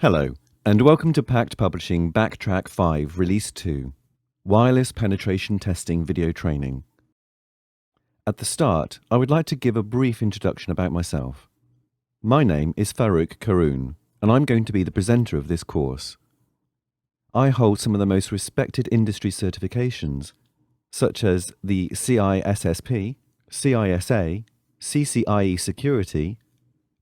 Hello, and welcome to Pact Publishing BackTrack 5 Release 2, Wireless Penetration Testing Video Training. At the start, I would like to give a brief introduction about myself. My name is Farouk Karoun, and I'm going to be the presenter of this course. I hold some of the most respected industry certifications, such as the CISSP, CISA, CCIE Security,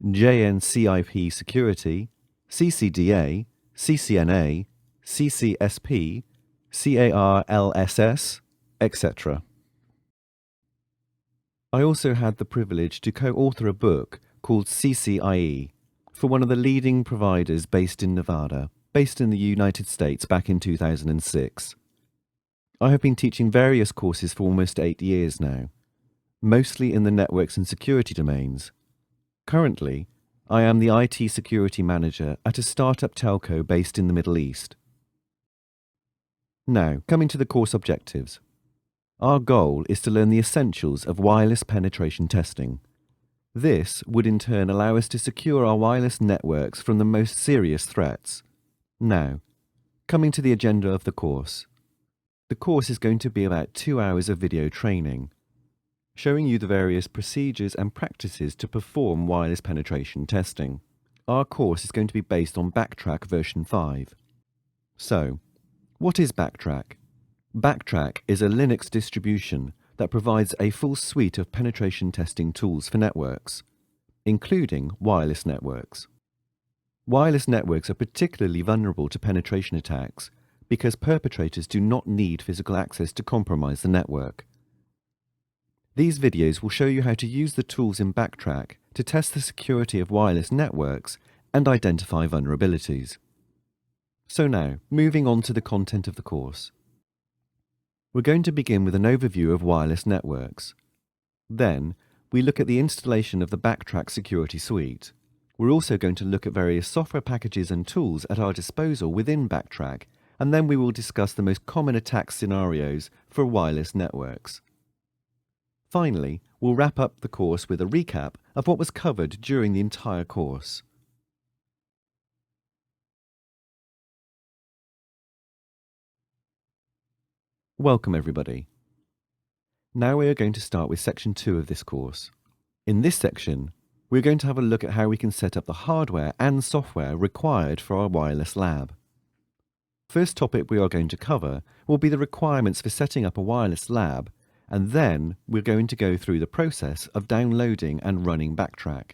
JNCIP Security, CCDA, CCNA, CCSP, CARLSS, etc. I also had the privilege to co-author a book called CCIE for one of the leading providers based in Nevada, based in the United States back in 2006. I have been teaching various courses for almost 8 years now, mostly in the networks and security domains. Currently, I am the IT security manager at a startup telco based in the Middle East. Now, coming to the course objectives. Our goal is to learn the essentials of wireless penetration testing. This would in turn allow us to secure our wireless networks from the most serious threats. Now, coming to the agenda of the course. The course is going to be about 2 hours of video training, showing you the various procedures and practices to perform wireless penetration testing. Our course is going to be based on BackTrack version 5. So, what is BackTrack? BackTrack is a Linux distribution that provides a full suite of penetration testing tools for networks, including wireless networks. Wireless networks are particularly vulnerable to penetration attacks because perpetrators do not need physical access to compromise the network. These videos will show you how to use the tools in BackTrack to test the security of wireless networks and identify vulnerabilities. So now, moving on to the content of the course. We're going to begin with an overview of wireless networks. Then, we look at the installation of the BackTrack security suite. We're also going to look at various software packages and tools at our disposal within BackTrack, and then we will discuss the most common attack scenarios for wireless networks. Finally, we'll wrap up the course with a recap of what was covered during the entire course. Welcome everybody. Now we are going to start with section 2 of this course. In this section, we're going to have a look at how we can set up the hardware and software required for our wireless lab. First topic we are going to cover will be the requirements for setting up a wireless lab, and then we're going to go through the process of downloading and running BackTrack.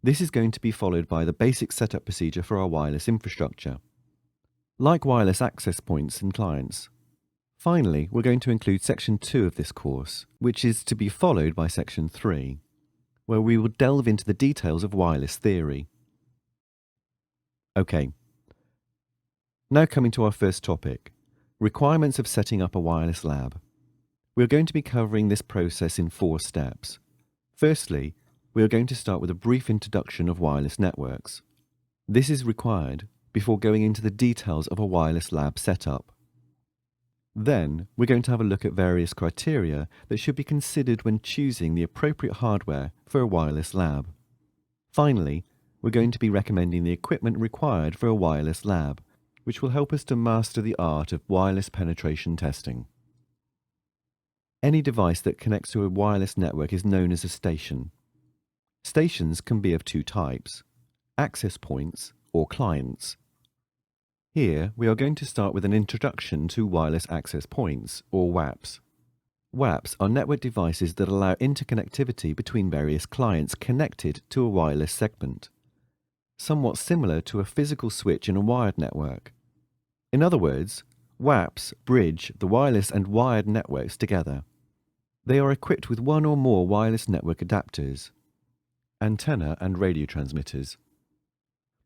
This is going to be followed by the basic setup procedure for our wireless infrastructure, like wireless access points and clients. Finally, we're going to include section 2 of this course, which is to be followed by section 3, where we will delve into the details of wireless theory. Okay. Now coming to our first topic, requirements of setting up a wireless lab. We are going to be covering this process in 4 steps. Firstly, we are going to start with a brief introduction of wireless networks. This is required before going into the details of a wireless lab setup. Then, we're going to have a look at various criteria that should be considered when choosing the appropriate hardware for a wireless lab. Finally, we're going to be recommending the equipment required for a wireless lab, which will help us to master the art of wireless penetration testing. Any device that connects to a wireless network is known as a station. Stations can be of 2 types, access points or clients. Here, we are going to start with an introduction to wireless access points, or WAPs. WAPs are network devices that allow interconnectivity between various clients connected to a wireless segment, somewhat similar to a physical switch in a wired network. In other words, WAPs bridge the wireless and wired networks together. They are equipped with one or more wireless network adapters, antenna and radio transmitters.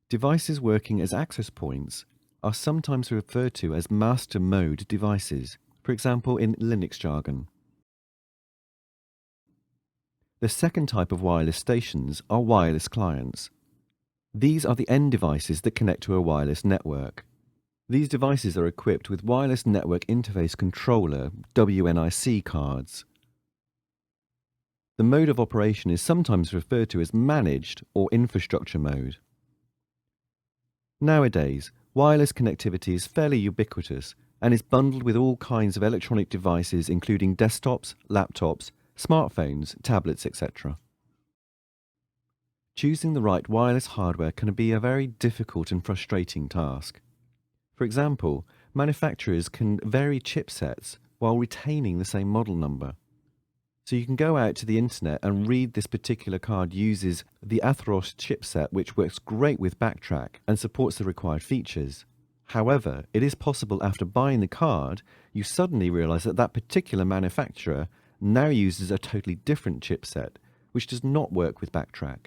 Devices working as access points are sometimes referred to as master mode devices, for example in Linux jargon. The second type of wireless stations are wireless clients. These are the end devices that connect to a wireless network. These devices are equipped with Wireless Network Interface Controller (WNIC) cards. The mode of operation is sometimes referred to as managed or infrastructure mode. Nowadays, wireless connectivity is fairly ubiquitous and is bundled with all kinds of electronic devices including desktops, laptops, smartphones, tablets, etc. Choosing the right wireless hardware can be a very difficult and frustrating task. For example, manufacturers can vary chipsets while retaining the same model number. So you can go out to the internet and read this particular card uses the Atheros chipset, which works great with BackTrack and supports the required features. However, it is possible after buying the card, you suddenly realize that that particular manufacturer now uses a totally different chipset, which does not work with BackTrack.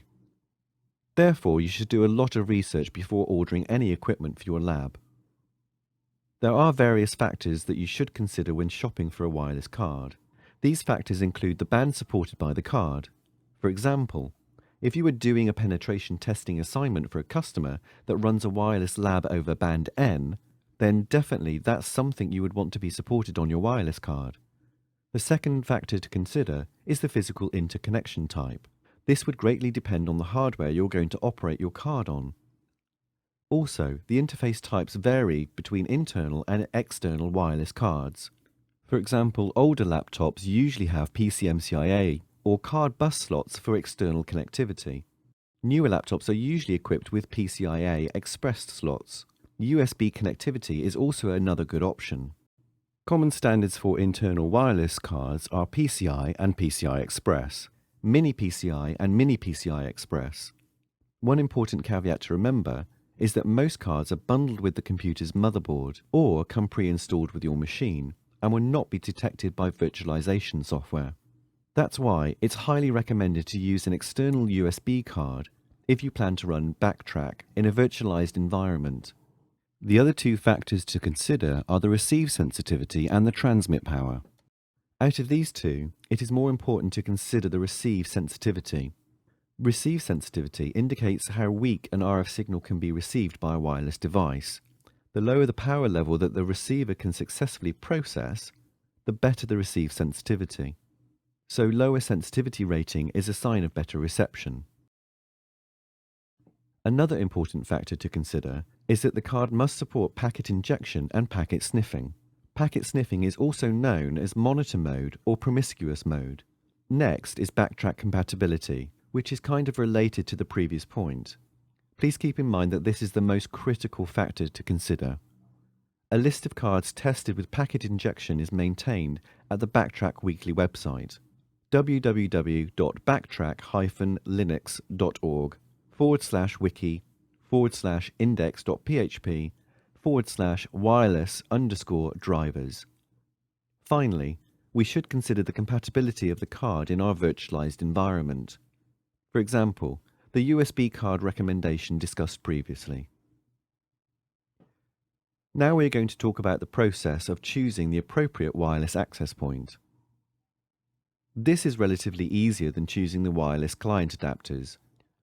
Therefore, you should do a lot of research before ordering any equipment for your lab. There are various factors that you should consider when shopping for a wireless card. These factors include the band supported by the card. For example, if you were doing a penetration testing assignment for a customer that runs a wireless lab over band N, then definitely that's something you would want to be supported on your wireless card. The second factor to consider is the physical interconnection type. This would greatly depend on the hardware you're going to operate your card on. Also, the interface types vary between internal and external wireless cards. For example, older laptops usually have PCMCIA or card bus slots for external connectivity. Newer laptops are usually equipped with PCIe Express slots. USB connectivity is also another good option. Common standards for internal wireless cards are PCI and PCI Express, Mini PCI and Mini PCI Express. One important caveat to remember is that most cards are bundled with the computer's motherboard or come pre-installed with your machine and will not be detected by virtualization software. That's why it's highly recommended to use an external USB card if you plan to run BackTrack in a virtualized environment. The other two factors to consider are the receive sensitivity and the transmit power. Out of these two, it is more important to consider the receive sensitivity. Receive sensitivity indicates how weak an RF signal can be received by a wireless device. The lower the power level that the receiver can successfully process, the better the receive sensitivity. So lower sensitivity rating is a sign of better reception. Another important factor to consider is that the card must support packet injection and packet sniffing. Packet sniffing is also known as monitor mode or promiscuous mode. Next is BackTrack compatibility, which is kind of related to the previous point. Please keep in mind that this is the most critical factor to consider. A list of cards tested with packet injection is maintained at the BackTrack weekly website, www.backtrack-linux.org/wiki/index.php/wireless_drivers. Finally, we should consider the compatibility of the card in our virtualized environment. For example, the USB card recommendation discussed previously. Now we're going to talk about the process of choosing the appropriate wireless access point. This is relatively easier than choosing the wireless client adapters.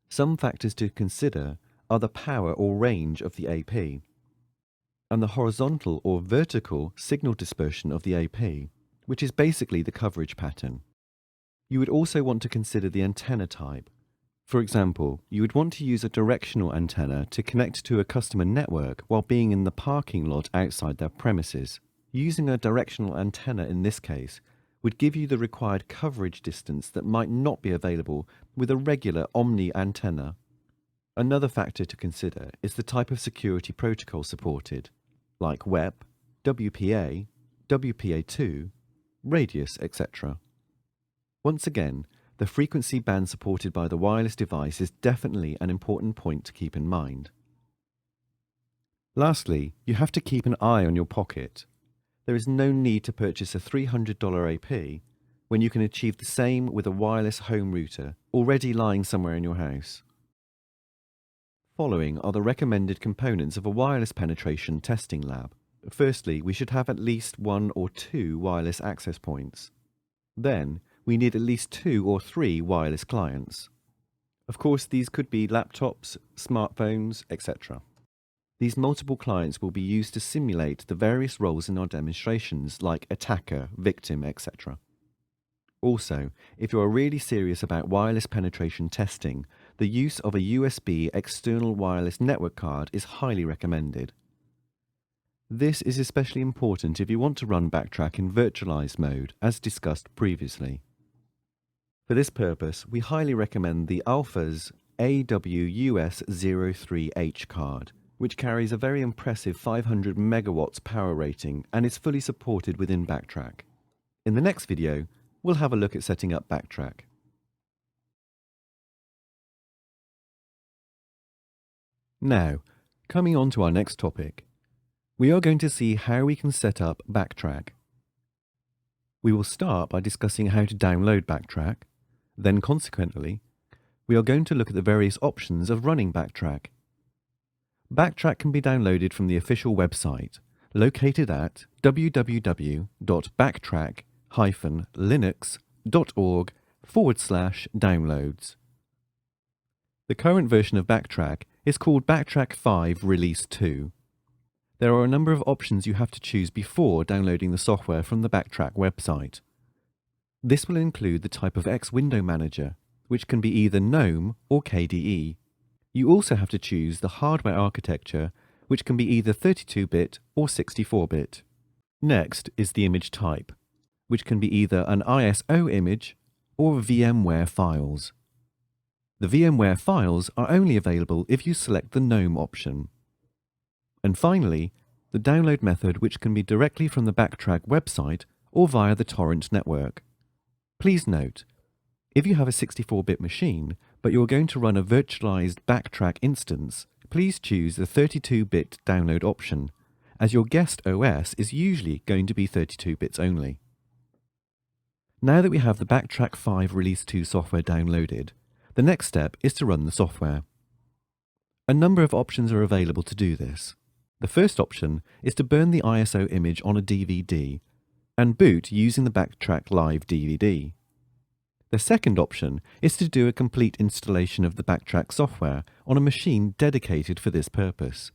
Some factors to consider are the power or range of the AP and the horizontal or vertical signal dispersion of the AP, which is basically the coverage pattern. You would also want to consider the antenna type. For example, you would want to use a directional antenna to connect to a customer network while being in the parking lot outside their premises. Using a directional antenna in this case would give you the required coverage distance that might not be available with a regular omni antenna. Another factor to consider is the type of security protocol supported, like WEP, WPA, WPA2, radius, etc. Once again, the frequency band supported by the wireless device is definitely an important point to keep in mind. Lastly, you have to keep an eye on your pocket. There is no need to purchase a $300 AP when you can achieve the same with a wireless home router already lying somewhere in your house. Following are the recommended components of a wireless penetration testing lab. Firstly, we should have at least 1 or 2 wireless access points. Then, we need at least 2 or 3 wireless clients. Of course, these could be laptops, smartphones, etc. These multiple clients will be used to simulate the various roles in our demonstrations like attacker, victim, etc. Also, if you are really serious about wireless penetration testing, the use of a USB external wireless network card is highly recommended. This is especially important if you want to run BackTrack in virtualized mode, as discussed previously. For this purpose, we highly recommend the Alpha's AWUS03H card, which carries a very impressive 500 megawatts power rating and is fully supported within BackTrack. In the next video, we'll have a look at setting up BackTrack. Now, coming on to our next topic, we are going to see how we can set up BackTrack. We will start by discussing how to download BackTrack, then consequently, we are going to look at the various options of running BackTrack. BackTrack can be downloaded from the official website, located at www.backtrack-linux.org/downloads. The current version of BackTrack is called BackTrack 5 Release 2. There are a number of options you have to choose before downloading the software from the BackTrack website. This will include the type of X window manager, which can be either GNOME or KDE. You also have to choose the hardware architecture, which can be either 32-bit or 64-bit. Next is the image type, which can be either an ISO image or VMware files. The VMware files are only available if you select the GNOME option. And finally, the download method, which can be directly from the BackTrack website or via the torrent network. Please note, if you have a 64-bit machine, but you're going to run a virtualized BackTrack instance, please choose the 32-bit download option, as your guest OS is usually going to be 32 bits only. Now that we have the BackTrack 5 Release 2 software downloaded, the next step is to run the software. A number of options are available to do this. The first option is to burn the ISO image on a DVD and boot using the BackTrack Live DVD. The second option is to do a complete installation of the BackTrack software on a machine dedicated for this purpose.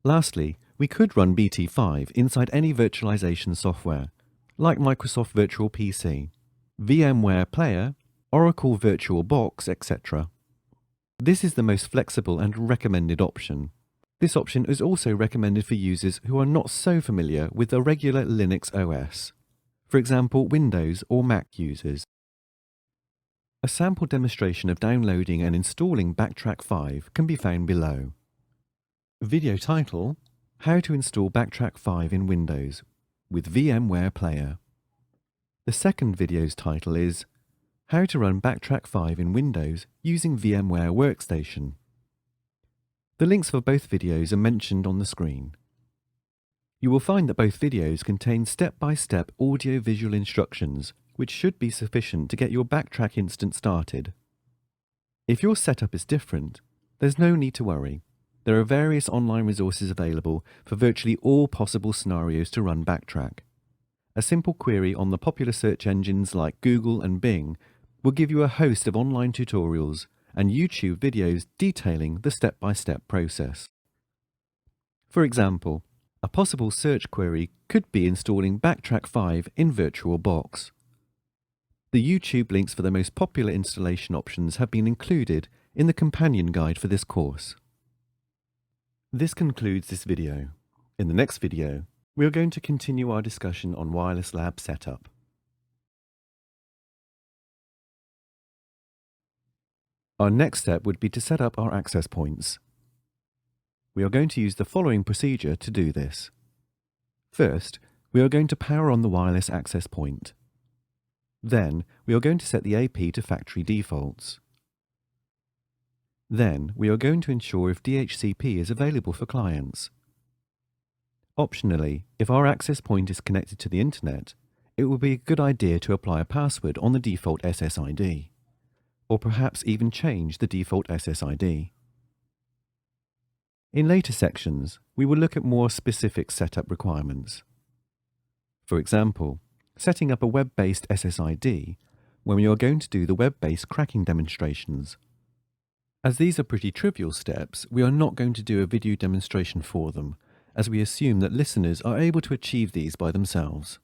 Lastly, we could run BT5 inside any virtualization software, like Microsoft Virtual PC, VMware Player, Oracle VirtualBox, etc. This is the most flexible and recommended option. This option is also recommended for users who are not so familiar with a regular Linux OS, for example Windows or Mac users. A sample demonstration of downloading and installing BackTrack 5 can be found below. Video title: How to install BackTrack 5 in Windows with VMware Player. The second video's title is How to run BackTrack 5 in Windows using VMware Workstation. The links for both videos are mentioned on the screen. You will find that both videos contain step-by-step audio-visual instructions, which should be sufficient to get your BackTrack instance started. If your setup is different, there's no need to worry. There are various online resources available for virtually all possible scenarios to run BackTrack. A simple query on the popular search engines like Google and Bing will give you a host of online tutorials and YouTube videos detailing the step-by-step process. For example, a possible search query could be installing BackTrack 5 in VirtualBox. The YouTube links for the most popular installation options have been included in the companion guide for this course. This concludes this video. In the next video, we are going to continue our discussion on wireless lab setup. Our next step would be to set up our access points. We are going to use the following procedure to do this. First, we are going to power on the wireless access point. Then, we are going to set the AP to factory defaults. Then, we are going to ensure if DHCP is available for clients. Optionally, if our access point is connected to the internet, it will be a good idea to apply a password on the default SSID, or perhaps even change the default SSID. In later sections, we will look at more specific setup requirements. For example, setting up a web-based SSID when we are going to do the web-based cracking demonstrations. As these are pretty trivial steps, we are not going to do a video demonstration for them, as we assume that listeners are able to achieve these by themselves.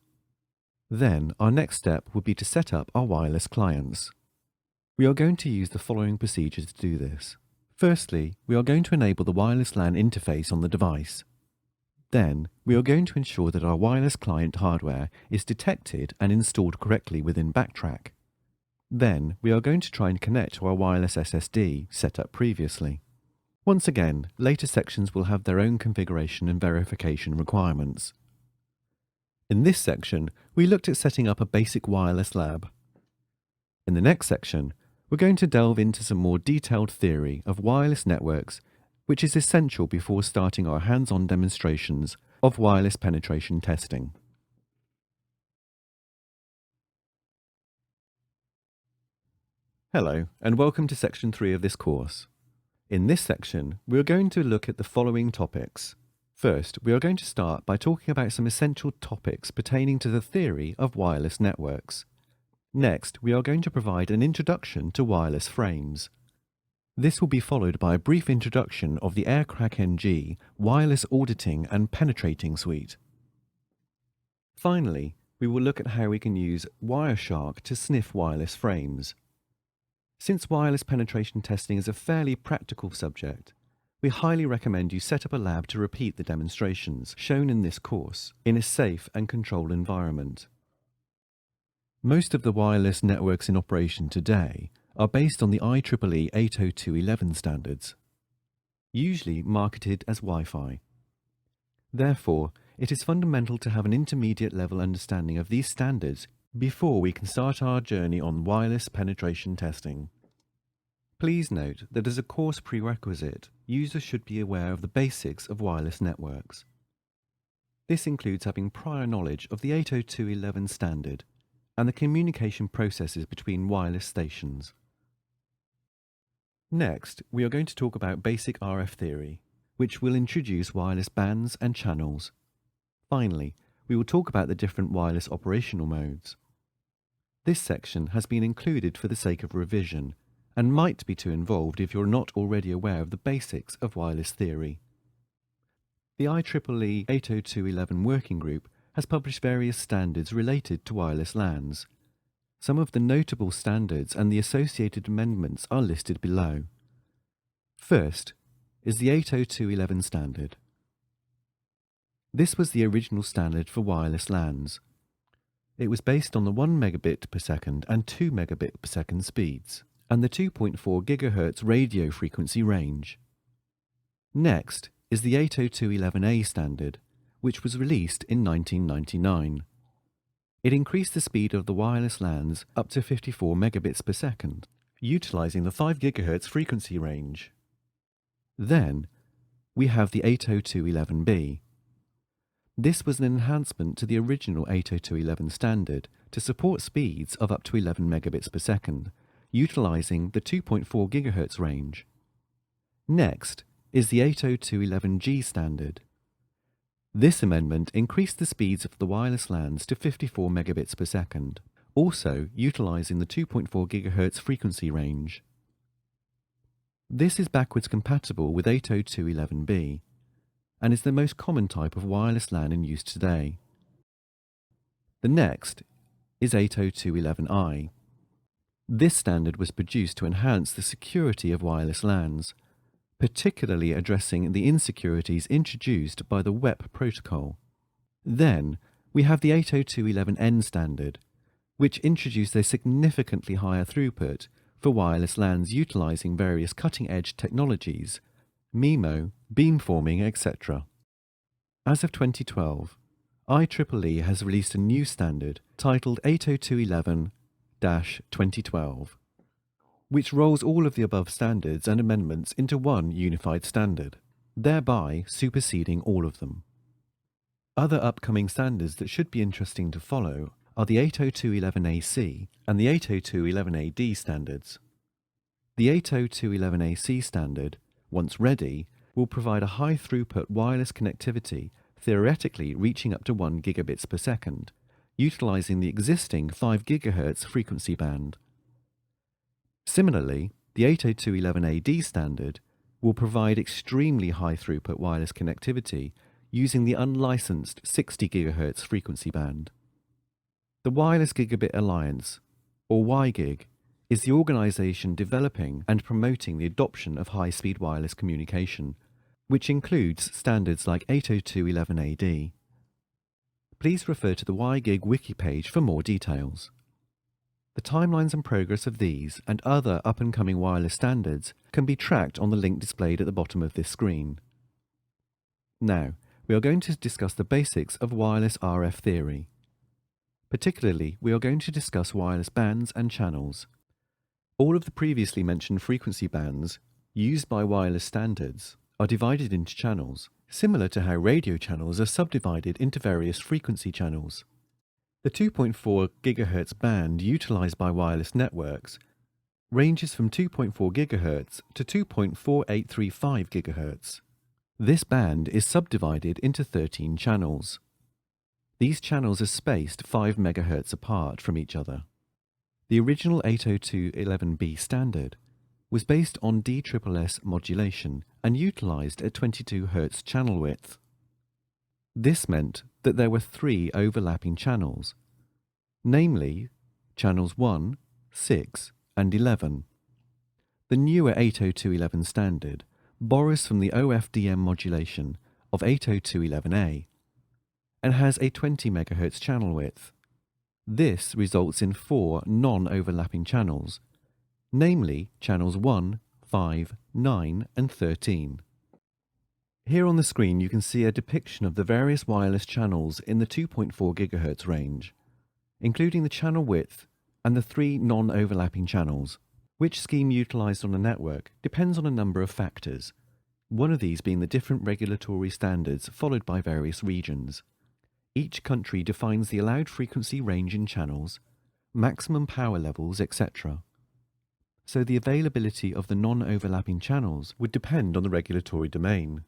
Then, our next step would be to set up our wireless clients. We are going to use the following procedures to do this. Firstly, we are going to enable the wireless LAN interface on the device. Then, we are going to ensure that our wireless client hardware is detected and installed correctly within BackTrack. Then, we are going to try and connect to our wireless SSD set up previously. Once again, later sections will have their own configuration and verification requirements. In this section, we looked at setting up a basic wireless lab. In the next section, we're going to delve into some more detailed theory of wireless networks, which is essential before starting our hands-on demonstrations of wireless penetration testing. Hello, and welcome to section 3 of this course. In this section, we are going to look at the following topics. First, we are going to start by talking about some essential topics pertaining to the theory of wireless networks. Next, we are going to provide an introduction to wireless frames. This will be followed by a brief introduction of the AirCrack NG wireless auditing and penetrating suite. Finally, we will look at how we can use Wireshark to sniff wireless frames. Since wireless penetration testing is a fairly practical subject, we highly recommend you set up a lab to repeat the demonstrations shown in this course in a safe and controlled environment. Most of the wireless networks in operation today are based on the IEEE 802.11 standards, usually marketed as Wi-Fi. Therefore, it is fundamental to have an intermediate level understanding of these standards before we can start our journey on wireless penetration testing. Please note that as a course prerequisite, users should be aware of the basics of wireless networks. This includes having prior knowledge of the 802.11 standard and the communication processes between wireless stations. Next, we are going to talk about basic RF theory, which will introduce wireless bands and channels. Finally, we will talk about the different wireless operational modes. This section has been included for the sake of revision and might be too involved if you're not already aware of the basics of wireless theory. The IEEE 802.11 Working Group has published various standards related to wireless LANs. Some of the notable standards and the associated amendments are listed below. First is the 802.11 standard. This was the original standard for wireless LANs. It was based on the 1 megabit per second and 2 megabit per second speeds, and the 2.4 GHz radio frequency range. Next is the 802.11a standard, which was released in 1999. It increased the speed of the wireless LANs up to 54 megabits per second, utilizing the 5 GHz frequency range. Then, we have the 802.11b. This was an enhancement to the original 802.11 standard to support speeds of up to 11 megabits per second, utilizing the 2.4 GHz range. Next is the 802.11g standard. This amendment increased the speeds of the wireless LANs to 54 megabits per second, also utilizing the 2.4 GHz frequency range. This is backwards compatible with 802.11b and is the most common type of wireless LAN in use today. The next is 802.11i. This standard was produced to enhance the security of wireless LANs, particularly addressing the insecurities introduced by the WPA protocol. Then, we have the 802.11n standard, which introduced a significantly higher throughput for wireless LANs utilizing various cutting-edge technologies, MIMO, beamforming, etc. As of 2012, IEEE has released a new standard titled 802.11-2012, which rolls all of the above standards and amendments into one unified standard, thereby superseding all of them. Other upcoming standards that should be interesting to follow are the 802.11ac and the 802.11ad standards. The 802.11ac standard, once ready, will provide a high throughput wireless connectivity, theoretically reaching up to 1 gigabits per second, utilizing the existing 5 GHz frequency band. Similarly, the 802.11ad standard will provide extremely high throughput wireless connectivity using the unlicensed 60 GHz frequency band. The Wireless Gigabit Alliance, or WiGig, is the organisation developing and promoting the adoption of high-speed wireless communication, which includes standards like 802.11ad. Please refer to the WiGig wiki page for more details. The timelines and progress of these and other up-and-coming wireless standards can be tracked on the link displayed at the bottom of this screen. Now, we are going to discuss the basics of wireless RF theory. Particularly, we are going to discuss wireless bands and channels. All of the previously mentioned frequency bands used by wireless standards are divided into channels, similar to how radio channels are subdivided into various frequency channels. The 2.4 GHz band utilized by wireless networks ranges from 2.4 GHz to 2.4835 GHz. This band is subdivided into 13 channels. These channels are spaced 5 MHz apart from each other. The original 802.11b standard was based on DSSS modulation and utilized at 22 Hz channel width. This meant that there were 3 overlapping channels, namely channels 1, 6, and 11. The newer 802.11 standard borrows from the OFDM modulation of 802.11a and has a 20 MHz channel width. This results in 4 non-overlapping channels, namely channels 1, 5, 9, and 13. Here on the screen you can see a depiction of the various wireless channels in the 2.4 GHz range, including the channel width and the 3 non-overlapping channels. Which scheme utilized on a network depends on a number of factors, one of these being the different regulatory standards followed by various regions. Each country defines the allowed frequency range in channels, maximum power levels, etc. So the availability of the non-overlapping channels would depend on the regulatory domain.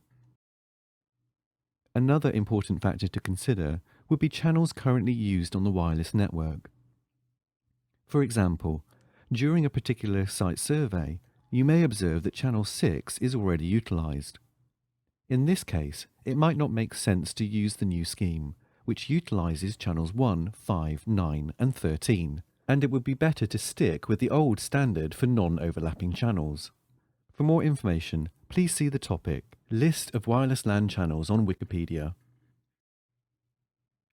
Another important factor to consider would be channels currently used on the wireless network. For example, during a particular site survey, you may observe that channel 6 is already utilized. In this case, it might not make sense to use the new scheme, which utilizes channels 1, 5, 9, and 13, and it would be better to stick with the old standard for non-overlapping channels. For more information, please see the topic List of Wireless LAN Channels on Wikipedia.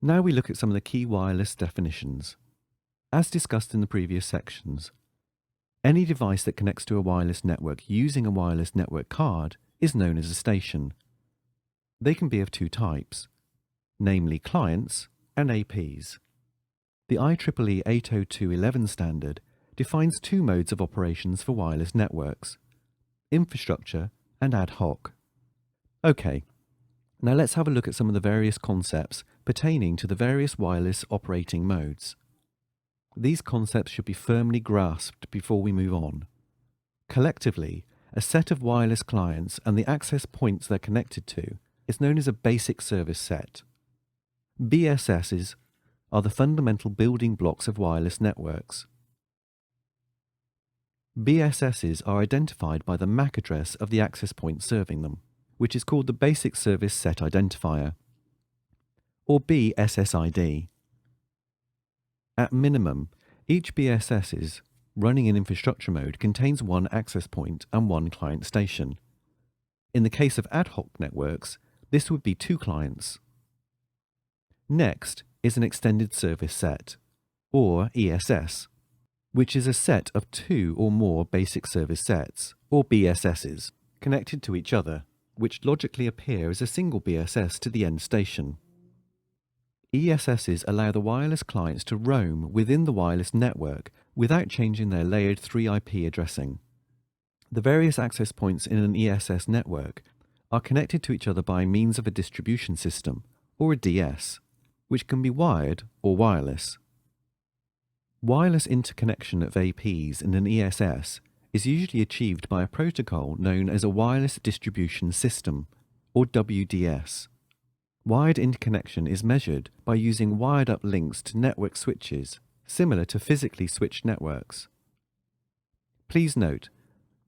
Now we look at some of the key wireless definitions. As discussed in the previous sections, any device that connects to a wireless network using a wireless network card is known as a station. They can be of 2 types, namely clients and APs. The IEEE 802.11 standard defines 2 modes of operations for wireless networks: infrastructure and ad hoc. Okay, now let's have a look at some of the various concepts pertaining to the various wireless operating modes. These concepts should be firmly grasped before we move on. Collectively, a set of wireless clients and the access points they're connected to is known as a basic service set. BSSs are the fundamental building blocks of wireless networks. BSSs are identified by the MAC address of the access point serving them, which is called the Basic Service Set Identifier, or BSSID. At minimum, each BSS running in infrastructure mode contains 1 access point and 1 client station. In the case of ad hoc networks, this would be 2 clients. Next is an Extended Service Set, or ESS, which is a set of 2 or more Basic Service Sets, or BSSs, connected to each other, which logically appear as a single BSS to the end station. ESSs allow the wireless clients to roam within the wireless network without changing their layered 3 IP addressing. The various access points in an ESS network are connected to each other by means of a distribution system, or a DS, which can be wired or wireless. Wireless interconnection of APs in an ESS is usually achieved by a protocol known as a Wireless Distribution System, or WDS. Wired interconnection is measured by using wired-up links to network switches, similar to physically switched networks. Please note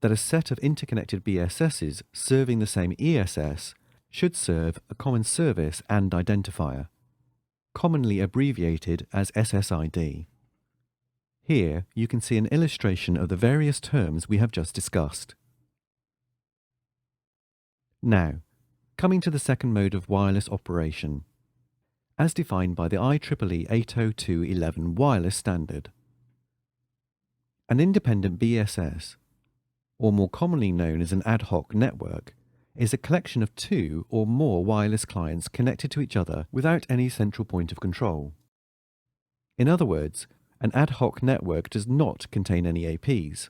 that a set of interconnected BSSs serving the same ESS should serve a common service and identifier, commonly abbreviated as SSID. Here you can see an illustration of the various terms we have just discussed. Now, coming to the second mode of wireless operation, as defined by the IEEE 802.11 wireless standard. An independent BSS, or more commonly known as an ad hoc network, is a collection of two or more wireless clients connected to each other without any central point of control. In other words, an ad hoc network does not contain any APs.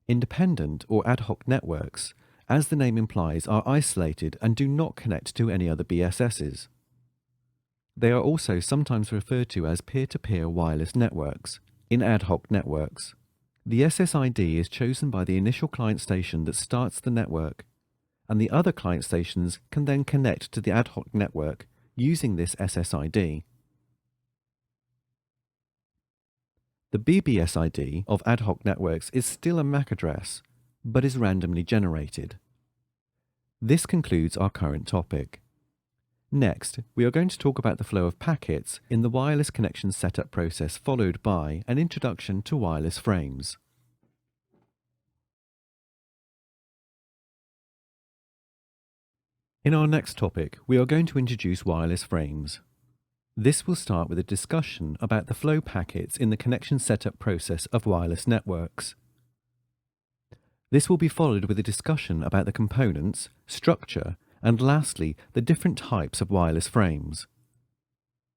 Independent or ad hoc networks, as the name implies, are isolated and do not connect to any other BSSs. They are also sometimes referred to as peer-to-peer wireless networks. In ad hoc networks, the SSID is chosen by the initial client station that starts the network, and the other client stations can then connect to the ad hoc network using this SSID. The BBSID of ad hoc networks is still a MAC address, but is randomly generated. This concludes our current topic. Next, we are going to talk about the flow of packets in the wireless connection setup process, followed by an introduction to wireless frames. In our next topic, we are going to introduce wireless frames. This will start with a discussion about the flow packets in the connection setup process of wireless networks. This will be followed with a discussion about the components, structure, and lastly, the different types of wireless frames.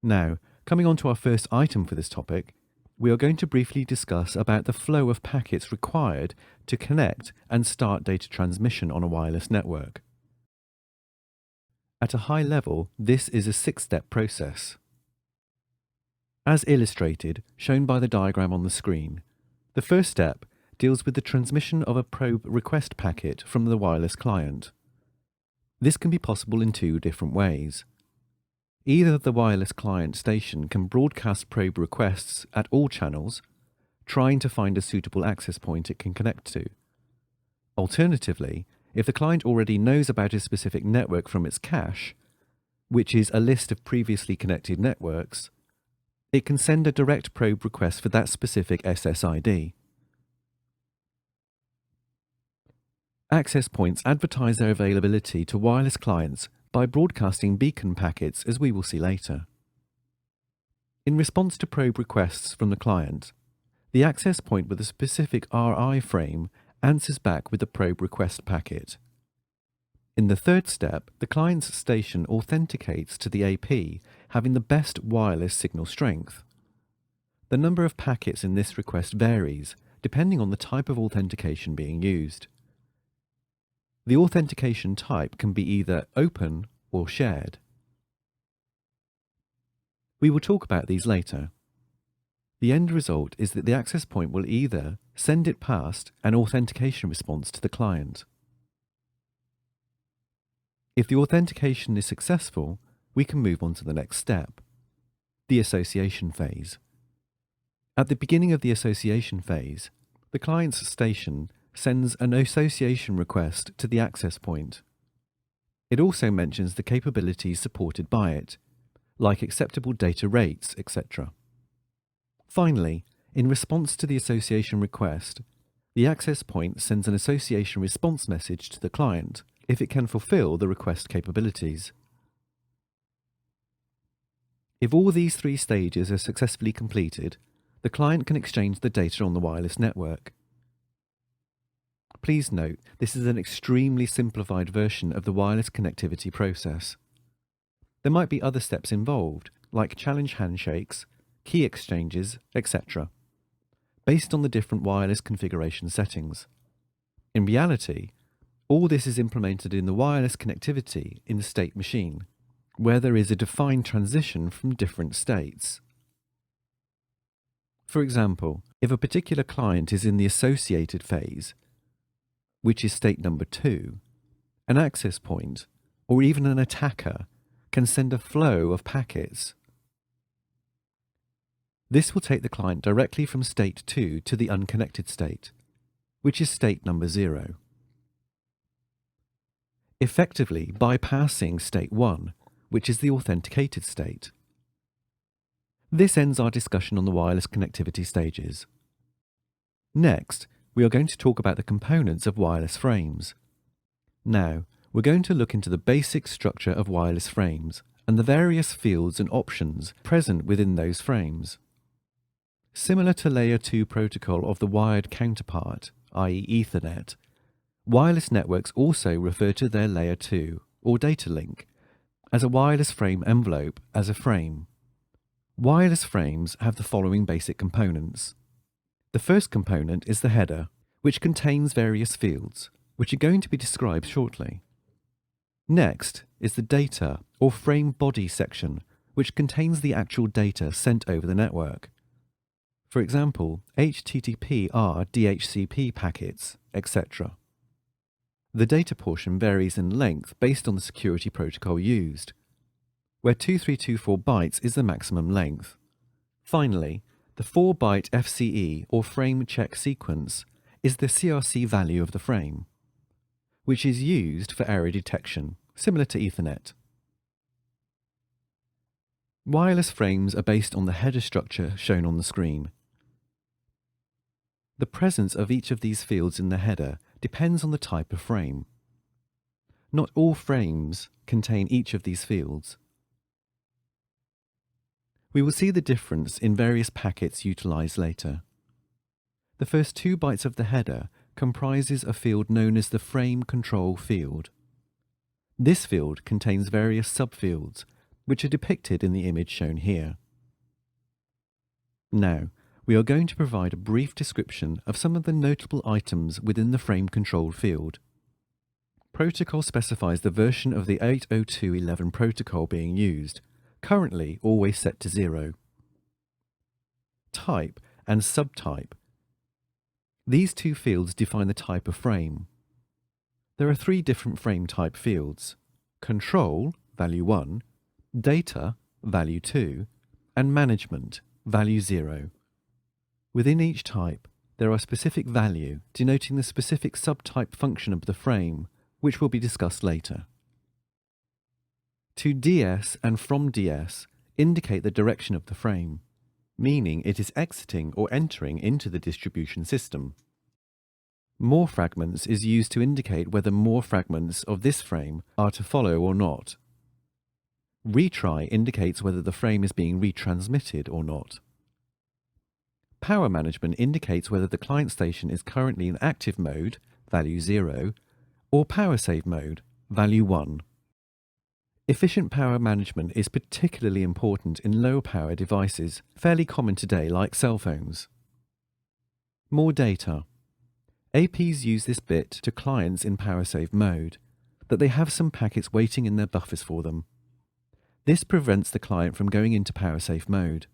Now, coming on to our first item for this topic, we are going to briefly discuss about the flow of packets required to connect and start data transmission on a wireless network. At a high level, this is a 6-step process. As illustrated, shown by the diagram on the screen, the first step deals with the transmission of a probe request packet from the wireless client. This can be possible in two different ways. Either the wireless client station can broadcast probe requests at all channels, trying to find a suitable access point it can connect to. Alternatively, if the client already knows about a specific network from its cache, which is a list of previously connected networks, it can send a direct probe request for that specific SSID. Access points advertise their availability to wireless clients by broadcasting beacon packets, as we will see later. In response to probe requests from the client, the access point with a specific RI frame answers back with the probe request packet. In the third step, the client's station authenticates to the AP having the best wireless signal strength. The number of packets in this request varies, depending on the type of authentication being used. The authentication type can be either open or shared. We will talk about these later. The end result is that the access point will either send it past an authentication response to the client. If the authentication is successful, we can move on to the next step, the association phase. At the beginning of the association phase, the client's station sends an association request to the access point. It also mentions the capabilities supported by it, like acceptable data rates, etc. Finally, in response to the association request, the access point sends an association response message to the client if it can fulfill the request capabilities. If all these three stages are successfully completed, the client can exchange the data on the wireless network. Please note, this is an extremely simplified version of the wireless connectivity process. There might be other steps involved, like challenge handshakes, key exchanges, etc., based on the different wireless configuration settings. In reality, all this is implemented in the wireless connectivity in the state machine, where there is a defined transition from different states. For example, if a particular client is in the associated phase, which is state number 2, an access point, or even an attacker, can send a flow of packets. This will take the client directly from state 2 to the unconnected state, which is state number 0, effectively bypassing state 1, which is the authenticated state. This ends our discussion on the wireless connectivity stages. Next, we are going to talk about the components of wireless frames. Now, we're going to look into the basic structure of wireless frames and the various fields and options present within those frames. Similar to Layer 2 protocol of the wired counterpart, i.e. Ethernet, wireless networks also refer to their Layer 2, or data link, as a wireless frame envelope as a frame. Wireless frames have the following basic components. The first component is the header, which contains various fields, which are going to be described shortly. Next is the data or frame body section, which contains the actual data sent over the network. For example, HTTP/R DHCP packets, etc. The data portion varies in length based on the security protocol used, where 2324 bytes is the maximum length. Finally, the 4-byte FCE or frame check sequence is the CRC value of the frame, which is used for error detection, similar to Ethernet. Wireless frames are based on the header structure shown on the screen. The presence of each of these fields in the header depends on the type of frame. Not all frames contain each of these fields. We will see the difference in various packets utilized later. The first 2 bytes of the header comprises a field known as the frame control field. This field contains various subfields, which are depicted in the image shown here. Now, we are going to provide a brief description of some of the notable items within the frame control field. Protocol specifies the version of the 802.11 protocol being used, currently always set to 0. Type and subtype. These 2 fields define the type of frame. There are 3 different frame type fields: control, value 1, data, value 2, and management, value 0. Within each type, there are specific value denoting the specific subtype function of the frame, which will be discussed later. To DS and from DS indicate the direction of the frame, meaning it is exiting or entering into the distribution system. More fragments is used to indicate whether more fragments of this frame are to follow or not. Retry indicates whether the frame is being retransmitted or not. Power management indicates whether the client station is currently in active mode, value 0, or power save mode, value 1. Efficient power management is particularly important in low power devices, fairly common today like cell phones. More data. APs use this bit to clients in power save mode, that they have some packets waiting in their buffers for them. This prevents the client from going into power save mode.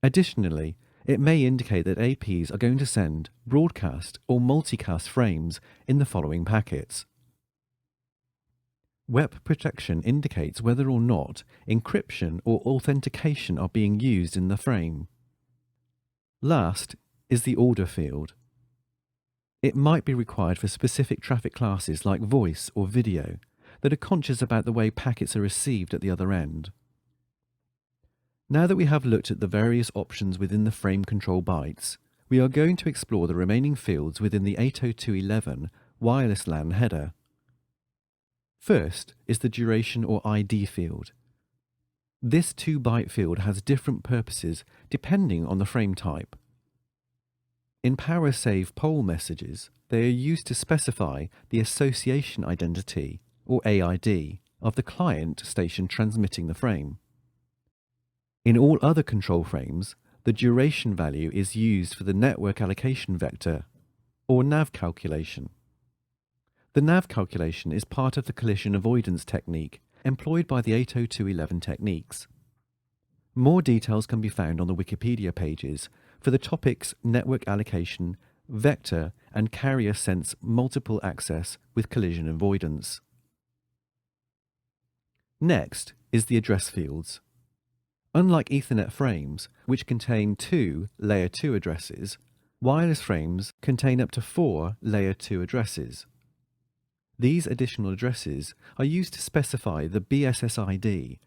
Additionally, it may indicate that APs are going to send broadcast or multicast frames in the following packets. WEP protection indicates whether or not encryption or authentication are being used in the frame. Last is the order field. It might be required for specific traffic classes like voice or video that are conscious about the way packets are received at the other end. Now that we have looked at the various options within the frame control bytes, we are going to explore the remaining fields within the 802.11 wireless LAN header. First is the duration or ID field. This 2-byte field has different purposes depending on the frame type. In power save poll messages, they are used to specify the association identity, or AID, of the client station transmitting the frame. In all other control frames, the duration value is used for the network allocation vector, or NAV calculation. The NAV calculation is part of the collision avoidance technique employed by the 802.11 techniques. More details can be found on the Wikipedia pages for the topics network allocation, vector, and carrier sense multiple access with collision avoidance. Next is the address fields. Unlike Ethernet frames, which contain 2 Layer 2 addresses, wireless frames contain up to 4 Layer 2 addresses. These additional addresses are used to specify the BSS ID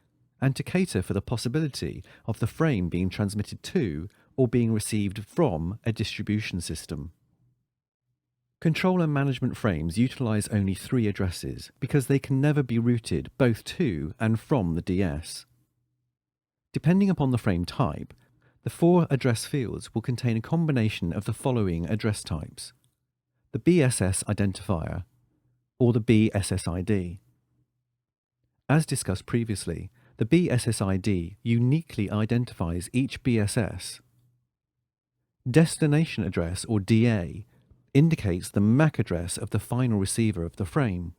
and to cater for the possibility of the frame being transmitted to or being received from a distribution system. Control and management frames utilize only 3 addresses because they can never be routed both to and from the DS. Depending upon the frame type, the 4 address fields will contain a combination of the following address types: the BSS identifier or the BSSID. As discussed previously, the BSSID uniquely identifies each BSS. Destination address or DA indicates the MAC address of the final receiver of the frame.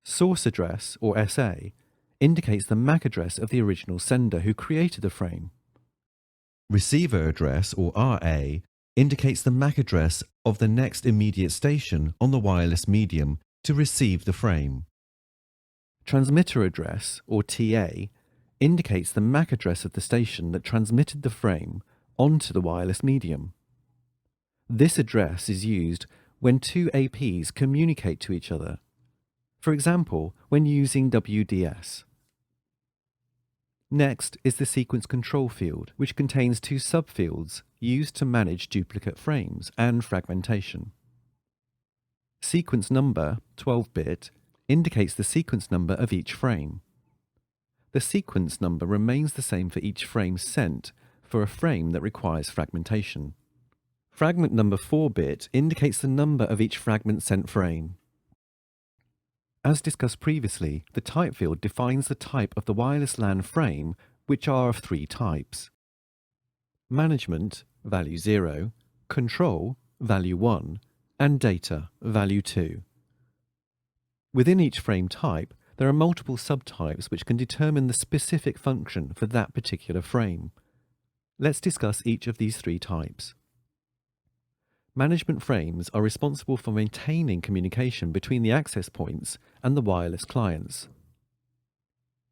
Source address or SA indicates the MAC address of the original sender who created the frame. Receiver address or RA indicates the MAC address of the next immediate station on the wireless medium to receive the frame. Transmitter address or TA indicates the MAC address of the station that transmitted the frame onto the wireless medium. This address is used when 2 APs communicate to each other, for example, when using WDS. Next is the sequence control field, which contains 2 subfields used to manage duplicate frames and fragmentation. Sequence number, 12-bit, indicates the sequence number of each frame. The sequence number remains the same for each frame sent for a frame that requires fragmentation. Fragment number 4-bit indicates the number of each fragment sent frame. As discussed previously, the type field defines the type of the wireless LAN frame, which are of 3 types: management, value 0, control, value 1, and data, value 2. Within each frame type, there are multiple subtypes which can determine the specific function for that particular frame. Let's discuss each of these 3 types. Management frames are responsible for maintaining communication between the access points and the wireless clients.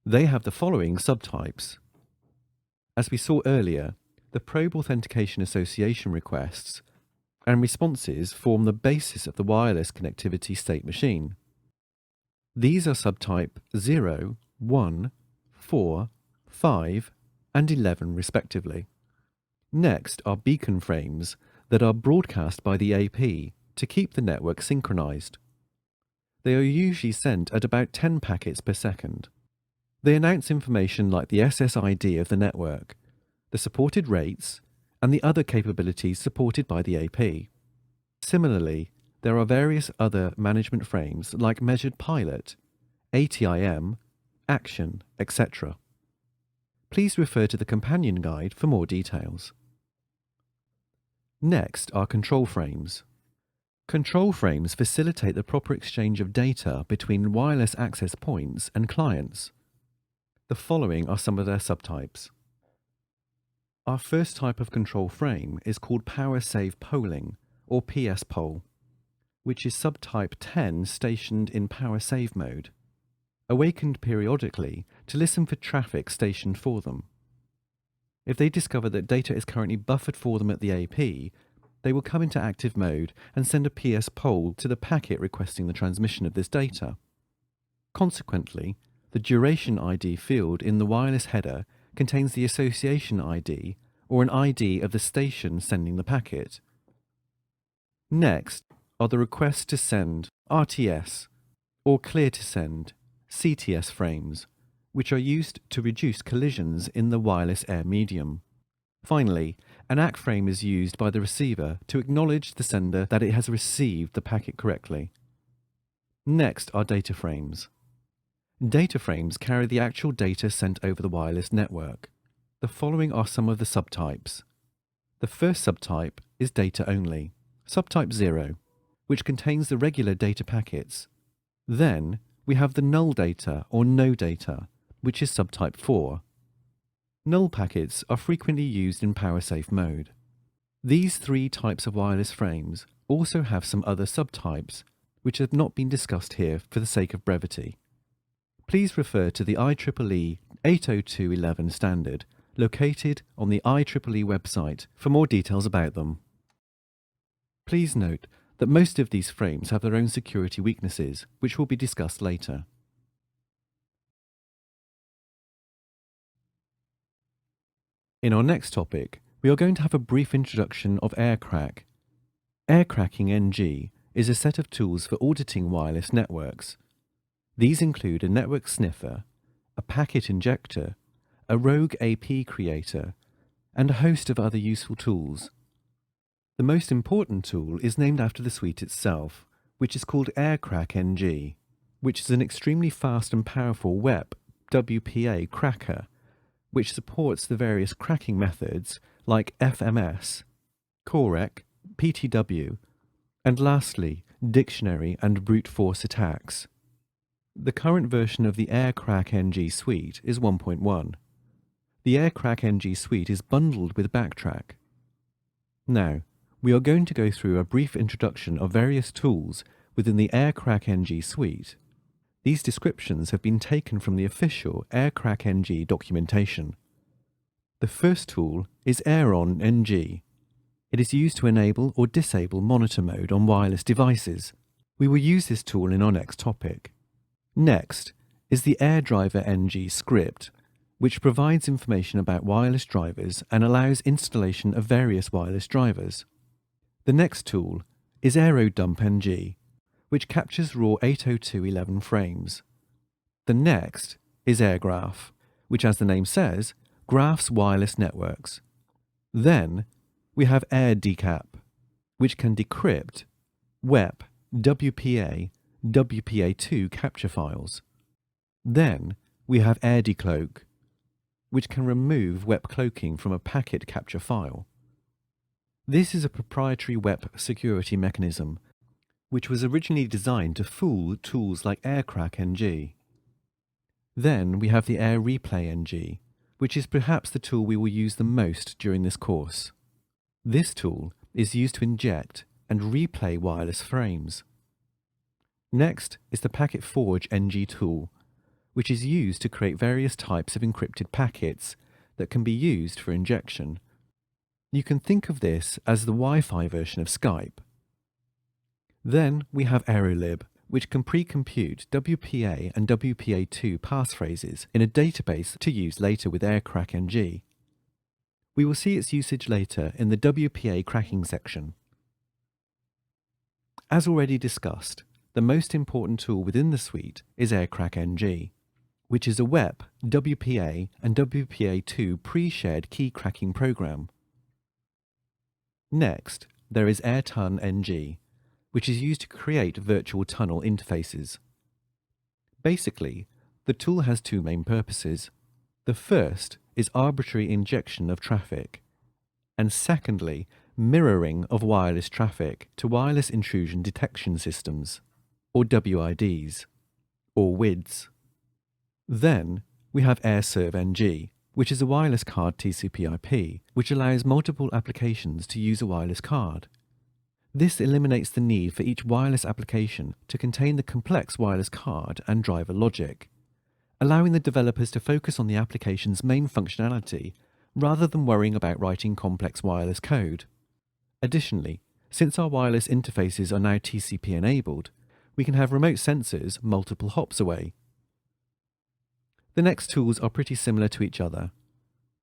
They have the following subtypes. As we saw earlier, the probe authentication association requests and responses form the basis of the wireless connectivity state machine. These are subtype 0, 1, 4, 5, and 11 respectively. Next are beacon frames that are broadcast by the AP to keep the network synchronized. They are usually sent at about 10 packets per second. They announce information like the SSID of the network, the supported rates, and the other capabilities supported by the AP. Similarly, there are various other management frames like measured pilot, ATIM, action, etc. Please refer to the companion guide for more details. Next are control frames. Control frames facilitate the proper exchange of data between wireless access points and clients. The following are some of their subtypes. Our first type of control frame is called Power Save Polling, or PS Pol, which is subtype 10 stationed in power save mode, awakened periodically to listen for traffic stationed for them. If they discover that data is currently buffered for them at the AP, they will come into active mode and send a PS Pol to the packet requesting the transmission of this data. Consequently, the duration ID field in the wireless header contains the association ID or an ID of the station sending the packet. Next are the request to send RTS or clear to send CTS frames, which are used to reduce collisions in the wireless air medium. Finally, an ACK frame is used by the receiver to acknowledge the sender that it has received the packet correctly. Next are data frames. Data frames carry the actual data sent over the wireless network. The following are some of the subtypes. The first subtype is data only, subtype 0, which contains the regular data packets. Then we have the null data or no data, which is subtype 4. Null packets are frequently used in power safe mode. These 3 types of wireless frames also have some other subtypes, which have not been discussed here for the sake of brevity. Please refer to the IEEE 802.11 standard, located on the IEEE website for more details about them. Please note that most of these frames have their own security weaknesses, which will be discussed later. In our next topic, we are going to have a brief introduction of AirCrack. AirCracking NG is a set of tools for auditing wireless networks. These include a network sniffer, a packet injector, a rogue AP creator, and a host of other useful tools. The most important tool is named after the suite itself, which is called AirCrack NG, which is an extremely fast and powerful web WPA cracker, which supports the various cracking methods like FMS, correc, PTW, and lastly, dictionary and brute force attacks. The current version of the AirCrack NG suite is 1.1. The AirCrack NG suite is bundled with BackTrack. Now, we are going to go through a brief introduction of various tools within the AirCrack NG suite. These descriptions have been taken from the official AirCrack NG documentation. The first tool is AirOn NG. It is used to enable or disable monitor mode on wireless devices. We will use this tool in our next topic. Next is the AirDriver NG script, which provides information about wireless drivers and allows installation of various wireless drivers. The next tool is AeroDump NG, which captures raw 802.11 frames. The next is AirGraph, which, as the name says, graphs wireless networks. Then we have AirDecap, which can decrypt WEP, WPA, WPA2 capture files. Then we have AirDecloak, which can remove WEP cloaking from a packet capture file. This is a proprietary WEP security mechanism, which was originally designed to fool tools like AirCrack NG. Then we have the AirReplay NG, which is perhaps the tool we will use the most during this course. This tool is used to inject and replay wireless frames. Next is the Packet Forge NG tool, which is used to create various types of encrypted packets that can be used for injection. You can think of this as the Wi-Fi version of Skype. Then we have Aerolib, which can pre-compute WPA and WPA2 passphrases in a database to use later with AirCrack NG. We will see its usage later in the WPA cracking section. As already discussed, the most important tool within the suite is AirCrack NG, which is a WEP, WPA and WPA2 pre-shared key cracking program. Next, there is AirTun NG, which is used to create virtual tunnel interfaces. Basically, the tool has two main purposes. The first is arbitrary injection of traffic, and secondly, mirroring of wireless traffic to wireless intrusion detection systems, or WIDs, or WIDs. Then we have AirServe NG, which is a wireless card TCP/IP, which allows multiple applications to use a wireless card. This eliminates the need for each wireless application to contain the complex wireless card and driver logic, allowing the developers to focus on the application's main functionality rather than worrying about writing complex wireless code. Additionally, since our wireless interfaces are now TCP enabled, we can have remote sensors multiple hops away. The next tools are pretty similar to each other.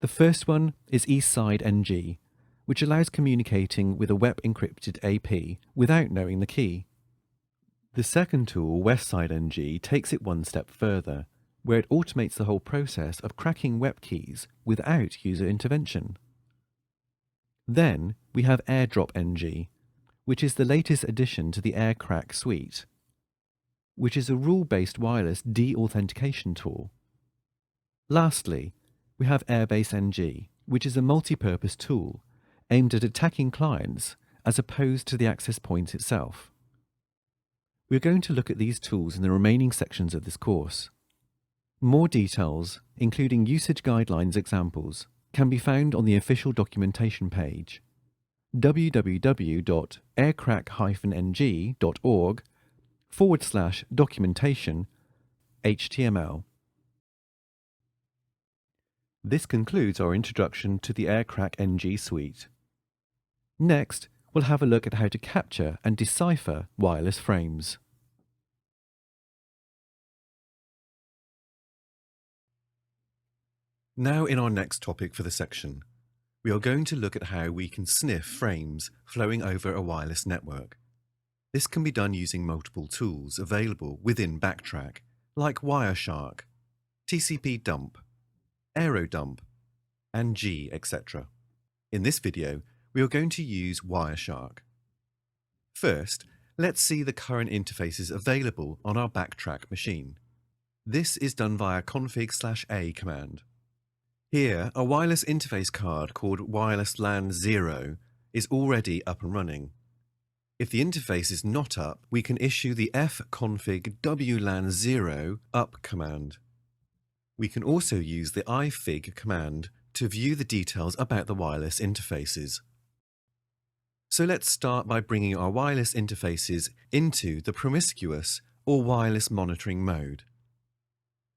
The first one is Eastside NG, which allows communicating with a WEP encrypted AP without knowing the key. The second tool, Westside NG, takes it one step further, where it automates the whole process of cracking WEP keys without user intervention. Then we have AirDrop NG, which is the latest addition to the AirCrack suite, which is a rule-based wireless de-authentication tool. Lastly, we have Airbase NG, which is a multi-purpose tool aimed at attacking clients as opposed to the access point itself. We're going to look at these tools in the remaining sections of this course. More details, including usage guidelines examples, can be found on the official documentation page, www.aircrack-ng.org/documentation HTML. This concludes our introduction to the AirCrack NG suite. Next, we'll have a look at how to capture and decipher wireless frames. Now in our next topic for the section, We are going to look at how we can sniff frames flowing over a wireless network. This can be done using multiple tools available within BackTrack, like Wireshark, TCP dump, AeroDump, and G, etc. In this video, we are going to use Wireshark. First, let's see the current interfaces available on our BackTrack machine. This is done via config/a command. Here, a wireless interface card called Wireless LAN 0 is already up and running. If the interface is not up, we can issue the fconfig WLAN 0 up command. We can also use the ifig command to view the details about the wireless interfaces. So let's start by bringing our wireless interfaces into the promiscuous or wireless monitoring mode.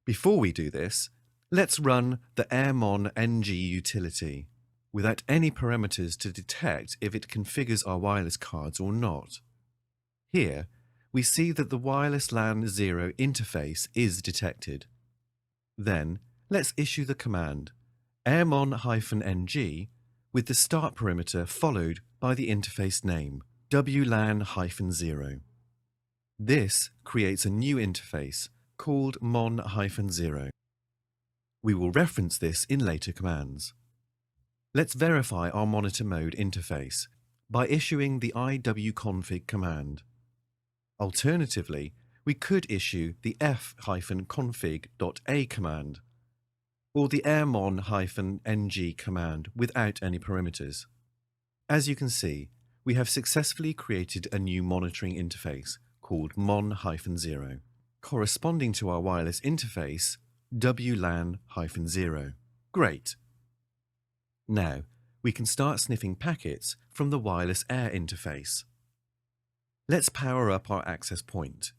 Before we do this, let's run the airmon-ng utility without any parameters to detect if it configures our wireless cards or not. Here, we see that the wireless LAN 0 interface is detected. Then, let's issue the command airmon-ng with the start parameter followed by the interface name WLAN-0. This creates a new interface called mon-0. We will reference this in later commands. Let's verify our monitor mode interface by issuing the iwconfig command. Alternatively, we could issue the f-config.a command or the airmon-ng command without any parameters. As you can see, we have successfully created a new monitoring interface called mon-0, corresponding to our wireless interface WLAN-0. Great! Now, we can start sniffing packets from the wireless air interface. Let's power up our access point.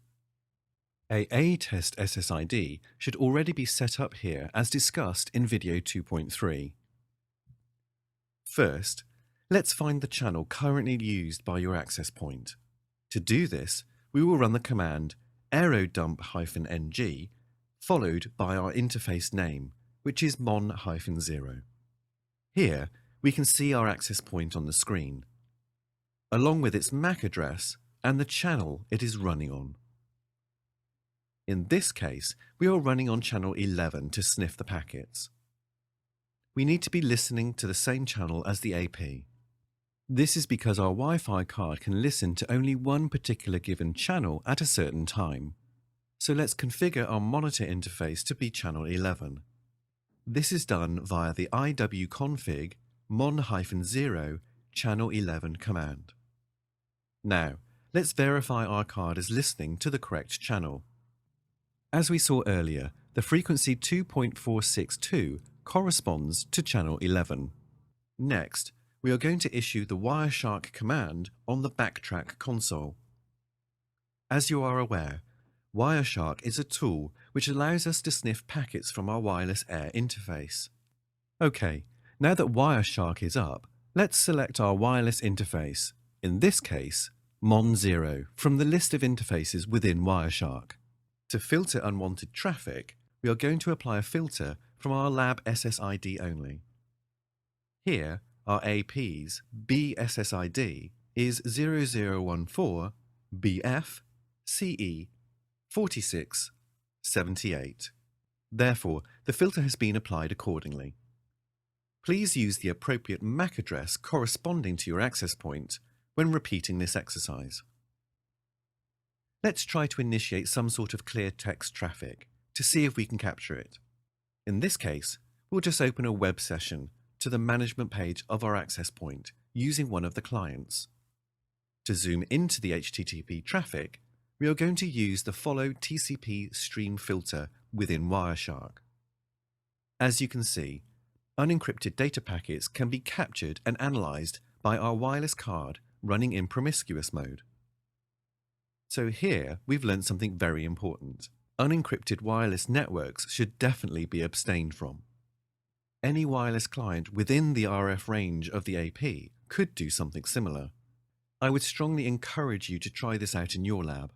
A A-test SSID should already be set up here as discussed in video 2.3. First, let's find the channel currently used by your access point. To do this, we will run the command aerodump-ng followed by our interface name, which is mon-0. Here, we can see our access point on the screen, along with its MAC address and the channel it is running on. In this case, we are running on channel 11 to sniff the packets. We need to be listening to the same channel as the AP. This is because our Wi-Fi card can listen to only one particular given channel at a certain time. So let's configure our monitor interface to be channel 11. This is done via the iwconfig mon-0 channel 11 command. Now, let's verify our card is listening to the correct channel. As we saw earlier, the frequency 2.462 corresponds to channel 11. Next, we are going to issue the Wireshark command on the BackTrack console. As you are aware, Wireshark is a tool which allows us to sniff packets from our wireless air interface. Okay, now that Wireshark is up, let's select our wireless interface, in this case, Mon0, from the list of interfaces within Wireshark. To filter unwanted traffic, we are going to apply a filter from our lab SSID only. Here, our AP's BSSID is 0014 BF CE 4678. Therefore, the filter has been applied accordingly. Please use the appropriate MAC address corresponding to your access point when repeating this exercise. Let's try to initiate some sort of clear text traffic to see if we can capture it. In this case, we'll just open a web session to the management page of our access point using one of the clients. To zoom into the HTTP traffic, we are going to use the follow TCP stream filter within Wireshark. As you can see, unencrypted data packets can be captured and analyzed by our wireless card running in promiscuous mode. So here we've learned something very important. Unencrypted wireless networks should definitely be abstained from. Any wireless client within the RF range of the AP could do something similar. I would strongly encourage you to try this out in your lab.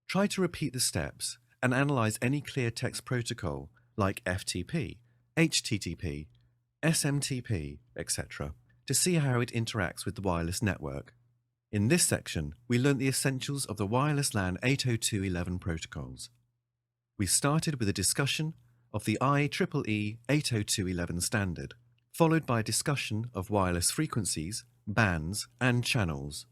Try to repeat the steps and analyze any clear text protocol like FTP, HTTP, SMTP, etc., to see how it interacts with the wireless network. In this section, we learnt the essentials of the wireless LAN 802.11 protocols. We started with a discussion of the IEEE 802.11 standard, followed by a discussion of wireless frequencies, bands, and channels.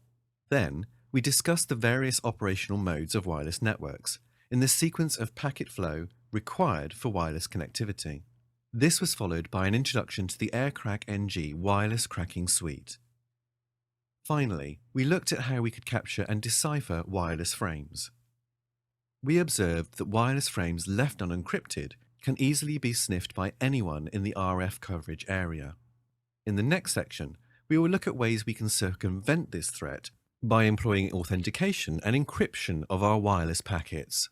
Then, we discussed the various operational modes of wireless networks in the sequence of packet flow required for wireless connectivity. This was followed by an introduction to the AirCrack NG wireless cracking suite. Finally, we looked at how we could capture and decipher wireless frames. We observed that wireless frames left unencrypted can easily be sniffed by anyone in the RF coverage area. In the next section, we will look at ways we can circumvent this threat by employing authentication and encryption of our wireless packets.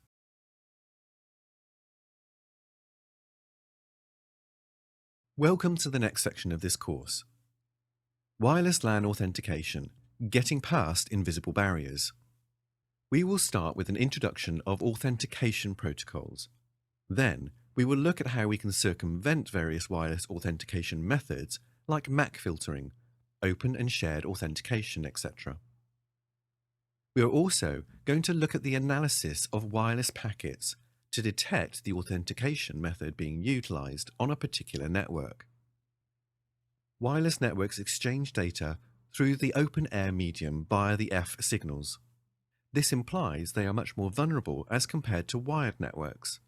Welcome to the next section of this course. Wireless LAN authentication, getting past invisible barriers. We will start with an introduction of authentication protocols. Then, we will look at how we can circumvent various wireless authentication methods like MAC filtering, open and shared authentication, etc. We are also going to look at the analysis of wireless packets to detect the authentication method being utilized on a particular network. Wireless networks exchange data through the open air medium via the F signals. This implies they are much more vulnerable as compared to wired networks.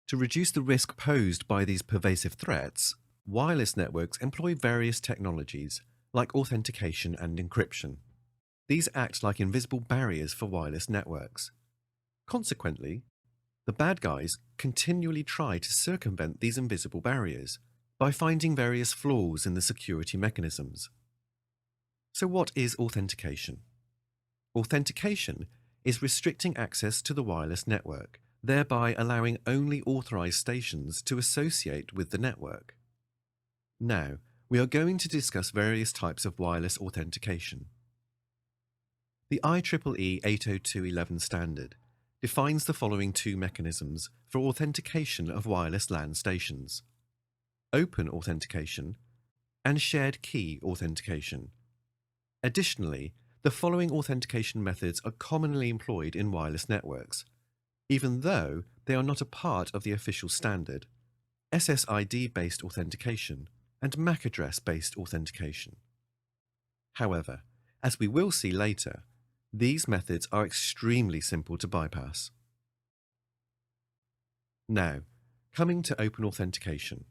To reduce the risk posed by these pervasive threats, wireless networks employ various technologies like authentication and encryption. These act like invisible barriers for wireless networks. Consequently, the bad guys continually try to circumvent these invisible barriers by finding various flaws in the security mechanisms. So what is authentication? Authentication is restricting access to the wireless network, thereby allowing only authorized stations to associate with the network. Now, we are going to discuss various types of wireless authentication. The IEEE 802.11 standard defines the following two mechanisms for authentication of wireless LAN stations: open authentication and shared key authentication. Additionally, the following authentication methods are commonly employed in wireless networks, even though they are not a part of the official standard: SSID-based authentication and MAC address-based authentication. However, as we will see later, these methods are extremely simple to bypass. Now, coming to open authentication.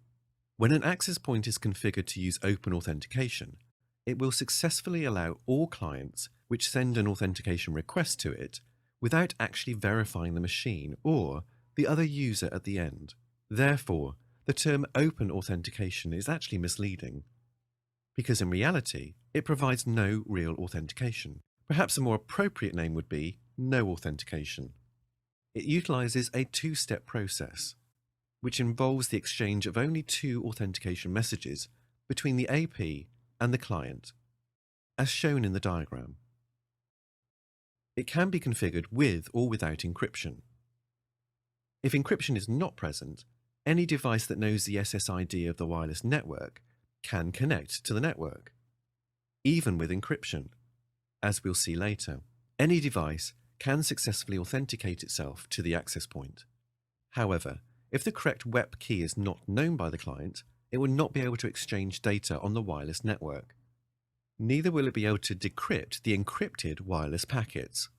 When an access point is configured to use open authentication, it will successfully allow all clients which send an authentication request to it without actually verifying the machine or the other user at the end. Therefore, the term open authentication is actually misleading, because in reality, it provides no real authentication. Perhaps a more appropriate name would be no authentication. It utilizes a two-step process, which involves the exchange of only two authentication messages between the AP and the client, as shown in the diagram. It can be configured with or without encryption. If encryption is not present, any device that knows the SSID of the wireless network can connect to the network, even with encryption. As we'll see later, any device can successfully authenticate itself to the access point. However, if the correct WEP key is not known by the client, it will not be able to exchange data on the wireless network. Neither will it be able to decrypt the encrypted wireless packets.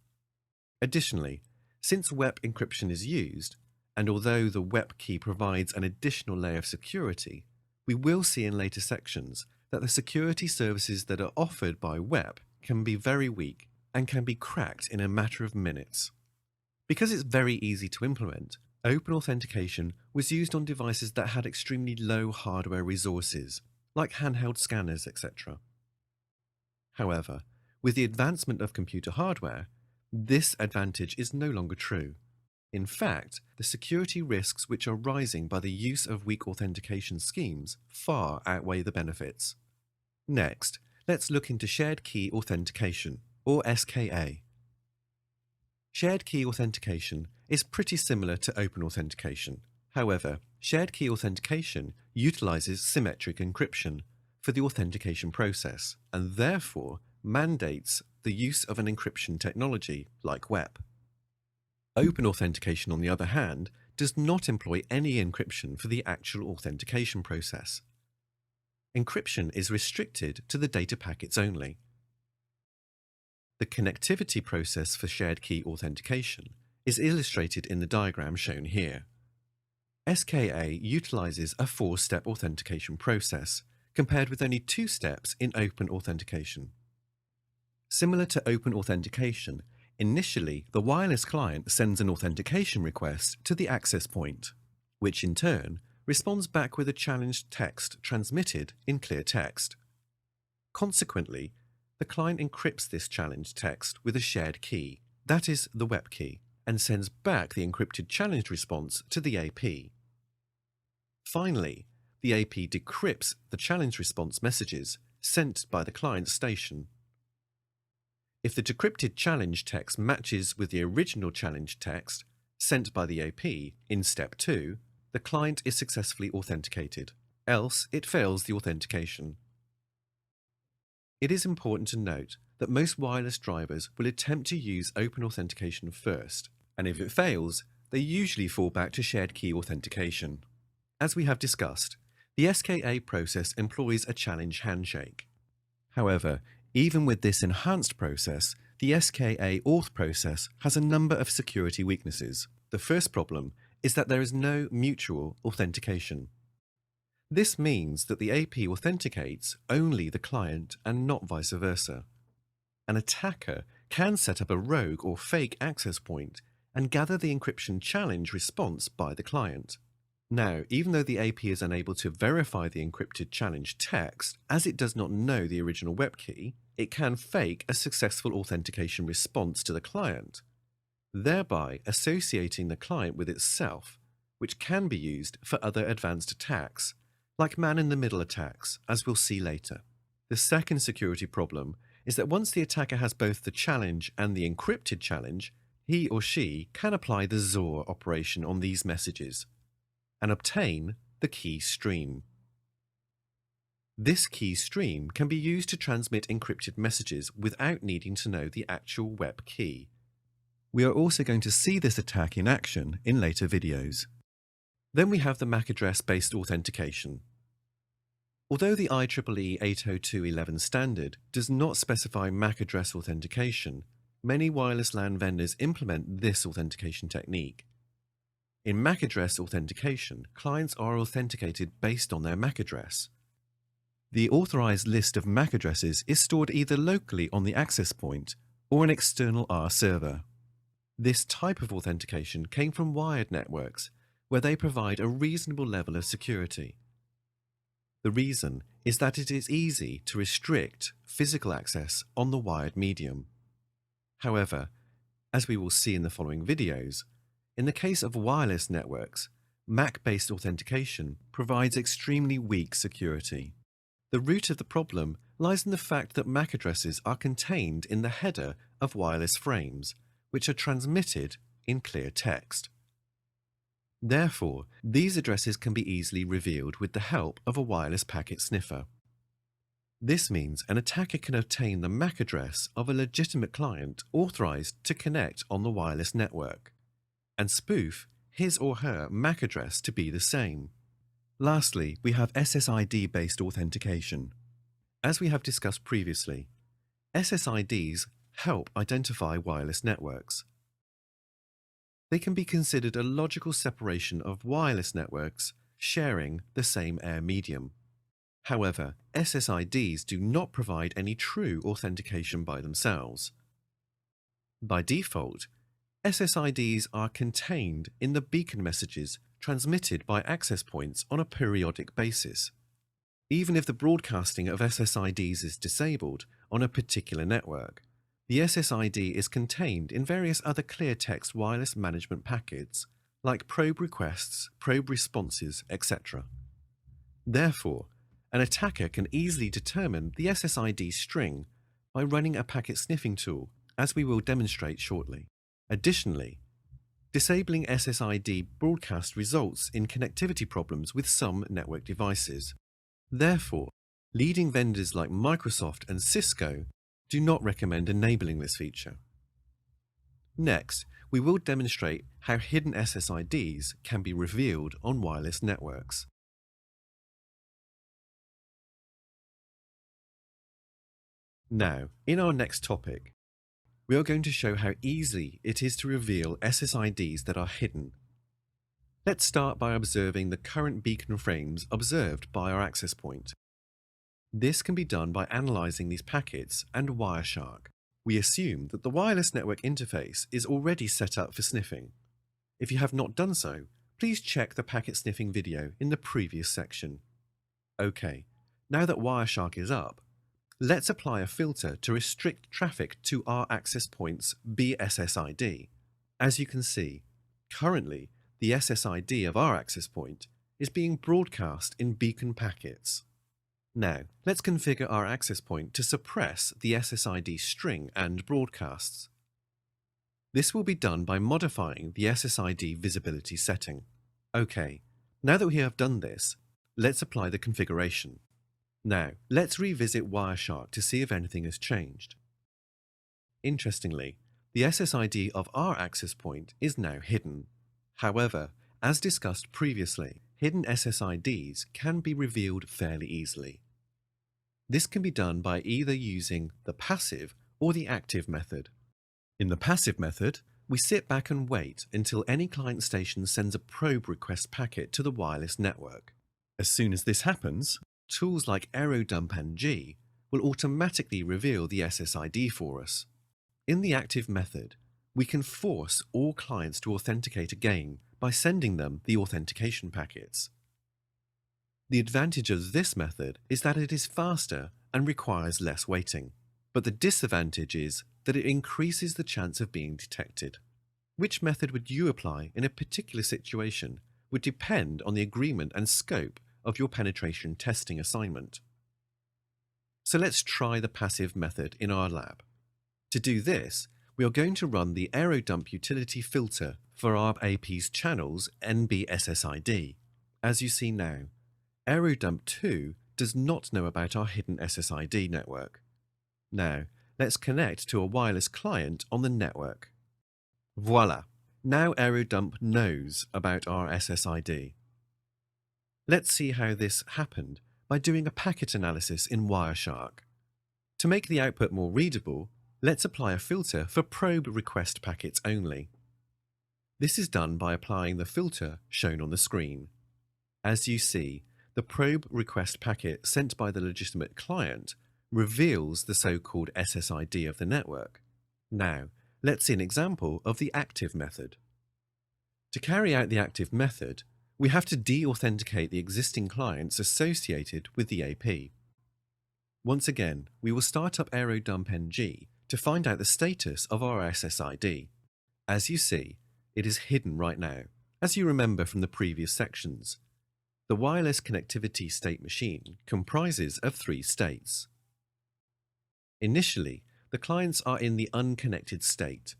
Additionally, since WEP encryption is used, and although the WEP key provides an additional layer of security, we will see in later sections that the security services that are offered by WEP can be very weak and can be cracked in a matter of minutes. Because it's very easy to implement, open authentication was used on devices that had extremely low hardware resources, like handheld scanners, etc. However, with the advancement of computer hardware, this advantage is no longer true. In fact, the security risks which are rising by the use of weak authentication schemes far outweigh the benefits. Next, let's look into shared key authentication, or SKA. Shared key authentication is pretty similar to open authentication. However, Shared key authentication utilizes symmetric encryption for the authentication process and therefore mandates the use of an encryption technology like WEP. Open authentication, on the other hand, does not employ any encryption for the actual authentication process. Encryption is restricted to the data packets only. The connectivity process for shared key authentication is illustrated in the diagram shown here. SKA utilizes a 4-step authentication process, compared with only 2 steps in open authentication. Similar to open authentication, initially the wireless client sends an authentication request to the access point, which in turn responds back with a challenged text transmitted in clear text. Consequently, the client encrypts this challenged text with a shared key, that is, the WEP key, and sends back the encrypted challenge response to the AP. Finally, the AP decrypts the challenge response messages sent by the client station. If the decrypted challenge text matches with the original challenge text sent by the AP in step 2, the client is successfully authenticated, else it fails the authentication. It is important to note that most wireless drivers will attempt to use open authentication first, and if it fails, they usually fall back to shared key authentication. As we have discussed, the SKA process employs a challenge handshake. However, even with this enhanced process, the SKA auth process has a number of security weaknesses. The first problem is that there is no mutual authentication. This means that the AP authenticates only the client and not vice versa. An attacker can set up a rogue or fake access point and gather the encryption challenge response by the client. Now, even though the AP is unable to verify the encrypted challenge text, as it does not know the original WEP key, it can fake a successful authentication response to the client, thereby associating the client with itself, which can be used for other advanced attacks, like man-in-the-middle attacks, as we'll see later. The second security problem is that once the attacker has both the challenge and the encrypted challenge, he or she can apply the XOR operation on these messages and obtain the key stream. This key stream can be used to transmit encrypted messages without needing to know the actual WEP key. We are also going to see this attack in action in later videos. Then we have the MAC address-based authentication. Although the IEEE 802.11 standard does not specify MAC address authentication, many wireless LAN vendors implement this authentication technique. In MAC address authentication, clients are authenticated based on their MAC address. The authorized list of MAC addresses is stored either locally on the access point or an external R server. This type of authentication came from wired networks, where they provide a reasonable level of security. The reason is that it is easy to restrict physical access on the wired medium. However, as we will see in the following videos, in the case of wireless networks, MAC-based authentication provides extremely weak security. The root of the problem lies in the fact that MAC addresses are contained in the header of wireless frames, which are transmitted in clear text. Therefore, these addresses can be easily revealed with the help of a wireless packet sniffer. This means an attacker can obtain the MAC address of a legitimate client authorized to connect on the wireless network, and spoof his or her MAC address to be the same. Lastly, we have SSID-based authentication. As we have discussed previously, SSIDs help identify wireless networks. They can be considered a logical separation of wireless networks sharing the same air medium. However, SSIDs do not provide any true authentication by themselves. By default, SSIDs are contained in the beacon messages transmitted by access points on a periodic basis. Even if the broadcasting of SSIDs is disabled on a particular network, the SSID is contained in various other clear text wireless management packets, like probe requests, probe responses, etc. Therefore, an attacker can easily determine the SSID string by running a packet sniffing tool, as we will demonstrate shortly. Additionally, Disabling SSID broadcast results in connectivity problems with some network devices. Therefore, leading vendors like Microsoft and Cisco do not recommend enabling this feature. Next, we will demonstrate how hidden SSIDs can be revealed on wireless networks. Now, in our next topic, we are going to show how easy it is to reveal SSIDs that are hidden. Let's start by observing the current beacon frames observed by our access point. This can be done by analyzing these packets and Wireshark. We assume that the wireless network interface is already set up for sniffing. If you have not done so, please check the packet sniffing video in the previous section. Okay, now that Wireshark is up, let's apply a filter to restrict traffic to our access point's BSSID. As you can see, currently the SSID of our access point is being broadcast in beacon packets. Now, let's configure our access point to suppress the SSID string and broadcasts. This will be done by modifying the SSID visibility setting. Okay, now that we have done this, let's apply the configuration. Now, let's revisit Wireshark to see if anything has changed. Interestingly, the SSID of our access point is now hidden. However, as discussed previously, hidden SSIDs can be revealed fairly easily. This can be done by either using the passive or the active method. In the passive method, we sit back and wait until any client station sends a probe request packet to the wireless network. As soon as this happens, tools like AeroDumpNG will automatically reveal the SSID for us. In the active method, we can force all clients to authenticate again by sending them the authentication packets. The advantage of this method is that it is faster and requires less waiting, but the disadvantage is that it increases the chance of being detected. Which method would you apply in a particular situation would depend on the agreement and scope of your penetration testing assignment. So let's try the passive method in our lab. To do this, we are going to run the AeroDump utility filter for our AP's channel's NBSSID. As you see now, AeroDump2 does not know about our hidden SSID network. Now, let's connect to a wireless client on the network. Voila! Now AeroDump knows about our SSID. Let's see how this happened by doing a packet analysis in Wireshark. To make the output more readable, let's apply a filter for probe request packets only. This is done by applying the filter shown on the screen. As you see, the probe request packet sent by the legitimate client reveals the so-called SSID of the network. Now, let's see an example of the active method. To carry out the active method, we have to de-authenticate the existing clients associated with the AP. Once again, we will start up AeroDumpNG to find out the status of our SSID. As you see, it is hidden right now. As you remember from the previous sections, the wireless connectivity state machine comprises of 3 states. Initially, the clients are in the unconnected state.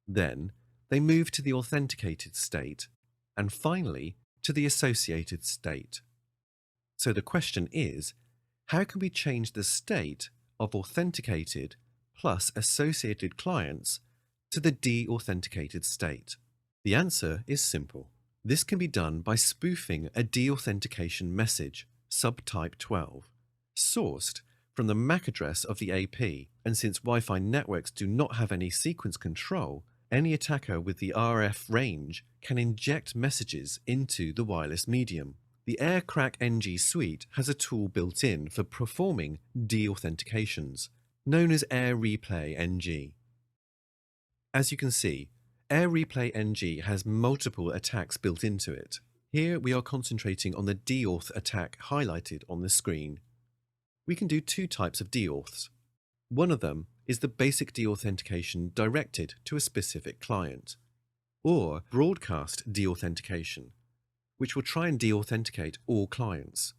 Then, they move to the authenticated state, and finally, to the associated state. So the question is, how can we change the state of authenticated plus associated clients to the de-authenticated state? The answer is simple. This can be done by spoofing a de-authentication message, subtype 12, sourced from the MAC address of the AP, and since Wi-Fi networks do not have any sequence control, any attacker with the RF range can inject messages into the wireless medium. The ChapCrack NG suite has a tool built in for performing de-authentications, known as AirReplay NG. As you can see, AirReplay NG has multiple attacks built into it. Here we are concentrating on the deauth attack highlighted on the screen. We can do 2 types of deauths. One of them is the basic deauthentication directed to a specific client, or broadcast deauthentication, which will try and deauthenticate all clients.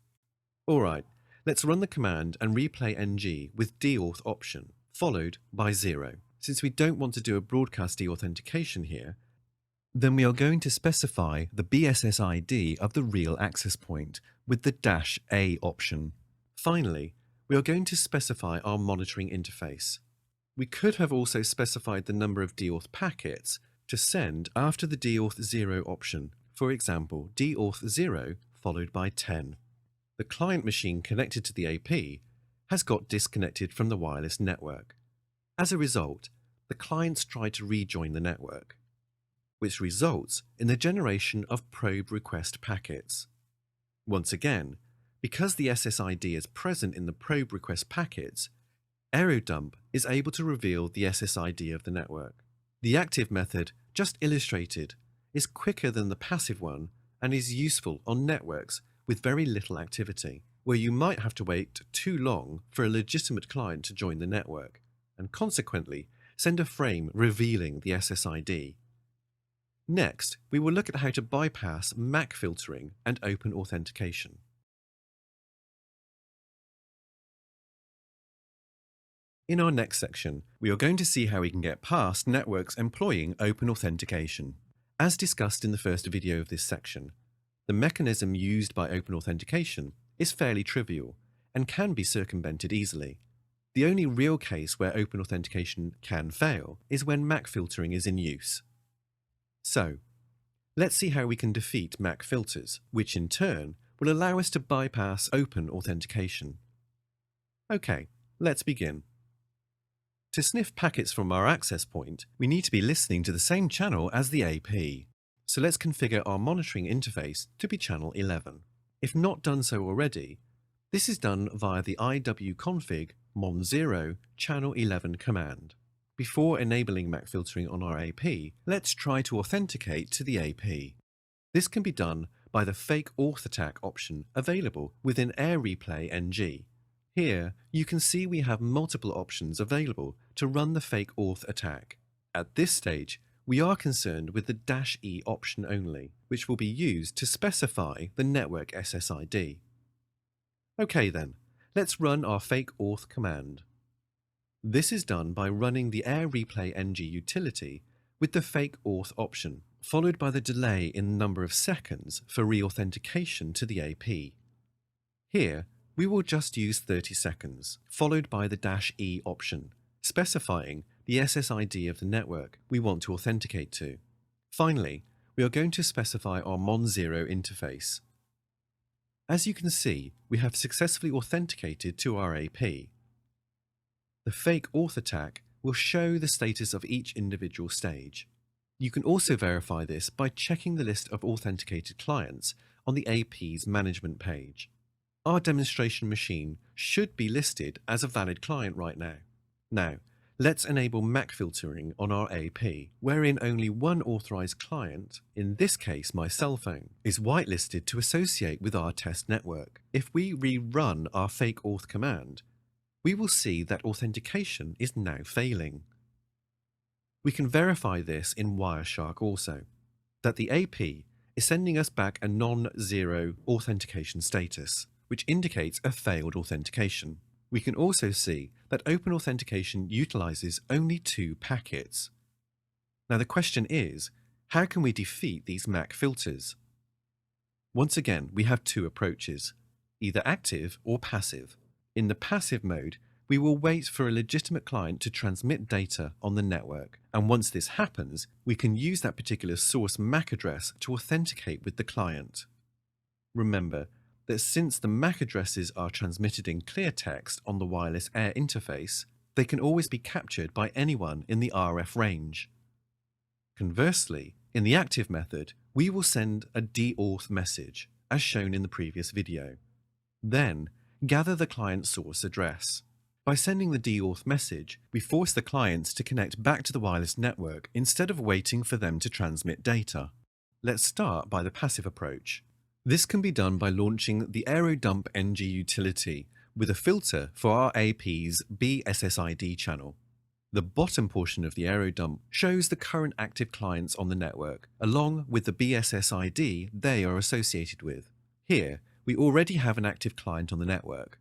Alright, let's run the command and replay NG with deauth option, followed by 0. Since we don't want to do a broadcast deauthentication here, Then we are going to specify the BSS ID of the real access point with the -A option. Finally, we are going to specify our monitoring interface. We could have also specified the number of DAuth packets to send after the DAuth 0 option, for example, DAuth 0 followed by 10. The client machine connected to the AP has got disconnected from the wireless network. As a result, the clients try to rejoin the network, which results in the generation of probe request packets. Once again, because the SSID is present in the probe request packets, AeroDump is able to reveal the SSID of the network. The active method, just illustrated, is quicker than the passive one and is useful on networks with very little activity, where you might have to wait too long for a legitimate client to join the network, and consequently send a frame revealing the SSID. Next, we will look at how to bypass MAC filtering and open authentication. In our next section, we are going to see how we can get past networks employing open authentication. As discussed in the first video of this section, the mechanism used by open authentication is fairly trivial and can be circumvented easily. The only real case where open authentication can fail is when MAC filtering is in use. So, let's see how we can defeat MAC filters, which in turn will allow us to bypass open authentication. Okay, let's begin. To sniff packets from our access point, we need to be listening to the same channel as the AP. So let's configure our monitoring interface to be channel 11. If not done so already, this is done via the iwconfig mon0 channel 11 command. Before enabling MAC filtering on our AP, let's try to authenticate to the AP. This can be done by the fake auth attack option available within AirReplay NG. Here, you can see we have multiple options available to run the fake auth attack. At this stage, we are concerned with the -E option only, which will be used to specify the network SSID. Okay then, let's run our fake auth command. This is done by running the AirReplay NG utility with the fake auth option, followed by the delay in number of seconds for reauthentication to the AP. Here, we will just use 30 seconds, followed by the -E option, specifying the SSID of the network we want to authenticate to. Finally, we are going to specify our mon0 interface. As you can see, we have successfully authenticated to our AP. The fake auth attack will show the status of each individual stage. You can also verify this by checking the list of authenticated clients on the AP's management page. Our demonstration machine should be listed as a valid client right now. Now, let's enable MAC filtering on our AP, wherein only one authorized client, in this case my cell phone, is whitelisted to associate with our test network. If we rerun our fake auth command, we will see that authentication is now failing. We can verify this in Wireshark also, that the AP is sending us back a non-zero authentication status, which indicates a failed authentication. We can also see that open authentication utilizes only 2 packets. Now the question is, how can we defeat these MAC filters? Once again, we have 2 approaches, either active or passive. In the passive mode, we will wait for a legitimate client to transmit data on the network, and once this happens, we can use that particular source MAC address to authenticate with the client. Remember that since the MAC addresses are transmitted in clear text on the wireless air interface, they can always be captured by anyone in the RF range. Conversely, in the active method, we will send a DAuth message, as shown in the previous video. Then, gather the client source address. By sending the DAuth message, we force the clients to connect back to the wireless network instead of waiting for them to transmit data. Let's start by the passive approach. This can be done by launching the AeroDump NG utility with a filter for our AP's BSSID channel. The bottom portion of the AeroDump shows the current active clients on the network, along with the BSSID they are associated with. Here, we already have an active client on the network.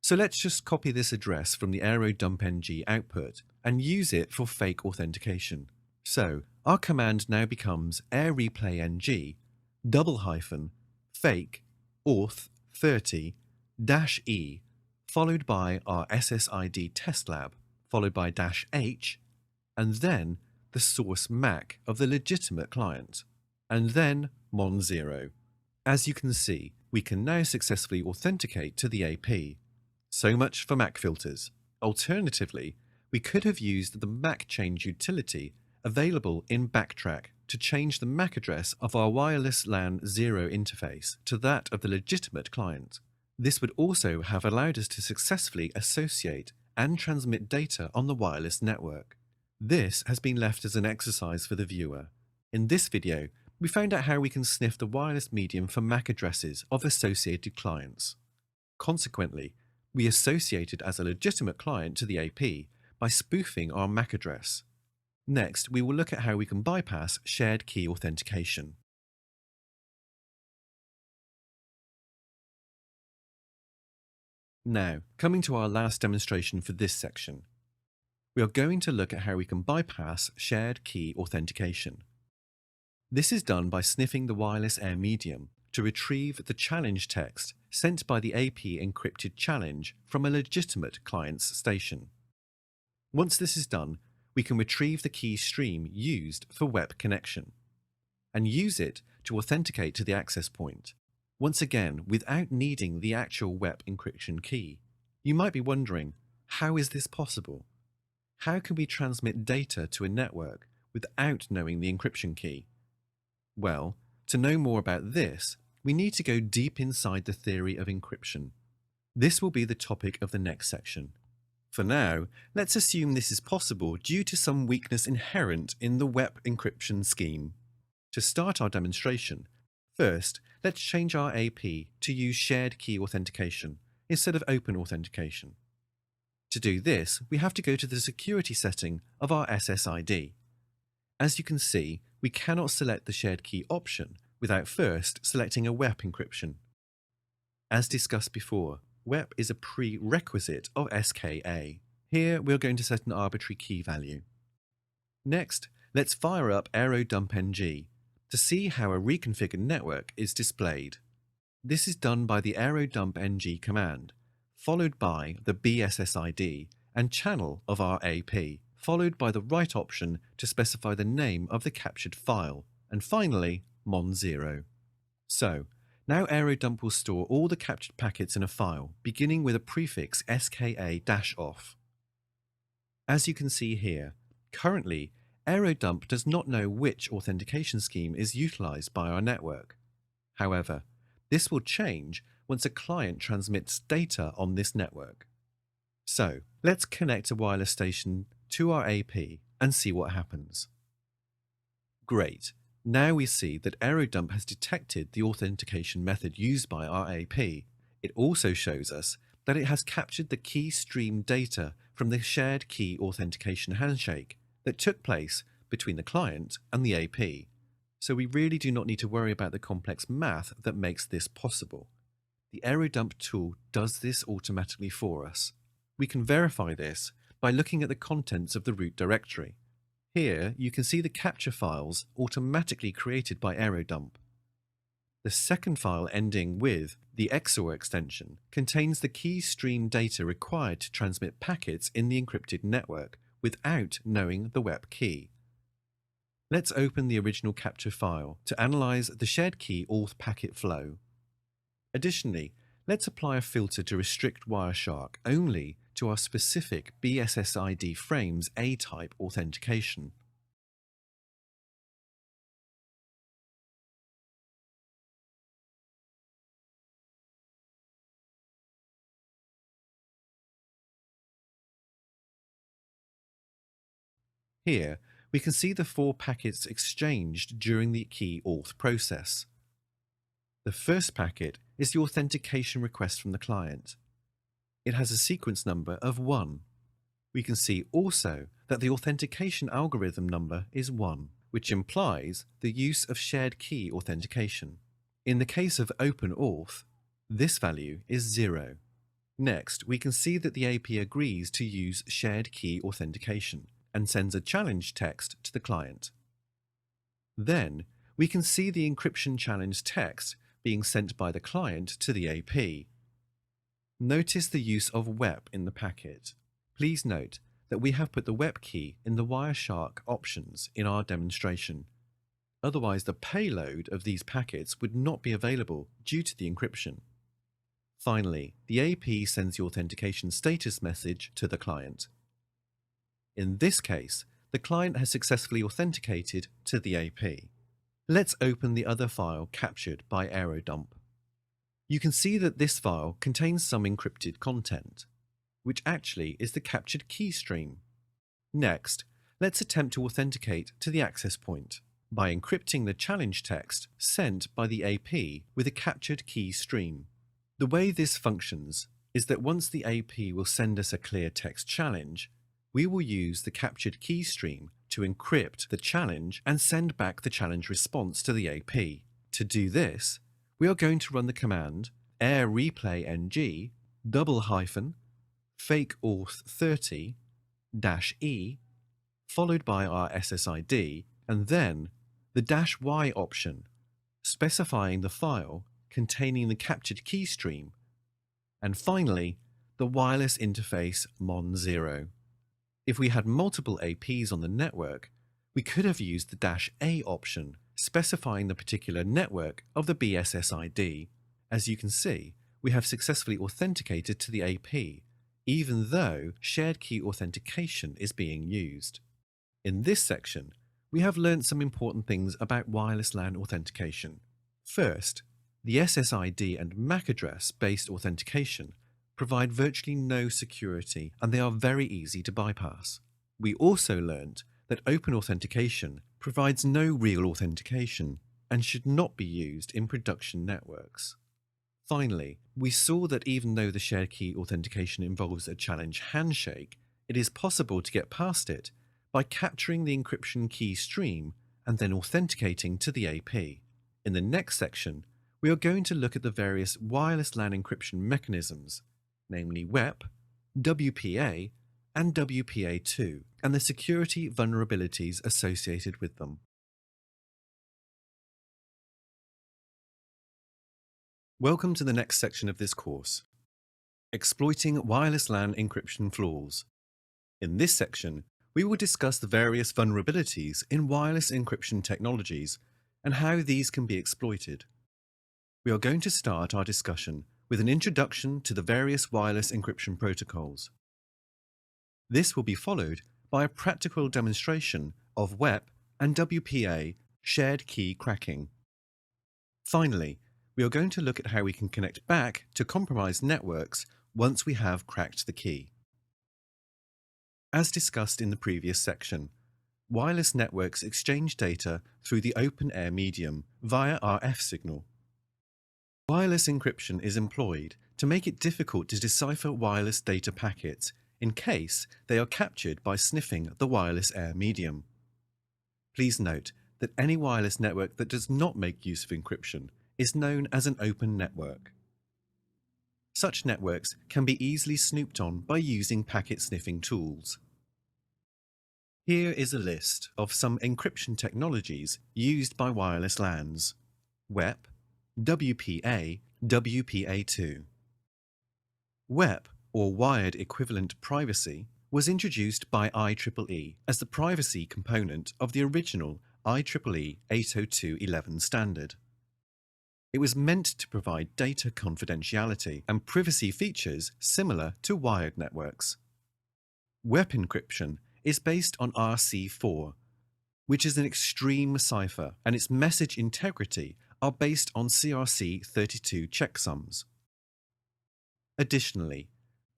So let's just copy this address from the AeroDump NG output and use it for fake authentication. So our command now becomes air replay ng double hyphen fake auth 30 dash e followed by our SSID test lab followed by dash h and then the source MAC of the legitimate client and then mon0. As you can see, we can now successfully authenticate to the AP. So much for MAC filters. Alternatively, we could have used the MAC change utility available in BackTrack to change the MAC address of our wireless LAN 0 interface to that of the legitimate client. This would also have allowed us to successfully associate and transmit data on the wireless network. This has been left as an exercise for the viewer. In this video, we found out how we can sniff the wireless medium for MAC addresses of associated clients. Consequently, we associated as a legitimate client to the AP by spoofing our MAC address. Next, we will look at how we can bypass shared key authentication. Now, coming to our last demonstration for this section, we are going to look at how we can bypass shared key authentication. This is done by sniffing the wireless air medium to retrieve the challenge text sent by the AP encrypted challenge from a legitimate client's station. Once this is done, we can retrieve the key stream used for web connection and use it to authenticate to the access point, once again without needing the actual web encryption key. You might be wondering, how is this possible? How can we transmit data to a network without knowing the encryption key? Well, to know more about this, we need to go deep inside the theory of encryption. This will be the topic of the next section. For now, let's assume this is possible due to some weakness inherent in the web encryption scheme. To start our demonstration, first, let's change our AP to use shared key authentication instead of open authentication. To do this, we have to go to the security setting of our SSID. As you can see, we cannot select the shared key option without first selecting a WEP encryption. As discussed before, WEP is a prerequisite of SKA. Here we're going to set an arbitrary key value. Next, let's fire up aerodumpng to see how a reconfigured network is displayed. This is done by the aerodumpng command, followed by the BSSID and channel of our AP, followed by the right option to specify the name of the captured file, and finally, mon0. So, now aerodump will store all the captured packets in a file, beginning with a prefix ska-off. As you can see here, currently, aerodump does not know which authentication scheme is utilized by our network. However, this will change once a client transmits data on this network. So, let's connect a wireless station to our AP and see what happens. Great. Now we see that aerodump has detected the authentication method used by our AP. It also shows us that it has captured the key stream data from the shared key authentication handshake that took place between the client and the AP. So we really do not need to worry about the complex math that makes this possible. The aerodump tool does this automatically for us. We can verify this by looking at the contents of the root directory. Here you can see the capture files automatically created by aerodump. The second file ending with the XOR extension contains the key stream data required to transmit packets in the encrypted network without knowing the WEP key. Let's open the original capture file to analyze the shared key auth packet flow. Additionally, let's apply a filter to restrict Wireshark only to our specific BSSID frames A-type authentication. Here, we can see the 4 packets exchanged during the key auth process. The first packet is the authentication request from the client. It has a sequence number of 1. We can see also that the authentication algorithm number is 1, which implies the use of shared key authentication. In the case of OpenAuth, this value is 0. Next, we can see that the AP agrees to use shared key authentication, and sends a challenge text to the client. Then, we can see the encryption challenge text being sent by the client to the AP. Notice the use of WEP in the packet. Please note that we have put the WEP key in the Wireshark options in our demonstration. Otherwise, the payload of these packets would not be available due to the encryption. Finally, the AP sends the authentication status message to the client. In this case, the client has successfully authenticated to the AP. Let's open the other file captured by AeroDump. You can see that this file contains some encrypted content, which actually is the captured key stream. Next, let's attempt to authenticate to the access point by encrypting the challenge text sent by the AP with a captured key stream. The way this functions is that once the AP will send us a clear text challenge, we will use the captured key stream to encrypt the challenge and send back the challenge response to the AP. To do this, we are going to run the command air replay ng fake auth 30 -e followed by our SSID and then the -y option specifying the file containing the captured key stream, and finally the wireless interface mon0. If we had multiple APs on the network, we could have used the -a option specifying the particular network of the BSSID. As you can see, we have successfully authenticated to the AP, even though shared key authentication is being used. In this section, we have learned some important things about wireless LAN authentication. First, the SSID and MAC address-based authentication provide virtually no security and they are very easy to bypass. We also learned that open authentication provides no real authentication and should not be used in production networks. Finally, we saw that even though the shared key authentication involves a challenge handshake, it is possible to get past it by capturing the encryption key stream and then authenticating to the AP. In the next section, we are going to look at the various wireless LAN encryption mechanisms, namely WEP, WPA, and WPA2, and the security vulnerabilities associated with them. Welcome to the next section of this course, Exploiting Wireless LAN Encryption Flaws. In this section, we will discuss the various vulnerabilities in wireless encryption technologies and how these can be exploited. We are going to start our discussion with an introduction to the various wireless encryption protocols. This will be followed by a practical demonstration of WEP and WPA shared key cracking. Finally, we are going to look at how we can connect back to compromised networks once we have cracked the key. As discussed in the previous section, wireless networks exchange data through the open air medium via RF signal. Wireless encryption is employed to make it difficult to decipher wireless data packets in case they are captured by sniffing the wireless air medium. Please note that any wireless network that does not make use of encryption is known as an open network. Such networks can be easily snooped on by using packet sniffing tools. Here is a list of some encryption technologies used by wireless LANs: WEP, WPA, WPA2. WEP, or Wired Equivalent Privacy, was introduced by IEEE as the privacy component of the original IEEE 802.11 standard. It was meant to provide data confidentiality and privacy features similar to wired networks. WEP encryption is based on RC4, which is an extreme cipher, and its message integrity are based on CRC32 checksums. Additionally,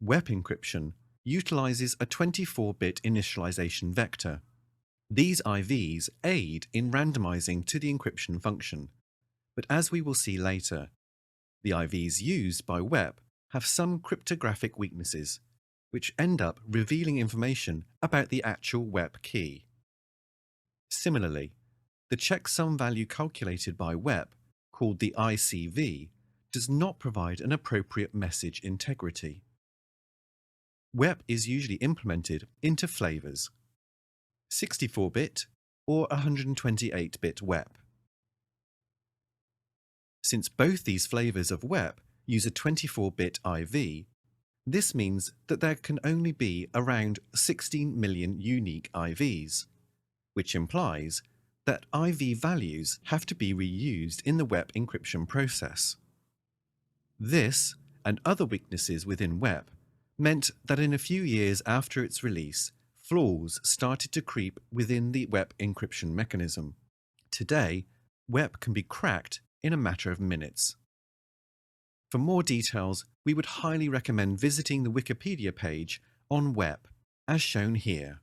WEP encryption utilizes a 24-bit initialization vector. These IVs aid in randomizing to the encryption function, but as we will see later, the IVs used by WEP have some cryptographic weaknesses, which end up revealing information about the actual WEP key. Similarly, the checksum value calculated by WEP, called the ICV, does not provide an appropriate message integrity. WEP is usually implemented into flavors. 64-bit or 128-bit WEP. Since both these flavors of WEP use a 24-bit IV, this means that there can only be around 16 million unique IVs, which implies that IV values have to be reused in the WEP encryption process. This, and other weaknesses within WEP, meant that in a few years after its release, flaws started to creep within the WEP encryption mechanism. Today, WEP can be cracked in a matter of minutes. For more details, we would highly recommend visiting the Wikipedia page on WEP, as shown here.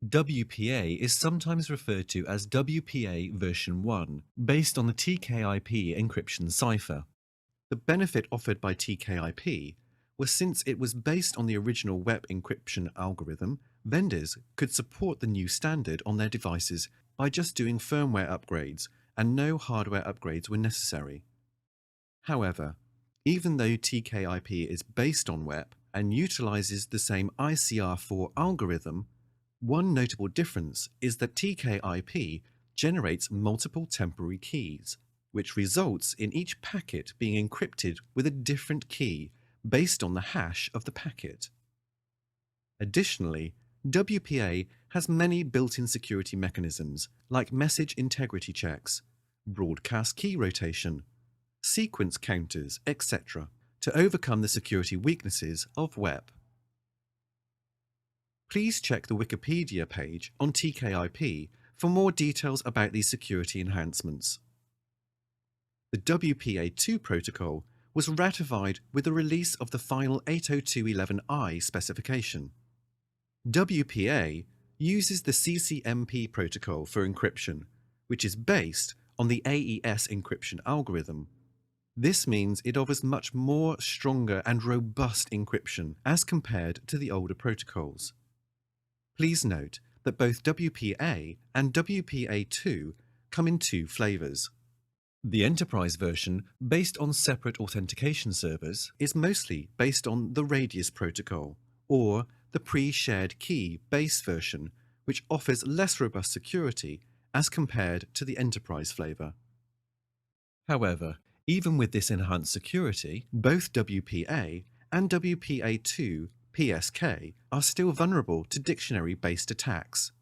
WPA is sometimes referred to as WPA version 1, based on the TKIP encryption cipher. The benefit offered by TKIP was since it was based on the original WEP encryption algorithm, vendors could support the new standard on their devices by just doing firmware upgrades, and no hardware upgrades were necessary. However, even though TKIP is based on WEP and utilizes the same ICR4 algorithm, one notable difference is that TKIP generates multiple temporary keys, which results in each packet being encrypted with a different key based on the hash of the packet. Additionally, WPA has many built-in security mechanisms like message integrity checks, broadcast key rotation, sequence counters, etc., to overcome the security weaknesses of WEP. Please check the Wikipedia page on TKIP for more details about these security enhancements. The WPA2 protocol was ratified with the release of the final 802.11i specification. WPA uses the CCMP protocol for encryption, which is based on the AES encryption algorithm. This means it offers much more stronger and robust encryption as compared to the older protocols. Please note that both WPA and WPA2 come in two flavors. The enterprise version, based on separate authentication servers, is mostly based on the Radius protocol, or the pre-shared key base version, which offers less robust security as compared to the enterprise flavor. However, even with this enhanced security, both WPA and WPA2 PSK are still vulnerable to dictionary-based attacks.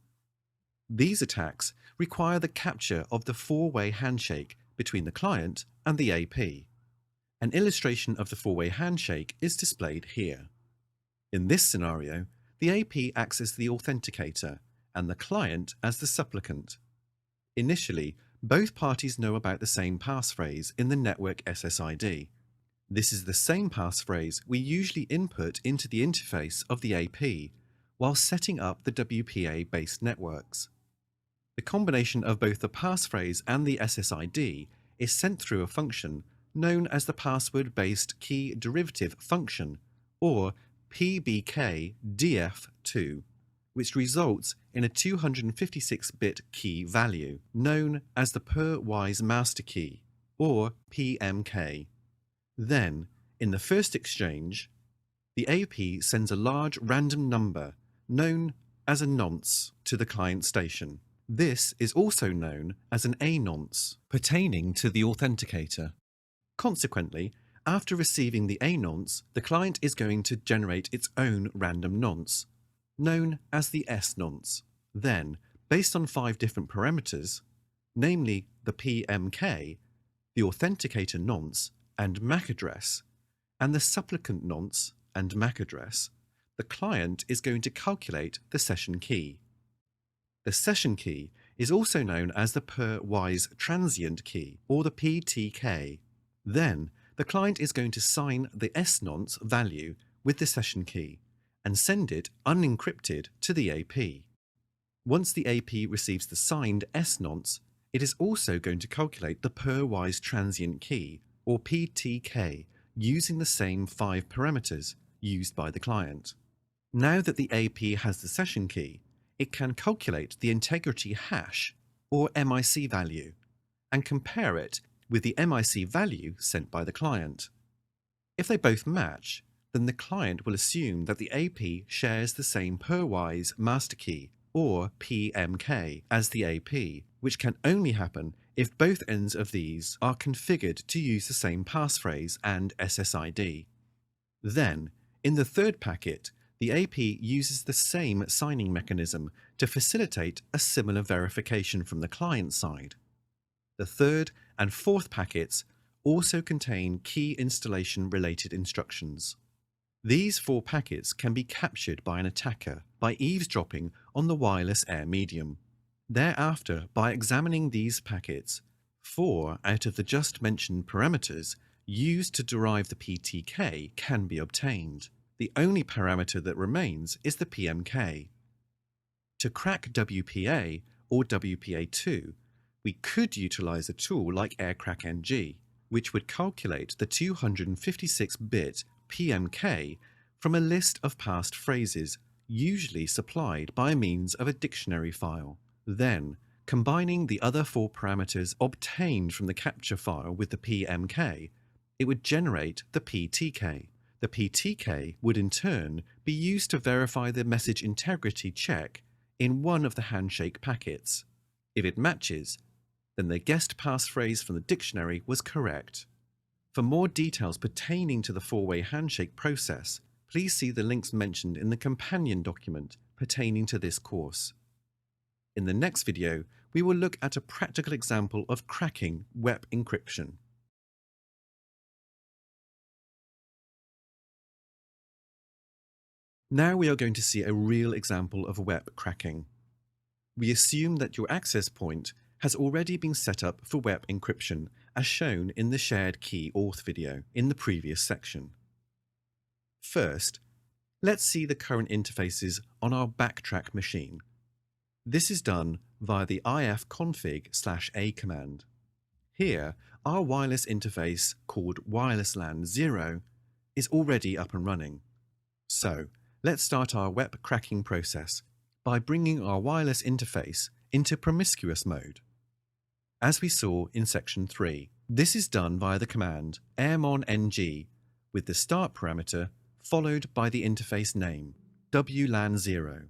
These attacks require the capture of the four-way handshake between the client and the AP. An illustration of the four-way handshake is displayed here. In this scenario, the AP acts as the authenticator and the client as the supplicant. Initially, both parties know about the same passphrase in the network SSID. This is the same passphrase we usually input into the interface of the AP while setting up the WPA-based networks. The combination of both the passphrase and the SSID is sent through a function known as the password-based key derivative function, or PBKDF2, which results in a 256-bit key value known as the pairwise master key, or PMK. Then, in the first exchange, the AP sends a large random number known as a nonce to the client station. This is also known as an A nonce, pertaining to the authenticator. Consequently, after receiving the A nonce, the client is going to generate its own random nonce, known as the S nonce. Then, based on 5 different parameters, namely the PMK, the authenticator nonce, and MAC address, and the supplicant nonce and MAC address, the client is going to calculate the session key. The session key is also known as the pairwise transient key, or the PTK. Then, the client is going to sign the S nonce value with the session key and send it unencrypted to the AP. Once the AP receives the signed S nonce, it is also going to calculate the pairwise transient key, or PTK, using the same 5 parameters used by the client. Now that the AP has the session key, it can calculate the integrity hash, or MIC value, and compare it with the MIC value sent by the client. If they both match, then the client will assume that the AP shares the same pairwise master key, or PMK as the AP, which can only happen if both ends of these are configured to use the same passphrase and SSID. Then, in the third packet, the AP uses the same signing mechanism to facilitate a similar verification from the client side. The third and fourth packets also contain key installation-related instructions. These 4 packets can be captured by an attacker by eavesdropping on the wireless air medium. Thereafter, by examining these packets, 4 out of the just mentioned parameters used to derive the PTK can be obtained. The only parameter that remains is the PMK. To crack WPA or WPA2, we could utilize a tool like AirCrackNG, which would calculate the 256-bit PMK from a list of past phrases, usually supplied by means of a dictionary file. Then, combining the other 4 parameters obtained from the capture file with the PMK, it would generate the PTK. The PTK would in turn be used to verify the message integrity check in one of the handshake packets. If it matches, then the guessed passphrase from the dictionary was correct. For more details pertaining to the 4-way handshake process, please see the links mentioned in the companion document pertaining to this course. In the next video, we will look at a practical example of cracking WEP encryption. Now we are going to see a real example of WEP cracking. We assume that your access point has already been set up for WEP encryption, as shown in the shared key auth video in the previous section. First, let's see the current interfaces on our BackTrack machine. This is done via the ifconfig/a command. Here, our wireless interface, called Wireless LAN 0, is already up and running. So, let's start our WEP cracking process by bringing our wireless interface into promiscuous mode. As we saw in section 3, this is done via the command airmon-ng with the start parameter followed by the interface name, WLAN 0.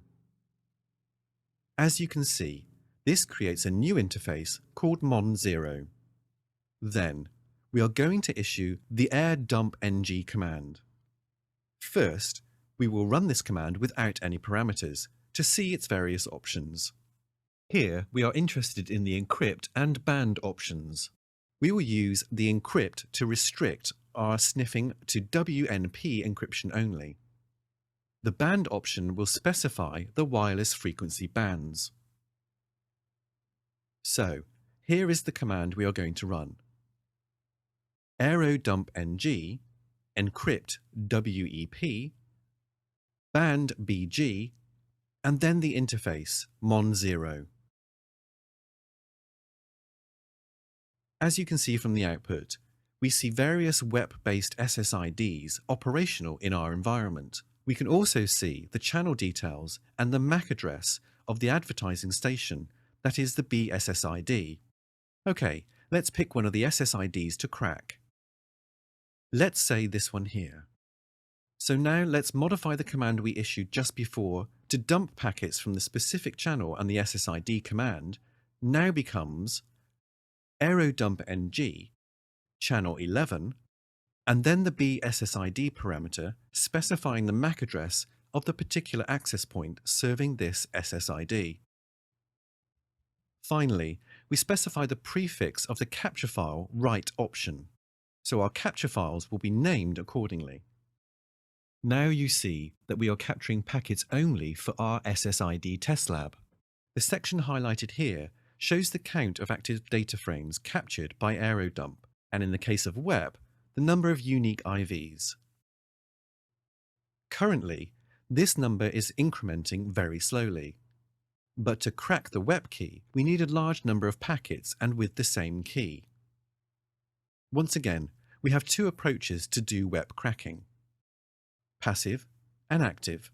As you can see, this creates a new interface called mon0. Then, we are going to issue the airdumpng command. First, we will run this command without any parameters to see its various options. Here, we are interested in the encrypt and band options. We will use the encrypt to restrict our sniffing to WNP encryption only. The band option will specify the wireless frequency bands. So, here is the command we are going to run. aerodumpng, encrypt WEP, band BG, and then the interface mon0. As you can see from the output, we see various WEP-based SSIDs operational in our environment. We can also see the channel details and the MAC address of the advertising station, that is the BSSID. Okay, let's pick one of the SSIDs to crack. Let's say this one here. So now let's modify the command we issued just before to dump packets from the specific channel, and the SSID command now becomes aerodumpng, channel 11, and then the BSSID parameter specifying the MAC address of the particular access point serving this SSID. Finally, we specify the prefix of the capture file write option, so our capture files will be named accordingly. Now you see that we are capturing packets only for our SSID test lab. The section highlighted here shows the count of active data frames captured by aerodump, and in the case of WEP, the number of unique IVs. Currently, this number is incrementing very slowly. But to crack the WEP key, we need a large number of packets and with the same key. Once again, we have 2 approaches to do WEP cracking: passive and active.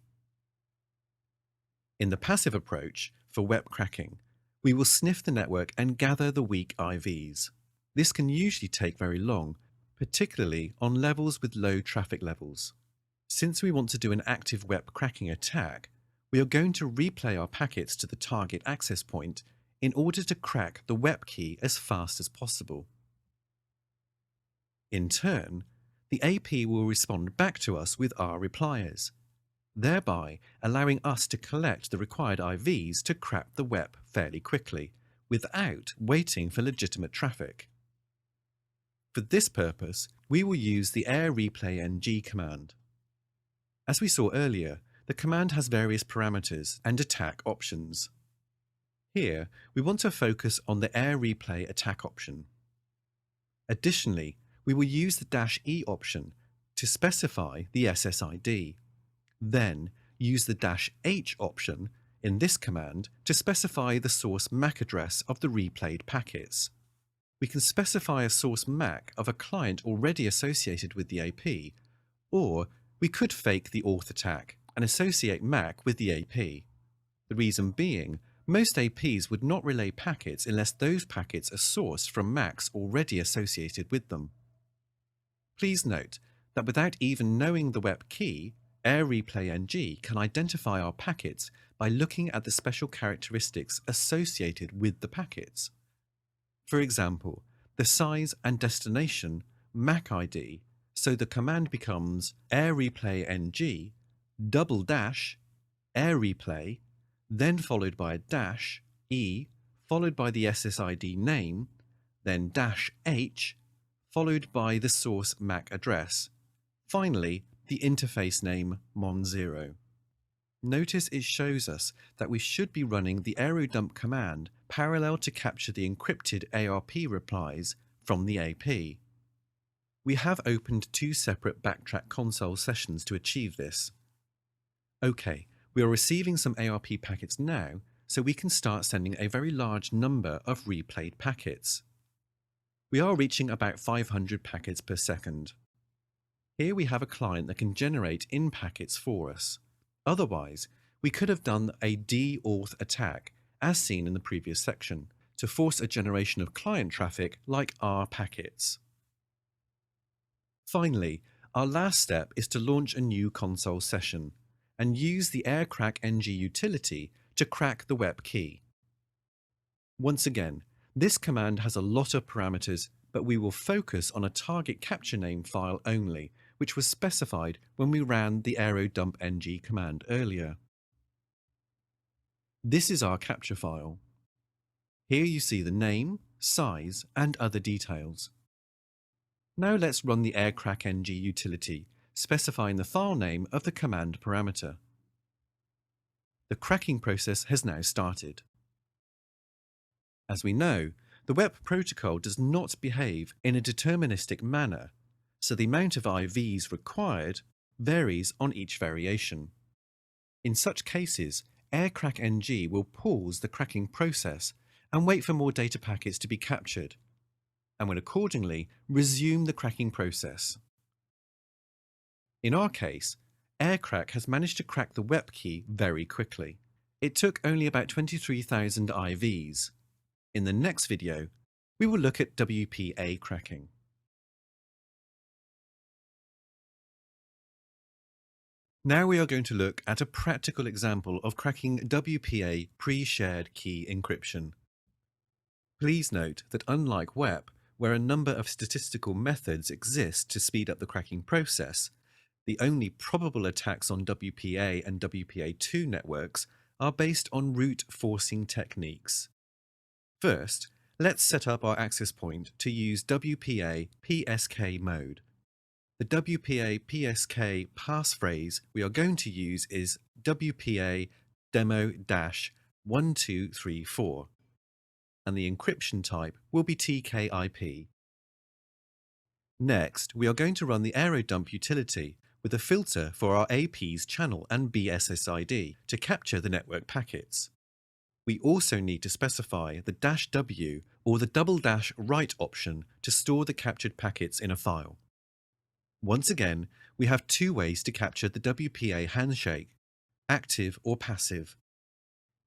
In the passive approach, for WEP cracking, we will sniff the network and gather the weak IVs. This can usually take very long, particularly on levels with low traffic levels. Since we want to do an active WEP cracking attack, we are going to replay our packets to the target access point in order to crack the WEP key as fast as possible. In turn, the AP will respond back to us with our repliers, thereby allowing us to collect the required IVs to crack the WEP fairly quickly, without waiting for legitimate traffic. For this purpose, we will use the air replay ng command. As we saw earlier, the command has various parameters and attack options. Here, we want to focus on the air replay attack option. Additionally, we will use the -E option to specify the SSID. Then, use the -H option in this command to specify the source MAC address of the replayed packets. We can specify a source MAC of a client already associated with the AP, or we could fake the auth attack and associate MAC with the AP. The reason being, most APs would not relay packets unless those packets are sourced from MACs already associated with them. Please note that without even knowing the WEP key, air replay ng can identify our packets by looking at the special characteristics associated with the packets. For example, the size and destination MAC ID, so the command becomes air replay ng -- air replay, then followed by a -E, followed by the SSID name, then -H, followed by the source MAC address. Finally, the interface name mon0. Notice it shows us that we should be running the aerodump command parallel to capture the encrypted ARP replies from the AP. We have opened two separate BackTrack console sessions to achieve this. Okay, we are receiving some ARP packets now, so we can start sending a very large number of replayed packets. We are reaching about 500 packets per second. Here we have a client that can generate in packets for us. Otherwise, we could have done a de-auth attack, as seen in the previous section, to force a generation of client traffic like our packets. Finally, our last step is to launch a new console session and use the aircrack ng utility to crack the WEP key. Once again, this command has a lot of parameters, but we will focus on a target capture name file only, which was specified when we ran the aerodump ng command earlier. This is our capture file. Here you see the name, size, and other details. Now let's run the aircrack ng utility, specifying the file name of the command parameter. The cracking process has now started. As we know, the WEP protocol does not behave in a deterministic manner, so the amount of IVs required varies on each variation. In such cases, aircrack ng will pause the cracking process and wait for more data packets to be captured, and will accordingly resume the cracking process. In our case, aircrack has managed to crack the WEP key very quickly. It took only about 23,000 IVs. In the next video, we will look at WPA cracking. Now we are going to look at a practical example of cracking WPA pre-shared key encryption. Please note that unlike WEP, where a number of statistical methods exist to speed up the cracking process, the only probable attacks on WPA and WPA2 networks are based on route forcing techniques. First, let's set up our access point to use WPA PSK mode. The WPA PSK passphrase we are going to use is WPA demo-1234, and the encryption type will be TKIP. Next, we are going to run the aerodump utility with a filter for our AP's channel and BSSID to capture the network packets. We also need to specify the -W or the ~write option to store the captured packets in a file. Once again, we have two ways to capture the WPA handshake, active or passive.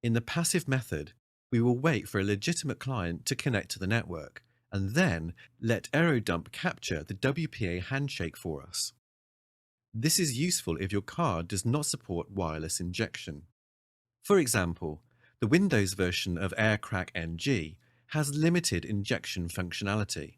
In the passive method, we will wait for a legitimate client to connect to the network, and then let aerodump capture the WPA handshake for us. This is useful if your card does not support wireless injection. For example, the Windows version of AirCrack NG has limited injection functionality.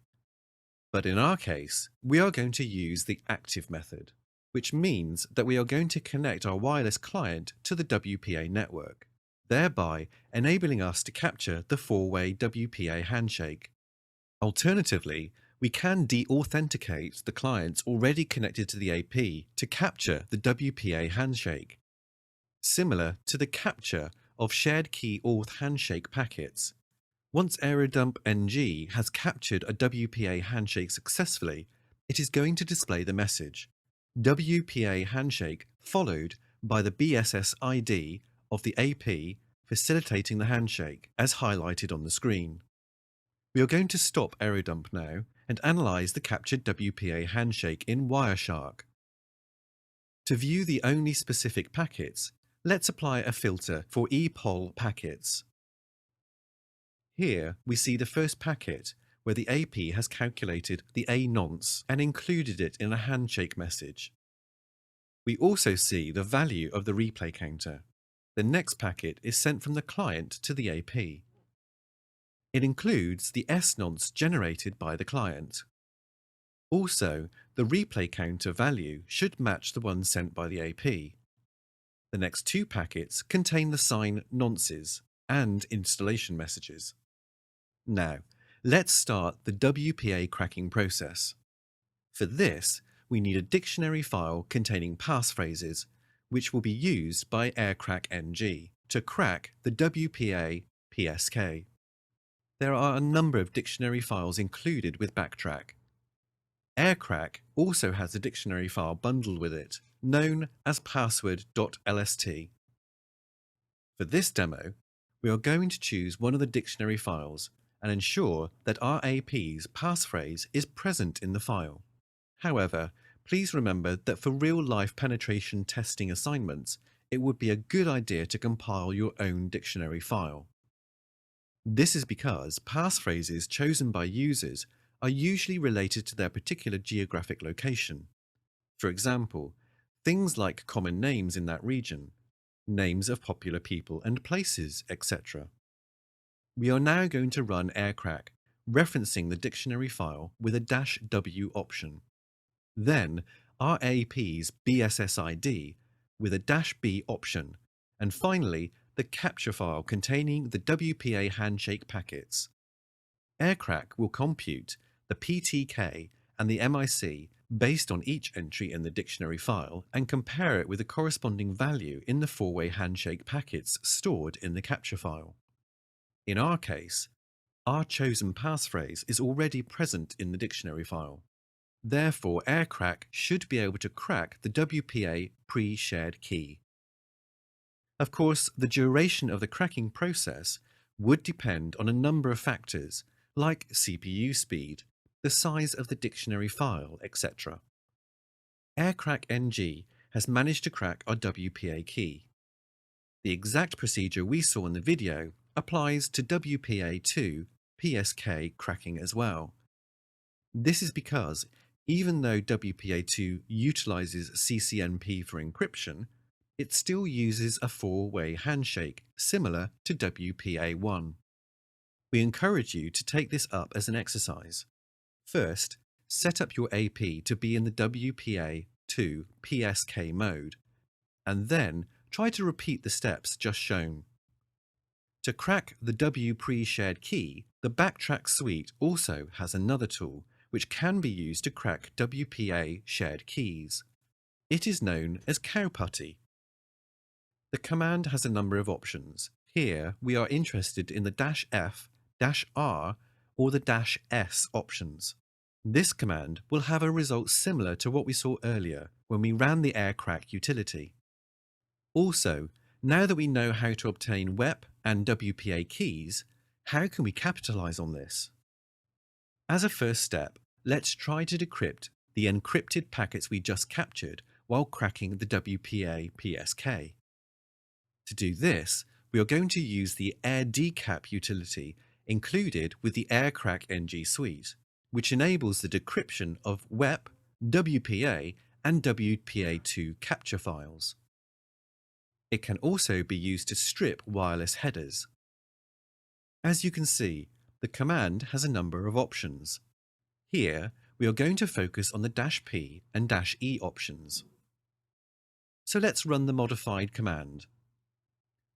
But in our case, we are going to use the active method, which means that we are going to connect our wireless client to the WPA network, thereby enabling us to capture the four-way WPA handshake. Alternatively, we can de-authenticate the clients already connected to the AP to capture the WPA handshake, similar to the capture of shared key auth handshake packets. Once AeroDump NG has captured a WPA handshake successfully, it is going to display the message WPA handshake followed by the BSS ID of the AP facilitating the handshake, as highlighted on the screen. We are going to stop AeroDump now and analyze the captured WPA handshake in Wireshark. To view the only specific packets, let's apply a filter for ePOL packets. Here we see the first packet where the AP has calculated the A nonce and included it in a handshake message. We also see the value of the replay counter. The next packet is sent from the client to the AP. It includes the S nonce generated by the client. Also, the replay counter value should match the one sent by the AP. The next two packets contain the sign nonces and installation messages. Now, let's start the WPA cracking process. For this, we need a dictionary file containing passphrases, which will be used by AirCrack NG to crack the WPA PSK. There are a number of dictionary files included with BackTrack. AirCrack also has a dictionary file bundled with it, known as password.lst. For this demo, we are going to choose one of the dictionary files and ensure that our AP's passphrase is present in the file. However, please remember that for real-life penetration testing assignments, it would be a good idea to compile your own dictionary file. This is because passphrases chosen by users are usually related to their particular geographic location. For example, things like common names in that region, names of popular people and places, etc. We are now going to run AirCrack, referencing the dictionary file with a -w option. Then our AP's BSS ID with a -b option, and finally the capture file containing the WPA handshake packets. AirCrack will compute the PTK and the MIC based on each entry in the dictionary file and compare it with the corresponding value in the four-way handshake packets stored in the capture file. In our case, our chosen passphrase is already present in the dictionary file. Therefore, AirCrack should be able to crack the WPA pre-shared key. Of course, the duration of the cracking process would depend on a number of factors, like CPU speed, the size of the dictionary file, etc. AirCrack NG has managed to crack our WPA key. The exact procedure we saw in the video applies to WPA2 PSK cracking as well. This is because even though WPA2 utilizes CCNP for encryption, it still uses a four-way handshake similar to WPA1. We encourage you to take this up as an exercise. First, set up your AP to be in the WPA2 PSK mode, and then try to repeat the steps just shown. To crack the W pre-shared key, the BackTrack suite also has another tool which can be used to crack WPA shared keys. It is known as cowputty. The command has a number of options. Here we are interested in the -F, -R or the -S options. This command will have a result similar to what we saw earlier when we ran the AirCrack utility. Also, now that we know how to obtain WEP and WPA keys, how can we capitalize on this? As a first step, let's try to decrypt the encrypted packets we just captured while cracking the WPA PSK. To do this, we are going to use the AirDecap utility included with the AirCrack NG suite, which enables the decryption of WEP, WPA, and WPA2 capture files. It can also be used to strip wireless headers. As you can see, the command has a number of options. Here, we are going to focus on the -P and -E options. So let's run the modified command.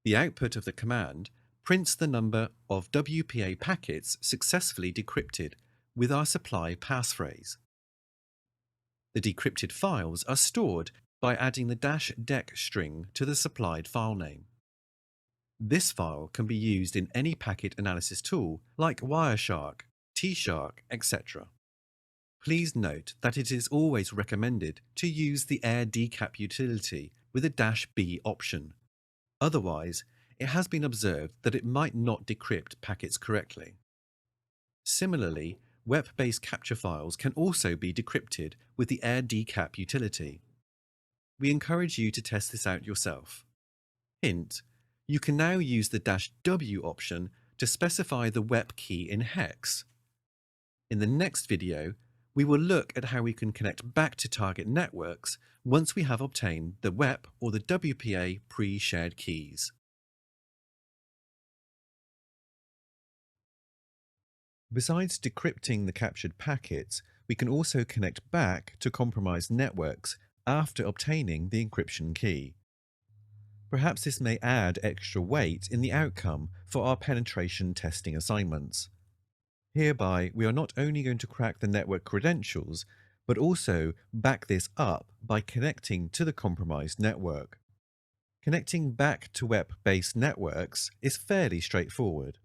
The output of the command prints the number of WPA packets successfully decrypted with our supply passphrase. The decrypted files are stored by adding the -dec string to the supplied file name. This file can be used in any packet analysis tool like Wireshark, T-Shark, etc. Please note that it is always recommended to use the air decap utility with a -B option. Otherwise, it has been observed that it might not decrypt packets correctly. Similarly, web-based capture files can also be decrypted with the air decap utility. We encourage you to test this out yourself. Hint: you can now use the -W option to specify the WEP key in hex. In the next video, we will look at how we can connect back to target networks once we have obtained the WEP or the WPA pre-shared keys. Besides decrypting the captured packets, we can also connect back to compromised networks after obtaining the encryption key. Perhaps this may add extra weight in the outcome for our penetration testing assignments. Hereby, we are not only going to crack the network credentials, but also back this up by connecting to the compromised network. Connecting back to web-based networks is fairly straightforward.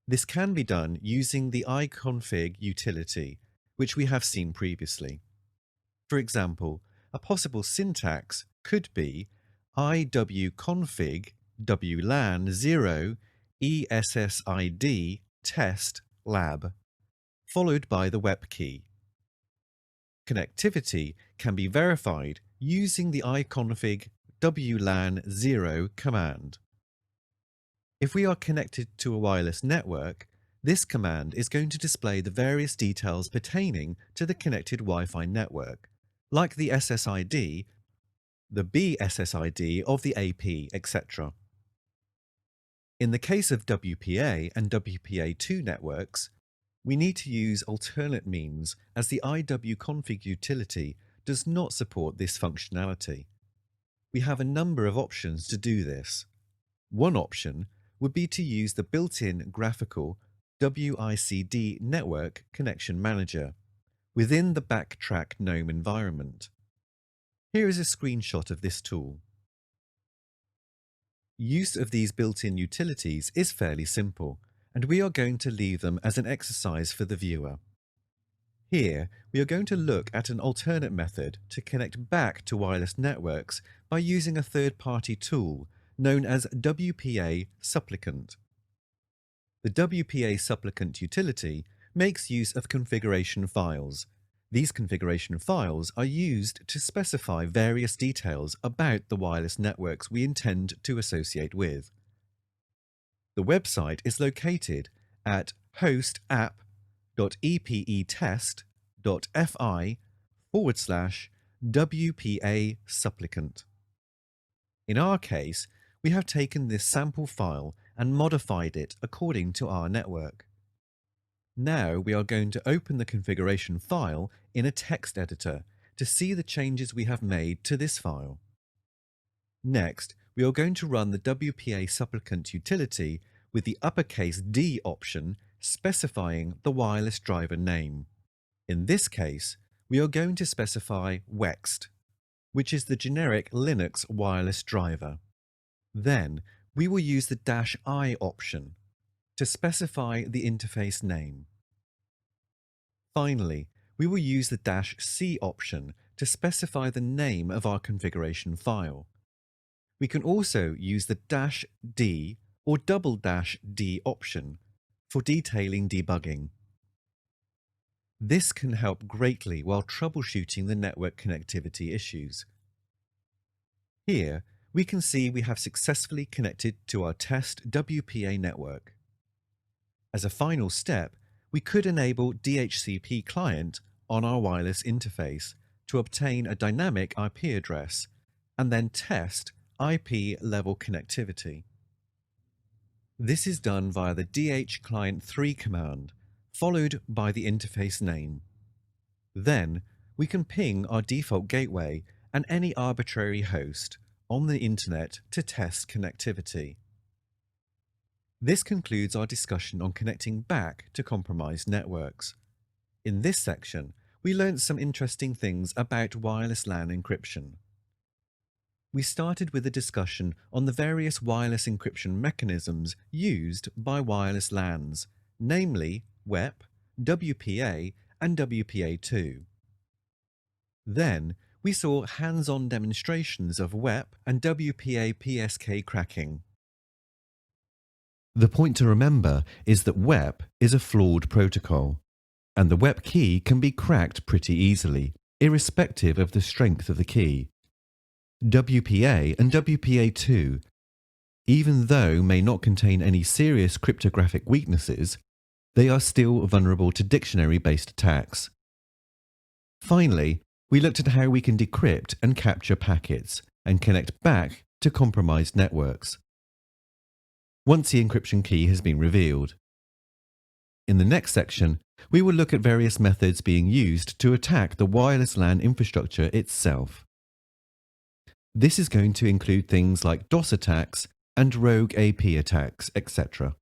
This can be done using the iconfig utility, which we have seen previously. For example, a possible syntax could be iwconfig WLAN 0 ESSID test lab, followed by the WEP key. Connectivity can be verified using the iconfig WLAN 0 command. If we are connected to a wireless network, this command is going to display the various details pertaining to the connected Wi-Fi network, like the SSID, the BSSID of the AP, etc. In the case of WPA and WPA2 networks, we need to use alternate means as the iwconfig utility does not support this functionality. We have a number of options to do this. One option would be to use the built-in graphical WICD network connection manager within the BackTrack GNOME environment. Here is a screenshot of this tool. Use of these built-in utilities is fairly simple, and we are going to leave them as an exercise for the viewer. Here, we are going to look at an alternate method to connect back to wireless networks by using a third-party tool known as WPA supplicant. The WPA supplicant utility makes use of configuration files. These configuration files are used to specify various details about the wireless networks we intend to associate with. The website is located at hostapp.epetest.fi/WPA supplicant. In our case, we have taken this sample file and modified it according to our network. Now we are going to open the configuration file in a text editor to see the changes we have made to this file. Next, we are going to run the WPA supplicant utility with the uppercase D option specifying the wireless driver name. In this case, we are going to specify WEXT, which is the generic Linux wireless driver. Then, we will use the -I option to specify the interface name. Finally, we will use the -C option to specify the name of our configuration file. We can also use the -D or ~D option for detailing debugging. This can help greatly while troubleshooting the network connectivity issues. Here, we can see we have successfully connected to our test WPA network. As a final step, we could enable DHCP client on our wireless interface to obtain a dynamic IP address and then test IP level connectivity. This is done via the dhclient3 command, followed by the interface name. Then, we can ping our default gateway and any arbitrary host on the internet to test connectivity. This concludes our discussion on connecting back to compromised networks. In this section, we learned some interesting things about wireless LAN encryption. We started with a discussion on the various wireless encryption mechanisms used by wireless LANs, namely WEP, WPA and WPA2. Then, we saw hands-on demonstrations of WEP and WPA PSK cracking. The point to remember is that WEP is a flawed protocol, and the WEP key can be cracked pretty easily, irrespective of the strength of the key. WPA and WPA2, even though may not contain any serious cryptographic weaknesses, they are still vulnerable to dictionary-based attacks. Finally, we looked at how we can decrypt and capture packets and connect back to compromised networks once the encryption key has been revealed. In the next section, we will look at various methods being used to attack the wireless LAN infrastructure itself. This is going to include things like DOS attacks and rogue AP attacks, etc.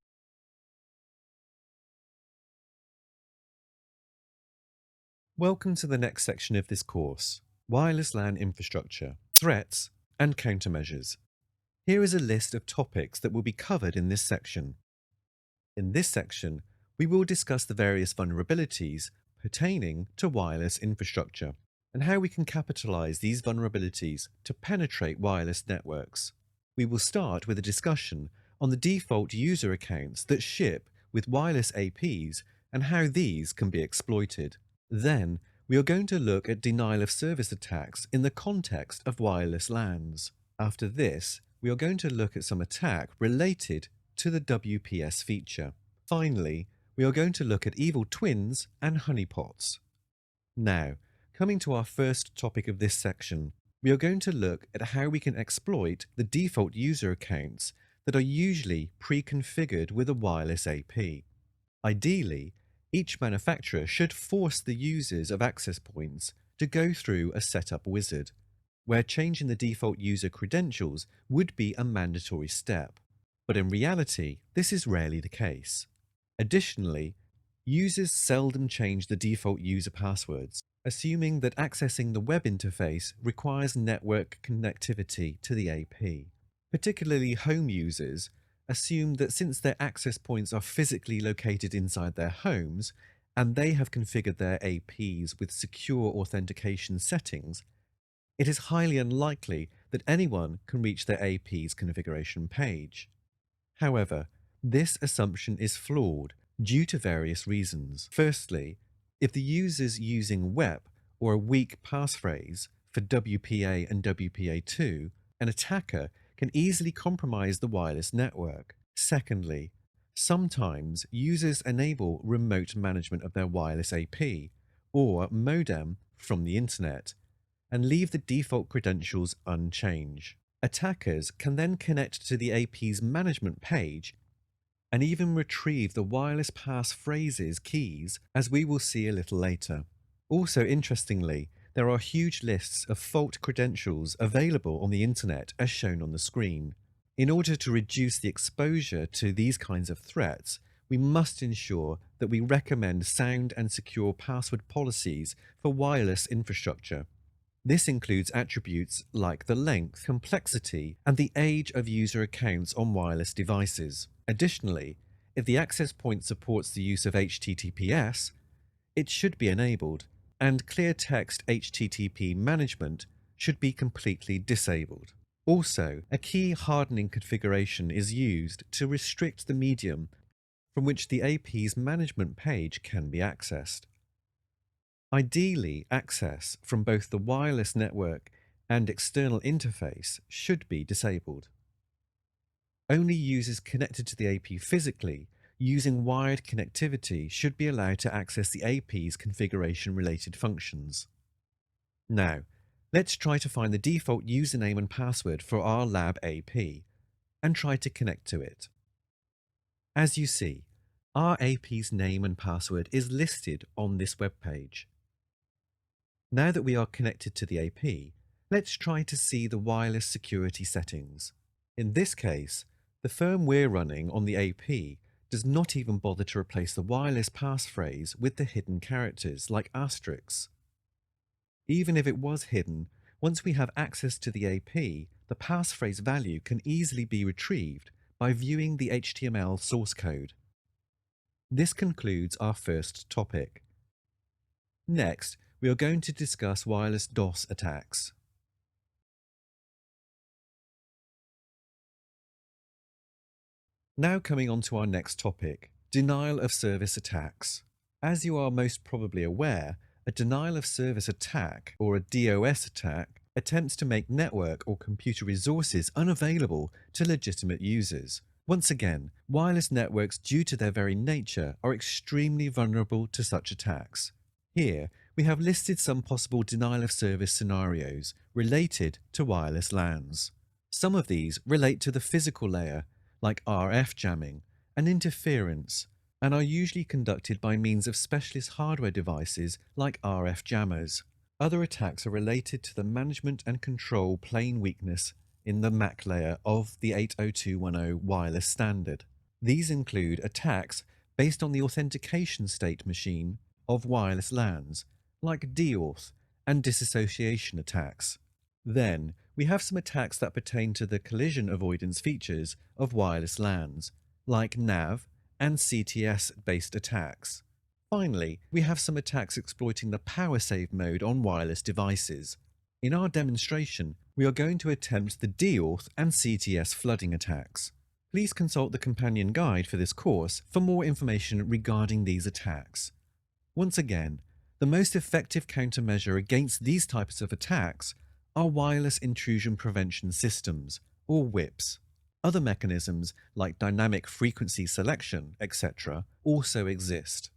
Welcome to the next section of this course, Wireless LAN Infrastructure, Threats and Countermeasures. Here is a list of topics that will be covered in this section. In this section, we will discuss the various vulnerabilities pertaining to wireless infrastructure and how we can capitalize these vulnerabilities to penetrate wireless networks. We will start with a discussion on the default user accounts that ship with wireless APs and how these can be exploited. Then, we are going to look at denial of service attacks in the context of wireless LANs. After this, we are going to look at some attack related to the WPS feature. Finally, we are going to look at evil twins and honeypots. Now, coming to our first topic of this section, we are going to look at how we can exploit the default user accounts that are usually pre-configured with a wireless AP. Ideally, each manufacturer should force the users of access points to go through a setup wizard, where changing the default user credentials would be a mandatory step. But in reality, this is rarely the case. Additionally, users seldom change the default user passwords, assuming that accessing the web interface requires network connectivity to the AP. Particularly home users assume that since their access points are physically located inside their homes and they have configured their APs with secure authentication settings, it is highly unlikely that anyone can reach their AP's configuration page. However, this assumption is flawed due to various reasons. Firstly, if the user's using WEP or a weak passphrase for WPA and WPA2, an attacker can easily compromise the wireless network. Secondly, sometimes users enable remote management of their wireless AP or modem from the internet and leave the default credentials unchanged. Attackers can then connect to the AP's management page and even retrieve the wireless passphrases keys, as we will see a little later. Also, interestingly, there are huge lists of fault credentials available on the internet as shown on the screen. In order to reduce the exposure to these kinds of threats, we must ensure that we recommend sound and secure password policies for wireless infrastructure. This includes attributes like the length, complexity, and the age of user accounts on wireless devices. Additionally, if the access point supports the use of HTTPS, it should be enabled, and clear text HTTP management should be completely disabled. Also, a key hardening configuration is used to restrict the medium from which the AP's management page can be accessed. Ideally, access from both the wireless network and external interface should be disabled. Only users connected to the AP physically using wired connectivity should be allowed to access the AP's configuration-related functions. Now, Let's try to find the default username and password for our lab AP and try to connect to it. As you see, our AP's name and password is listed on this web page. Now that we are connected to the AP, let's try to see the wireless security settings. In this case, the firm we're running on the AP does not even bother to replace the wireless passphrase with the hidden characters like asterisks. Even if it was hidden, once we have access to the AP, the passphrase value can easily be retrieved by viewing the HTML source code. This concludes our first topic. Next, we are going to discuss wireless DOS attacks. Now coming on to our next topic, denial of service attacks. As you are most probably aware, a denial of service attack, or a DOS attack, attempts to make network or computer resources unavailable to legitimate users. Once again, wireless networks, due to their very nature, are extremely vulnerable to such attacks. Here, we have listed some possible denial of service scenarios related to wireless LANs. Some of these relate to the physical layer, like RF jamming and interference, and are usually conducted by means of specialist hardware devices like RF jammers. Other attacks are related to the management and control plane weakness in the MAC layer of the 802.10 wireless standard. These include attacks based on the authentication state machine of wireless LANs, like DAuth and disassociation attacks. Then, we have some attacks that pertain to the collision avoidance features of wireless LANs, like NAV and CTS-based attacks. Finally, we have some attacks exploiting the power save mode on wireless devices. In our demonstration, we are going to attempt the DAuth and CTS flooding attacks. Please consult the companion guide for this course for more information regarding these attacks. Once again, the most effective countermeasure against these types of attacks are wireless intrusion prevention systems, or WIPs. Other mechanisms like dynamic frequency selection, etc., also exist.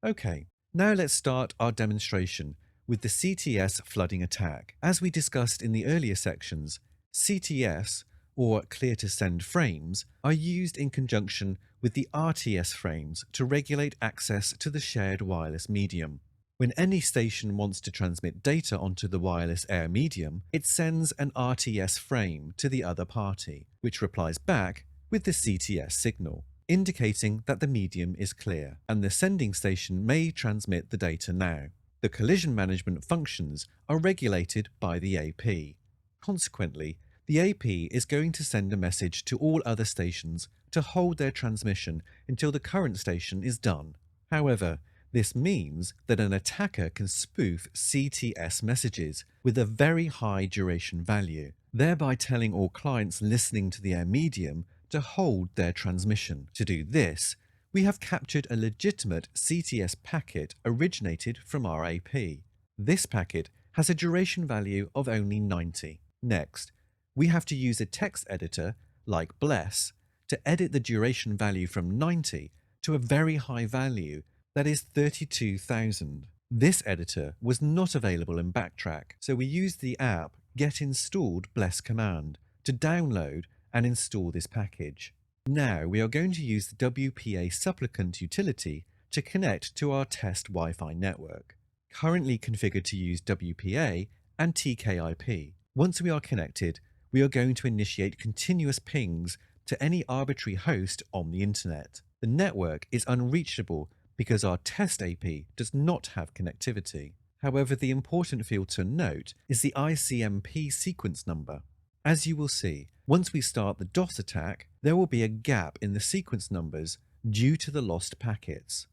Okay, now let's start our demonstration with the CTS flooding attack. As we discussed in the earlier sections, CTS, or clear to send frames, are used in conjunction with the RTS frames to regulate access to the shared wireless medium. When any station wants to transmit data onto the wireless air medium, it sends an RTS frame to the other party, which replies back with the CTS signal, indicating that the medium is clear, and the sending station may transmit the data now. The collision management functions are regulated by the AP. Consequently, the AP is going to send a message to all other stations to hold their transmission until the current station is done. However, this means that an attacker can spoof CTS messages with a very high duration value, thereby telling all clients listening to the air medium to hold their transmission. To do this, we have captured a legitimate CTS packet originated from our AP. This packet has a duration value of only 90. Next, we have to use a text editor, like Bless, to edit the duration value from 90 to a very high value, that is 32,000. This editor was not available in BackTrack, so we used the app Get Installed Bless command to download and install this package. Now we are going to use the WPA supplicant utility to connect to our test Wi-Fi network, currently configured to use WPA and TKIP. Once we are connected, we are going to initiate continuous pings to any arbitrary host on the internet. The network is unreachable because our test AP does not have connectivity. However, the important field to note is the ICMP sequence number. As you will see, once we start the DOS attack, there will be a gap in the sequence numbers due to the lost packets.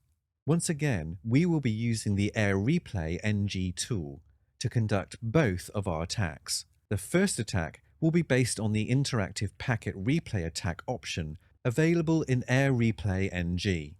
Once again, we will be using the Air Replay NG tool to conduct both of our attacks. The first attack will be based on the interactive packet replay attack option available in Air Replay NG.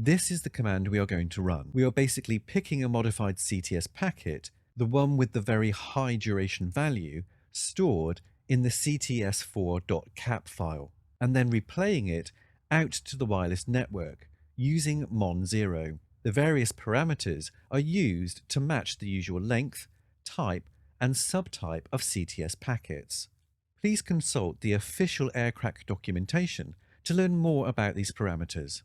This is the command we are going to run. We are basically picking a modified CTS packet, the one with the very high duration value, stored in the cts4.cap file, and then replaying it out to the wireless network using mon0. The various parameters are used to match the usual length, type, and subtype of CTS packets. Please consult the official AirCrack documentation to learn more about these parameters.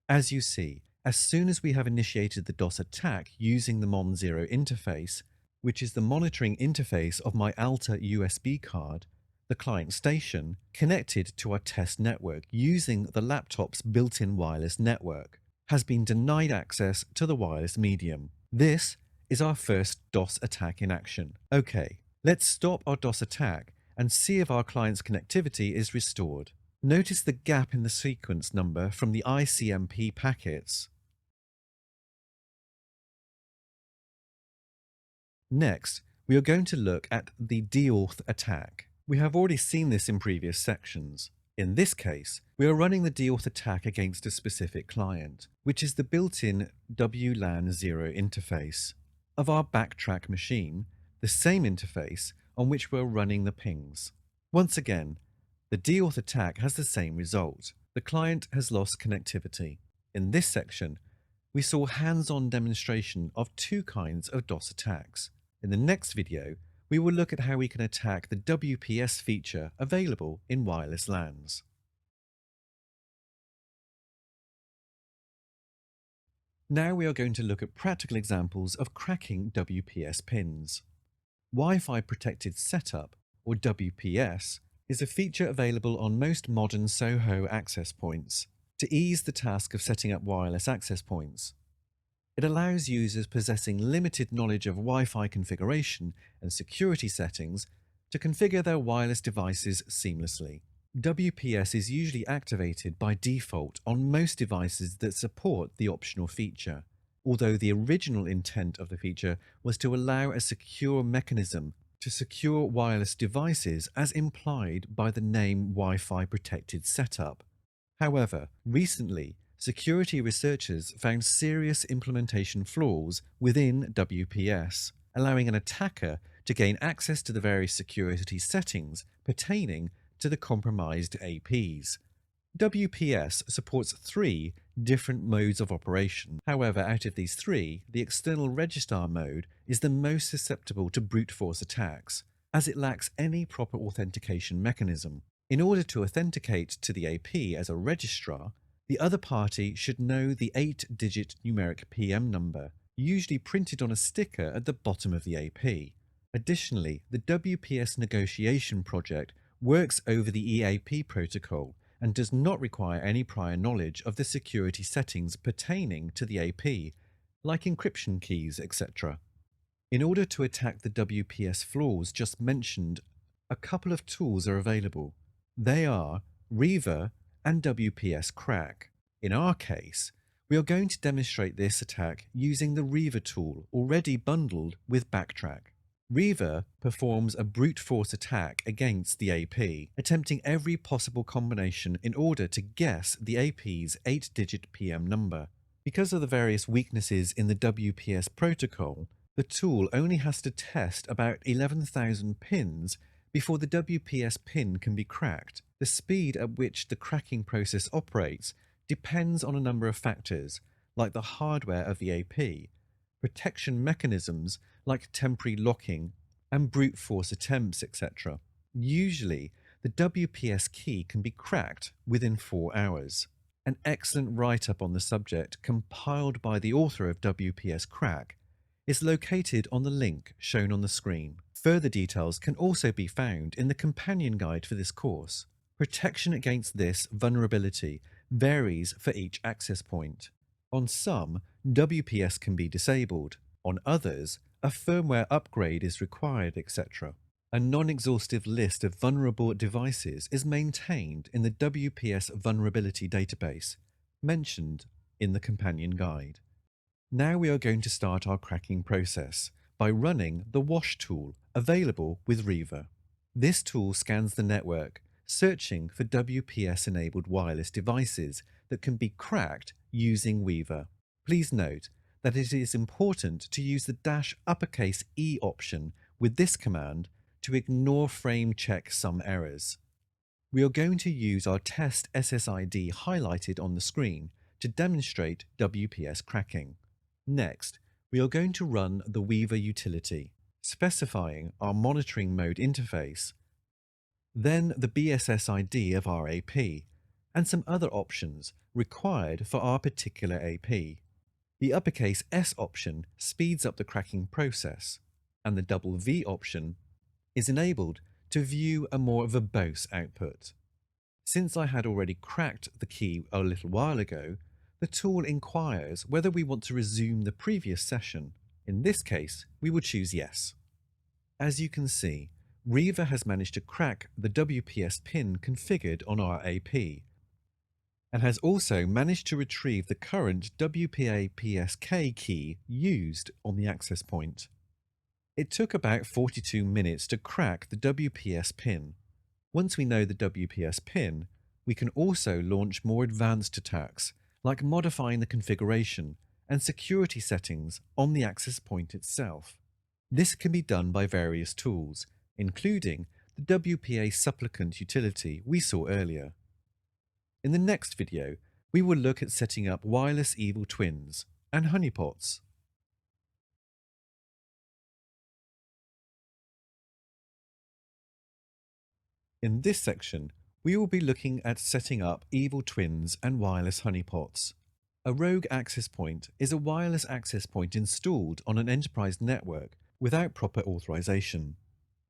As you see, as soon as we have initiated the DOS attack using the Mon0 interface, which is the monitoring interface of my Alta USB card, the client station connected to our test network using the laptop's built-in wireless network has been denied access to the wireless medium. This is our first DOS attack in action. Okay, let's stop our DOS attack and see if our client's connectivity is restored. Notice the gap in the sequence number from the ICMP packets. Next, we are going to look at the deauth attack. We have already seen this in previous sections. In this case, we are running the deauth attack against a specific client, which is the built-in WLAN 0 interface of our BackTrack machine, the same interface on which we're running the pings. Once again, the deauth attack has the same result. The client has lost connectivity. In this section, we saw hands-on demonstration of two kinds of DOS attacks. In the next video, we will look at how we can attack the WPS feature available in wireless LANs. Now we are going to look at practical examples of cracking WPS pins. Wi-Fi Protected Setup, or WPS, is a feature available on most modern SOHO access points to ease the task of setting up wireless access points. It allows users possessing limited knowledge of Wi-Fi configuration and security settings to configure their wireless devices seamlessly. WPS is usually activated by default on most devices that support the optional feature, although the original intent of the feature was to allow a secure mechanism to secure wireless devices as implied by the name Wi-Fi Protected Setup. However, recently, security researchers found serious implementation flaws within WPS, allowing an attacker to gain access to the various security settings pertaining to the compromised APs. WPS supports 3 different modes of operation. However, out of these 3, the external registrar mode is the most susceptible to brute force attacks, as it lacks any proper authentication mechanism. In order to authenticate to the AP as a registrar, the other party should know the 8-digit numeric PM number, usually printed on a sticker at the bottom of the AP. Additionally, the WPS negotiation project works over the EAP protocol and does not require any prior knowledge of the security settings pertaining to the AP, like encryption keys, etc. In order to attack the WPS flaws just mentioned, a couple of tools are available. They are Reaver and WPS Crack. In our case, we are going to demonstrate this attack using the Reaver tool already bundled with BackTrack. Reaver performs a brute force attack against the AP, attempting every possible combination in order to guess the AP's 8-digit PM number. Because of the various weaknesses in the WPS protocol, the tool only has to test about 11,000 pins before the WPS pin can be cracked. The speed at which the cracking process operates depends on a number of factors, like the hardware of the AP, protection mechanisms like temporary locking, and brute force attempts, etc. Usually, the WPS key can be cracked within 4 hours. An excellent write-up on the subject compiled by the author of WPS Crack is located on the link shown on the screen. Further details can also be found in the companion guide for this course. Protection against this vulnerability varies for each access point. On some, WPS can be disabled. On others, a firmware upgrade is required, etc. A non-exhaustive list of vulnerable devices is maintained in the WPS vulnerability database, mentioned in the companion guide. Now we are going to start our cracking process by running the Wash tool available with Reaver. This tool scans the network, searching for WPS-enabled wireless devices that can be cracked using Reaver. Please note that it is important to use the -E option with this command to ignore frame check some errors. We are going to use our test SSID highlighted on the screen to demonstrate WPS cracking. Next, we are going to run the Weaver utility. specifying our monitoring mode interface, then the BSS ID of our AP, and some other options required for our particular AP. The uppercase S option speeds up the cracking process, and the double V option is enabled to view a more verbose output. Since I had already cracked the key a little while ago, the tool inquires whether we want to resume the previous session. In this case, we will choose yes. As you can see, Reaver has managed to crack the WPS PIN configured on our AP, and has also managed to retrieve the current WPA PSK key used on the access point. It took about 42 minutes to crack the WPS PIN. Once we know the WPS PIN, we can also launch more advanced attacks, like modifying the configuration and security settings on the access point itself. This can be done by various tools, including the WPA supplicant utility we saw earlier. In the next video, we will look at setting up wireless evil twins and honeypots. In this section, we will be looking at setting up evil twins and wireless honeypots. A rogue access point is a wireless access point installed on an enterprise network without proper authorization.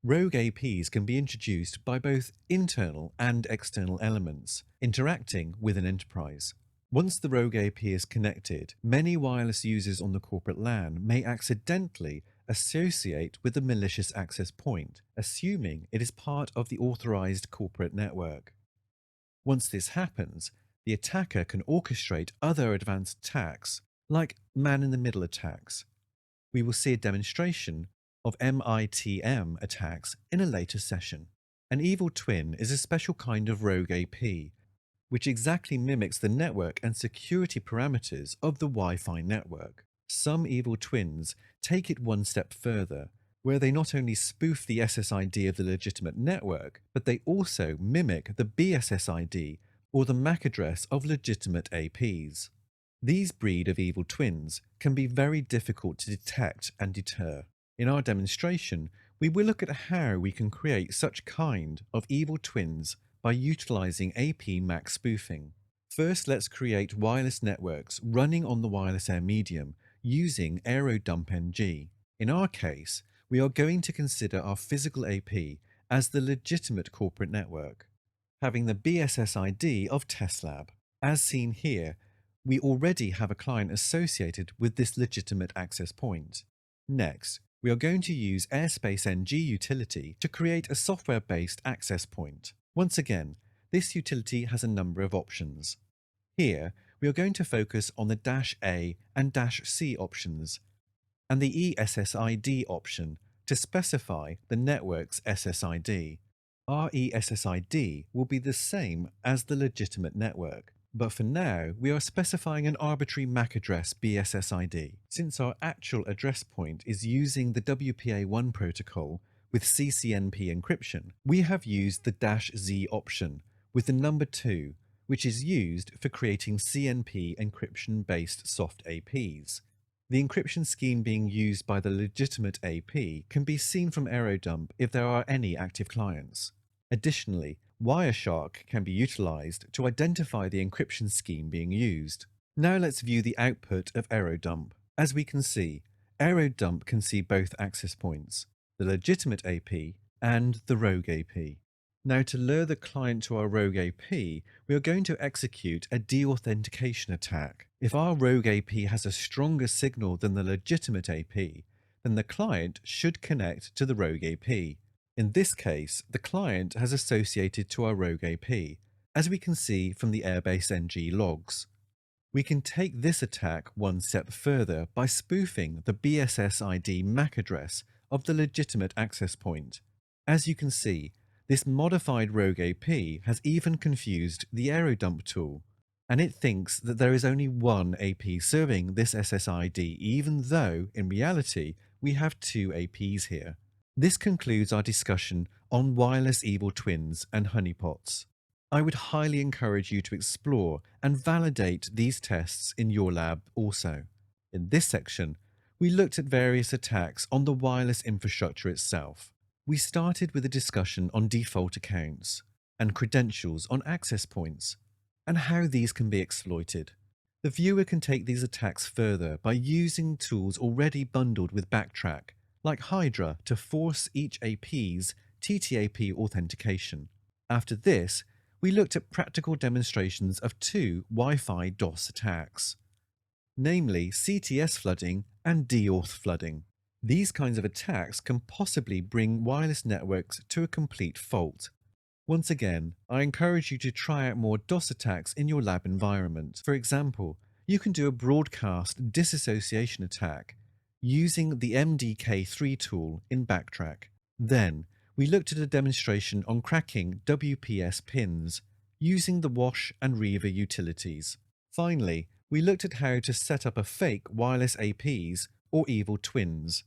Rogue APs can be introduced by both internal and external elements interacting with an enterprise. Once the rogue AP is connected, many wireless users on the corporate LAN may accidentally associate with the malicious access point, assuming it is part of the authorized corporate network. Once this happens, the attacker can orchestrate other advanced attacks, like man-in-the-middle attacks. We will see a demonstration of MITM attacks in a later session. An evil twin is a special kind of rogue AP, which exactly mimics the network and security parameters of the Wi-Fi network. Some evil twins take it one step further, where they not only spoof the SSID of the legitimate network, but they also mimic the BSSID or the MAC address of legitimate APs. These breed of evil twins can be very difficult to detect and deter. In our demonstration, we will look at how we can create such kind of evil twins by utilizing AP MAC spoofing. First, let's create wireless networks running on the wireless air medium using AeroDumpNG. In our case, we are going to consider our physical AP as the legitimate corporate network, having the BSS ID of TestLab. As seen here, we already have a client associated with this legitimate access point. Next, we are going to use AirSpaceNG utility to create a software-based access point. Once again, this utility has a number of options. Here, we are going to focus on the -A and -C options, and the ESSID option to specify the network's SSID. Our ESSID will be the same as the legitimate network, but for now we are specifying an arbitrary MAC address BSSID. Since our actual address point is using the WPA1 protocol with CCNP encryption, we have used the -Z option with the number 2, which is used for creating CNP encryption-based soft APs. The encryption scheme being used by the legitimate AP can be seen from AeroDump if there are any active clients. Additionally, Wireshark can be utilized to identify the encryption scheme being used. Now let's view the output of AeroDump. As we can see, AeroDump can see both access points, the legitimate AP and the rogue AP. Now, to lure the client to our rogue AP, we are going to execute a deauthentication attack. If our rogue AP has a stronger signal than the legitimate AP, then the client should connect to the rogue AP. In this case, the client has associated to our rogue AP, as we can see from the Airbase NG logs. We can take this attack one step further by spoofing the BSSID MAC address of the legitimate access point. As you can see, this modified rogue AP has even confused the AeroDump tool, and it thinks that there is only one AP serving this SSID, even though, in reality, we have 2 APs here. This concludes our discussion on wireless evil twins and honeypots. I would highly encourage you to explore and validate these tests in your lab also. In this section, we looked at various attacks on the wireless infrastructure itself. We started with a discussion on default accounts and credentials on access points, and how these can be exploited. The viewer can take these attacks further by using tools already bundled with BackTrack, like Hydra, to force each AP's TTAP authentication. After this, we looked at practical demonstrations of two Wi-Fi DOS attacks, namely CTS flooding and deauth flooding. These kinds of attacks can possibly bring wireless networks to a complete fault. Once again, I encourage you to try out more DOS attacks in your lab environment. For example, you can do a broadcast disassociation attack using the MDK3 tool in BackTrack. Then, we looked at a demonstration on cracking WPS pins using the Wash and Reaver utilities. Finally, we looked at how to set up a fake wireless APs or evil twins,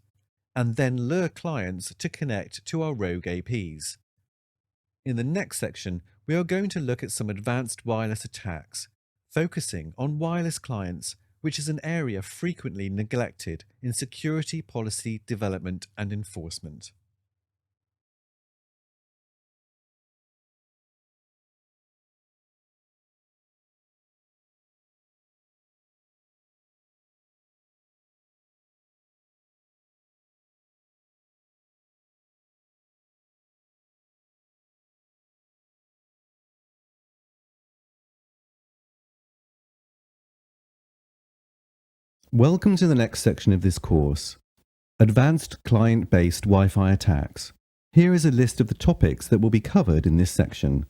and then lure clients to connect to our rogue APs. In the next section, we are going to look at some advanced wireless attacks, focusing on wireless clients, which is an area frequently neglected in security policy development and enforcement. Welcome to the next section of this course, Advanced Client-Based Wi-Fi Attacks. Here is a list of the topics that will be covered in this section.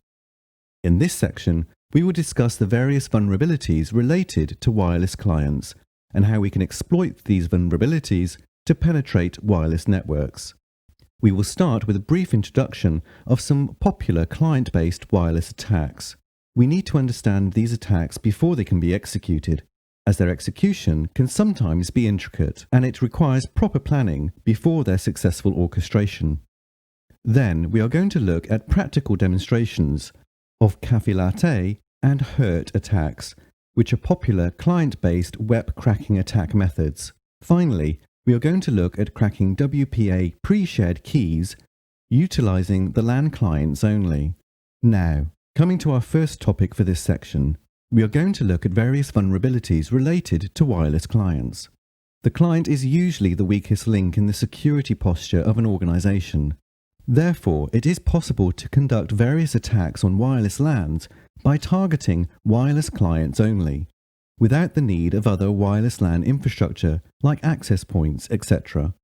In this section, we will discuss the various vulnerabilities related to wireless clients and how we can exploit these vulnerabilities to penetrate wireless networks. We will start with a brief introduction of some popular client-based wireless attacks. We need to understand these attacks before they can be executed, as their execution can sometimes be intricate and it requires proper planning before their successful orchestration. Then we are going to look at practical demonstrations of café latte and hurt attacks, which are popular client-based web cracking attack methods. Finally, we are going to look at cracking WPA pre-shared keys utilizing the LAN clients only. Now, coming to our first topic for this section, we are going to look at various vulnerabilities related to wireless clients. The client is usually the weakest link in the security posture of an organization. Therefore, it is possible to conduct various attacks on wireless LANs by targeting wireless clients only, without the need of other wireless LAN infrastructure like access points, etc.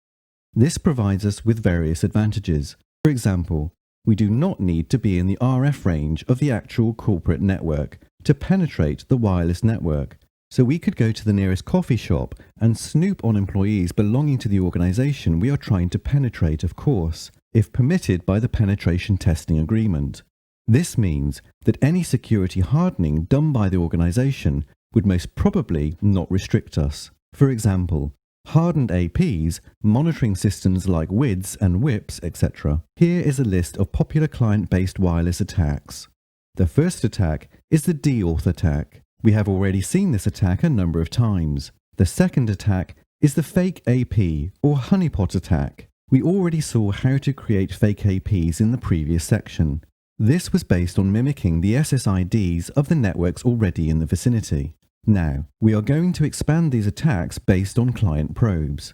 This provides us with various advantages. For example, we do not need to be in the RF range of the actual corporate network to penetrate the wireless network, so we could go to the nearest coffee shop and snoop on employees belonging to the organization we are trying to penetrate, of course, if permitted by the penetration testing agreement. This means that any security hardening done by the organization would most probably not restrict us. For example, hardened APs, monitoring systems like WIDs and WIPs, etc. Here is a list of popular client-based wireless attacks. The first attack is the deauth attack. We have already seen this attack a number of times. The second attack is the fake AP or honeypot attack. We already saw how to create fake APs in the previous section. This was based on mimicking the SSIDs of the networks already in the vicinity. Now, we are going to expand these attacks based on client probes.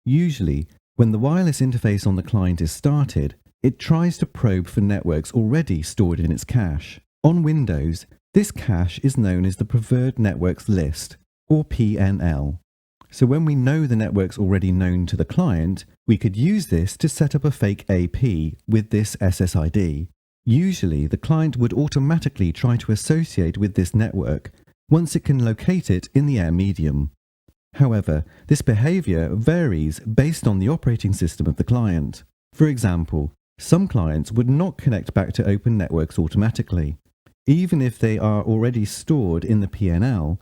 Usually, when the wireless interface on the client is started, it tries to probe for networks already stored in its cache. On Windows, this cache is known as the Preferred Networks List, or PNL. So when we know the networks already known to the client, we could use this to set up a fake AP with this SSID. Usually, the client would automatically try to associate with this network once it can locate it in the air medium. However, this behavior varies based on the operating system of the client. For example, some clients would not connect back to open networks automatically. Even if they are already stored in the PNL,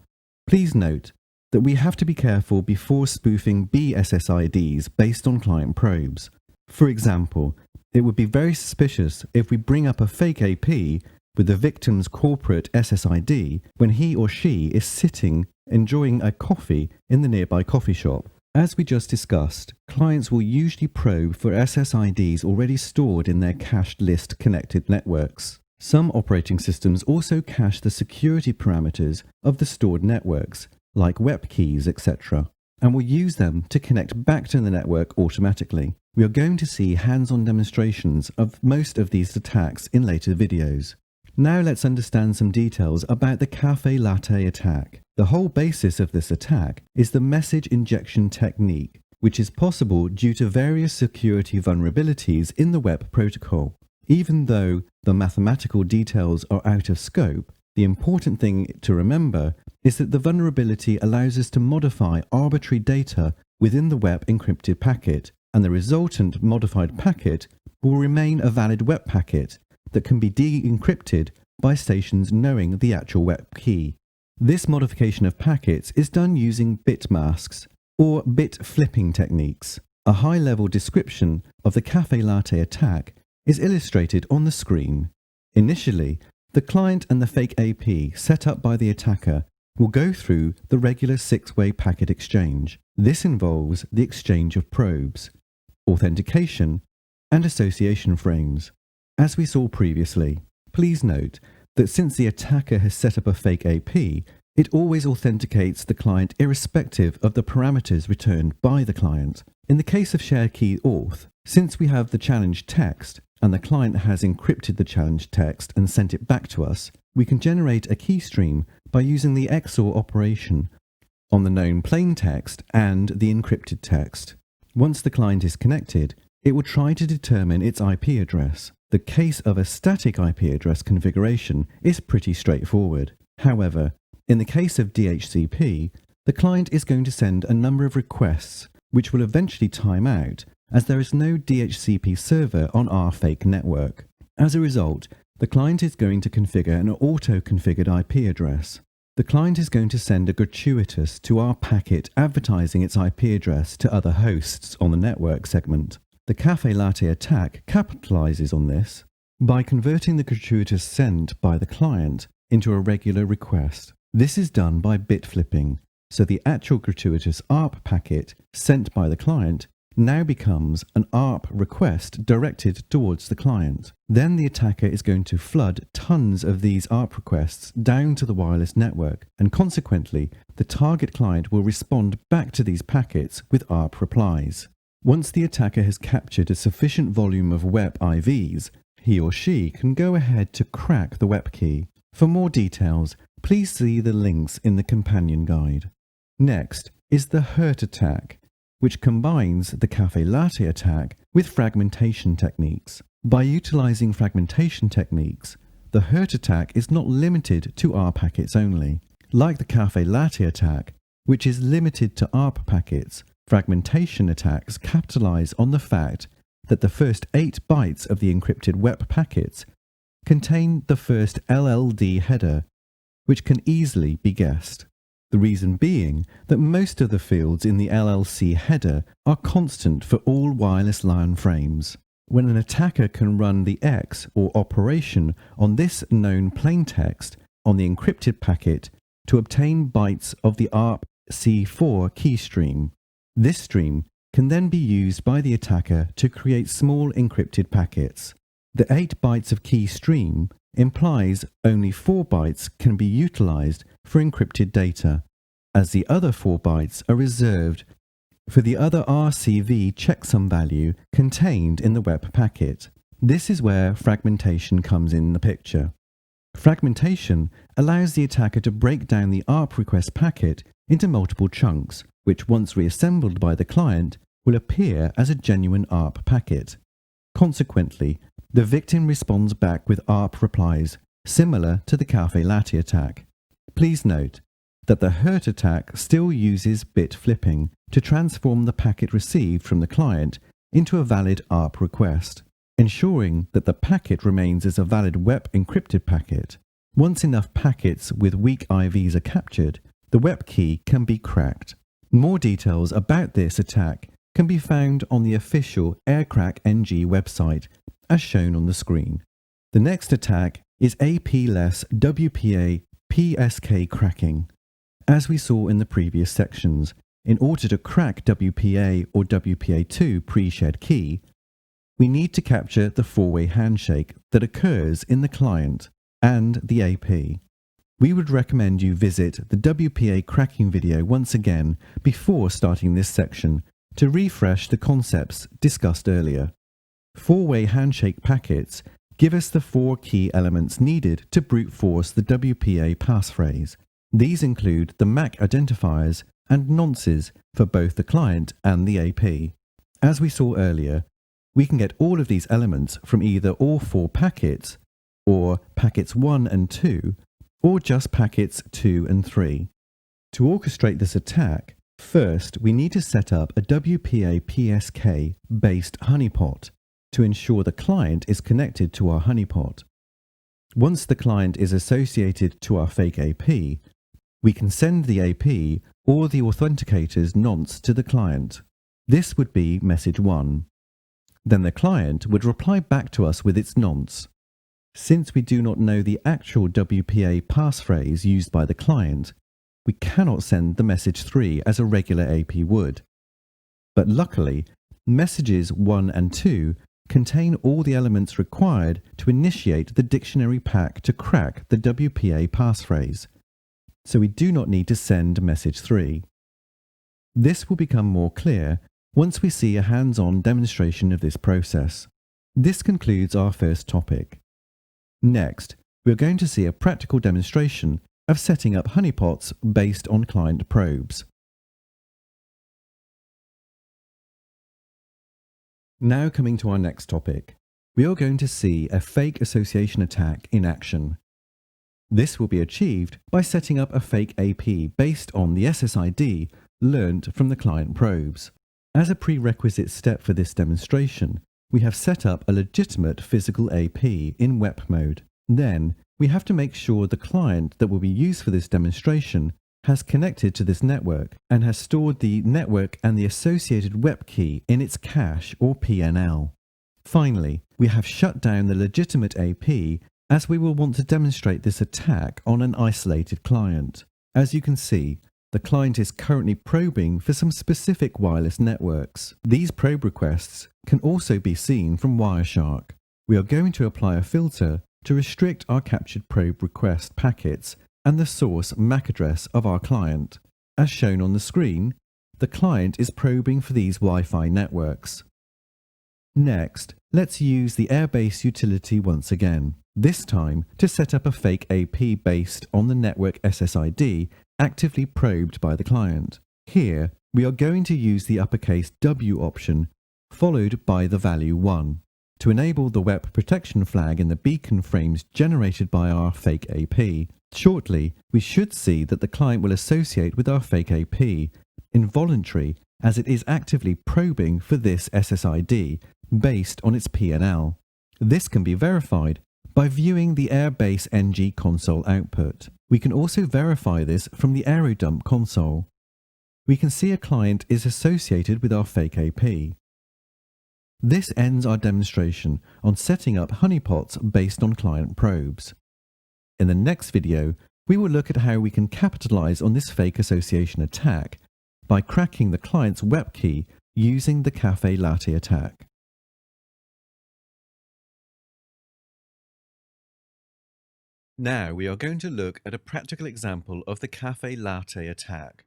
please note that we have to be careful before spoofing BSSIDs based on client probes. For example, it would be very suspicious if we bring up a fake AP with the victim's corporate SSID when he or she is sitting enjoying a coffee in the nearby coffee shop. As we just discussed, clients will usually probe for SSIDs already stored in their cached list connected networks. Some operating systems also cache the security parameters of the stored networks, like WEP keys, etc., and will use them to connect back to the network automatically. We are going to see hands-on demonstrations of most of these attacks in later videos. Now let's understand some details about the cafe latte attack. The whole basis of this attack is the message injection technique, which is possible due to various security vulnerabilities in the WEP protocol. Even though the mathematical details are out of scope, the important thing to remember is that the vulnerability allows us to modify arbitrary data within the WEP encrypted packet, and the resultant modified packet will remain a valid WEP packet that can be de-encrypted by stations knowing the actual WEP key. This modification of packets is done using bit masks or bit flipping techniques. A high-level description of the cafe latte attack is illustrated on the screen. Initially, the client and the fake AP set up by the attacker will go through the regular 6-way packet exchange. This involves the exchange of probes, authentication, and association frames. As we saw previously, please note that since the attacker has set up a fake AP, it always authenticates the client irrespective of the parameters returned by the client. In the case of shared key auth, since we have the challenge text and the client has encrypted the challenge text and sent it back to us, we can generate a key stream by using the XOR operation on the known plain text and the encrypted text. Once the client is connected, it will try to determine its IP address. The case of a static IP address configuration is pretty straightforward. However, in the case of DHCP, the client is going to send a number of requests which will eventually time out as there is no DHCP server on our fake network. As a result, the client is going to configure an auto-configured IP address. The client is going to send a gratuitous to our packet advertising its IP address to other hosts on the network segment. The cafe latte attack capitalizes on this by converting the gratuitous sent by the client into a regular request. This is done by bit flipping, so the actual gratuitous ARP packet sent by the client now becomes an ARP request directed towards the client. Then the attacker is going to flood tons of these ARP requests down to the wireless network, and consequently, the target client will respond back to these packets with ARP replies. Once the attacker has captured a sufficient volume of WEP IVs, he or she can go ahead to crack the WEP key. For more details, please see the links in the companion guide. Next is the hurt attack, which combines the cafe latte attack with fragmentation techniques. By utilizing fragmentation techniques, the hurt attack is not limited to ARP packets only. Like the cafe latte attack, which is limited to ARP packets, fragmentation attacks capitalize on the fact that the first 8 bytes of the encrypted WEP packets contain the first LLD header, which can easily be guessed. The reason being that most of the fields in the LLC header are constant for all wireless LAN frames. When an attacker can run the X or operation on this known plaintext on the encrypted packet to obtain bytes of the ARP-C4 key stream, this stream can then be used by the attacker to create small encrypted packets. The 8 bytes of key stream implies only 4 bytes can be utilized for encrypted data, as the other 4 bytes are reserved for the other RCV checksum value contained in the WEP packet. This is where fragmentation comes in the picture. Fragmentation allows the attacker to break down the ARP request packet into multiple chunks, which once reassembled by the client will appear as a genuine ARP packet. Consequently, the victim responds back with ARP replies similar to the cafe latte attack. Please note that the hurt attack still uses bit flipping to transform the packet received from the client into a valid ARP request, ensuring that the packet remains as a valid WEP encrypted packet. Once enough packets with weak IVs are captured, the WEP key can be cracked. More details about this attack can be found on the official AirCrack NG website, as shown on the screen. The next attack is AP-less WPA PSK cracking. As we saw in the previous sections, In order to crack WPA or WPA2 pre-shared key, we need to capture the four-way handshake that occurs in the client and the AP. We would recommend you visit the WPA cracking video once again before starting this section to refresh the concepts discussed earlier. Four-way handshake packets give us the four key elements needed to brute force the WPA passphrase. These include the MAC identifiers and nonces for both the client and the AP. As we saw earlier, we can get all of these elements from either all four packets, or packets 1 and 2, or just packets 2 and 3. To orchestrate this attack, first we need to set up a WPA PSK based honeypot to ensure the client is connected to our honeypot. Once the client is associated to our fake AP, we can send the AP or the authenticator's nonce to the client. This would be message 1. Then the client would reply back to us with its nonce. Since we do not know the actual WPA passphrase used by the client, we cannot send the message 3 as a regular AP would. But luckily, messages 1 and 2 contain all the elements required to initiate the dictionary pack to crack the WPA passphrase, so we do not need to send message 3. This will become more clear once we see a hands-on demonstration of this process. This concludes our first topic. Next, we are going to see a practical demonstration of setting up honeypots based on client probes. Now coming to our next topic, we are going to see a fake association attack in action. This will be achieved by setting up a fake AP based on the SSID learnt from the client probes. As a prerequisite step for this demonstration, we have set up a legitimate physical AP in WEP mode. Then, we have to make sure the client that will be used for this demonstration has connected to this network and has stored the network and the associated WEP key in its cache or PNL. Finally, we have shut down the legitimate AP as we will want to demonstrate this attack on an isolated client. As you can see, the client is currently probing for some specific wireless networks. These probe requests can also be seen from Wireshark. We are going to apply a filter to restrict our captured probe request packets and the source MAC address of our client. As shown on the screen, the client is probing for these Wi-Fi networks. Next, let's use the Airbase utility once again, this time to set up a fake AP based on the network SSID actively probed by the client. Here, we are going to use the uppercase W option, followed by the value 1, to enable the WEP protection flag in the beacon frames generated by our fake AP. Shortly, we should see that the client will associate with our fake AP, involuntary as it is actively probing for this SSID based on its PNL. This can be verified by viewing the Airbase NG console output. We can also verify this from the AeroDump console. We can see a client is associated with our fake AP. This ends our demonstration on setting up honeypots based on client probes. In the next video, we will look at how we can capitalize on this fake association attack by cracking the client's WEP key using the Cafe Latte attack. Now we are going to look at a practical example of the Cafe Latte attack.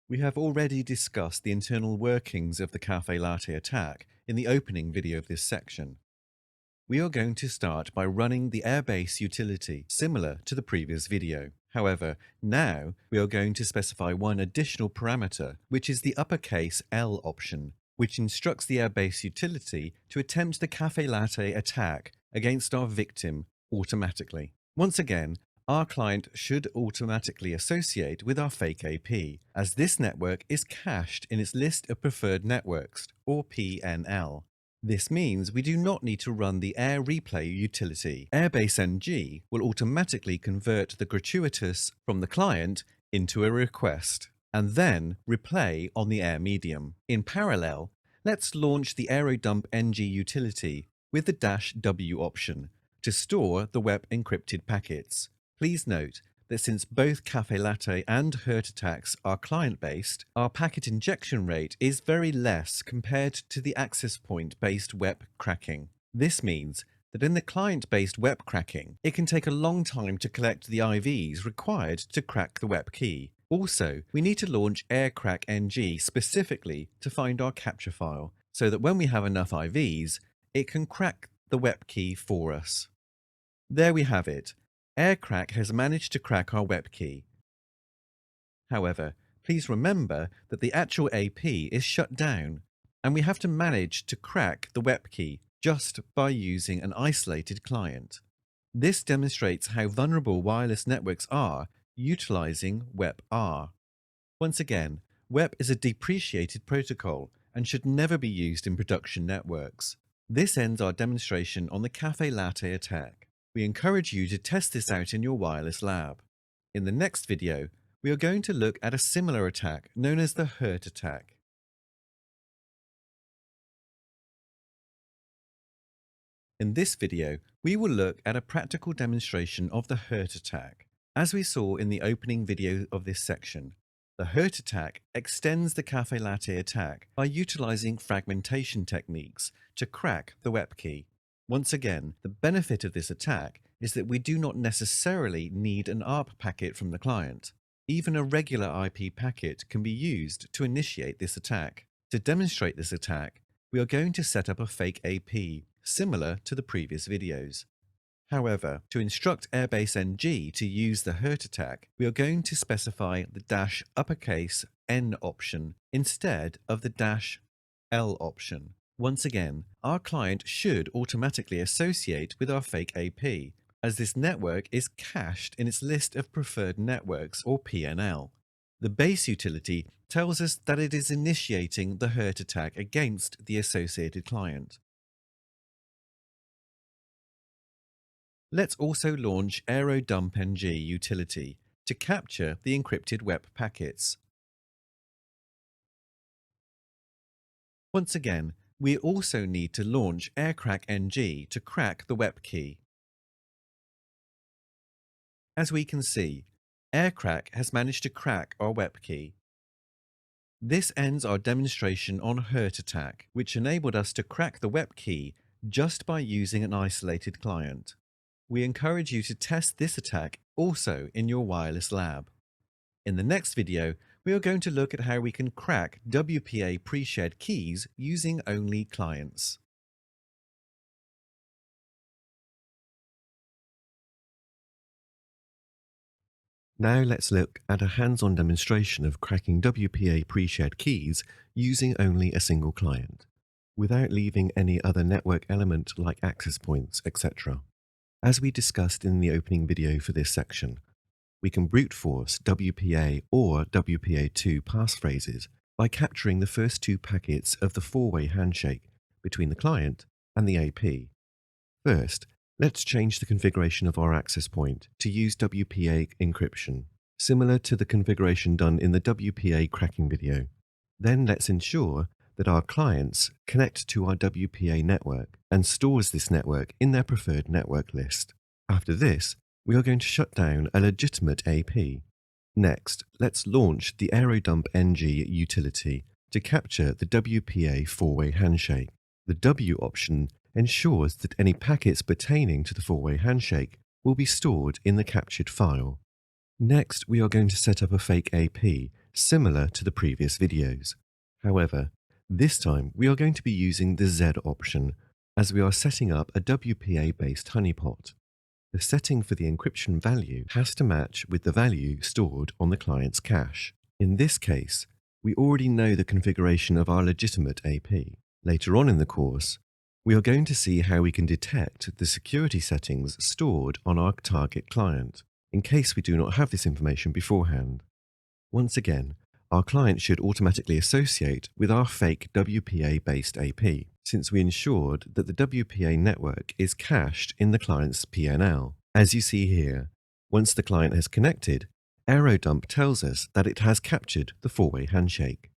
We have already discussed the internal workings of the Cafe Latte attack in the opening video of this section. We are going to start by running the Airbase utility, similar to the previous video. However, now we are going to specify one additional parameter, which is the uppercase L option, which instructs the Airbase utility to attempt the Cafe Latte attack against our victim automatically. Once again, our client should automatically associate with our fake AP, as this network is cached in its list of preferred networks, or PNL. This means we do not need to run the Air Replay utility. Airbase NG will automatically convert the gratuitous from the client into a request, and then replay on the Air medium. In parallel, let's launch the AeroDump NG utility with the -W option to store the WEP encrypted packets. Please note, that since both Cafe Latte and Hurt attacks are client-based, our packet injection rate is very less compared to the access point-based web cracking. This means that in the client-based web cracking, it can take a long time to collect the IVs required to crack the web key. Also, we need to launch AirCrack NG specifically to find our capture file, so that when we have enough IVs, it can crack the web key for us. There we have it. AirCrack has managed to crack our web key. However, please remember that the actual AP is shut down, and we have to manage to crack the web key just by using an isolated client. This demonstrates how vulnerable wireless networks are utilizing WEP-R. Once again, WEP is a depreciated protocol and should never be used in production networks. This ends our demonstration on the Cafe Latte attack. We encourage you to test this out in your wireless lab. In the next video, we are going to look at a similar attack known as the Hurt attack. In this video, we will look at a practical demonstration of the Hurt attack. As we saw in the opening video of this section, the Hurt attack extends the Cafe Latte attack by utilizing fragmentation techniques to crack the web key. Once again, the benefit of this attack is that we do not necessarily need an ARP packet from the client. Even a regular IP packet can be used to initiate this attack. To demonstrate this attack, we are going to set up a fake AP, similar to the previous videos. However, to instruct Airbase NG to use the Hurt attack, we are going to specify the -N option instead of the -L option. Once again, our client should automatically associate with our fake AP, as this network is cached in its list of preferred networks, or PNL. The base utility tells us that it is initiating the Hurt attack against the associated client. Let's also launch AeroDumpNG utility to capture the encrypted web packets. Once again, we also need to launch AirCrack NG to crack the web key. As we can see, AirCrack has managed to crack our web key. This ends our demonstration on Hurt attack, which enabled us to crack the web key just by using an isolated client. We encourage you to test this attack also in your wireless lab. In the next video, we are going to look at how we can crack WPA pre-shared keys using only clients. Now let's look at a hands-on demonstration of cracking WPA pre-shared keys using only a single client, without leaving any other network element like access points, etc. As we discussed in the opening video for this section, we can brute force WPA or WPA2 passphrases by capturing the first two packets of the four-way handshake between the client and the AP. First, let's change the configuration of our access point to use WPA encryption, similar to the configuration done in the WPA cracking video. Then let's ensure that our clients connect to our WPA network and stores this network in their preferred network list. After this, we are going to shut down a legitimate AP. Next, let's launch the AeroDumpNG utility to capture the WPA four-way handshake. The W option ensures that any packets pertaining to the four-way handshake will be stored in the captured file. Next, we are going to set up a fake AP, similar to the previous videos. However, this time we are going to be using the Z option, as we are setting up a WPA-based honeypot. The setting for the encryption value has to match with the value stored on the client's cache. In this case, we already know the configuration of our legitimate AP. Later on in the course, we are going to see how we can detect the security settings stored on our target client, in case we do not have this information beforehand. Once again, our client should automatically associate with our fake WPA-based AP, since we ensured that the WPA network is cached in the client's PNL. As you see here, once the client has connected, AeroDump tells us that it has captured the four-way handshake.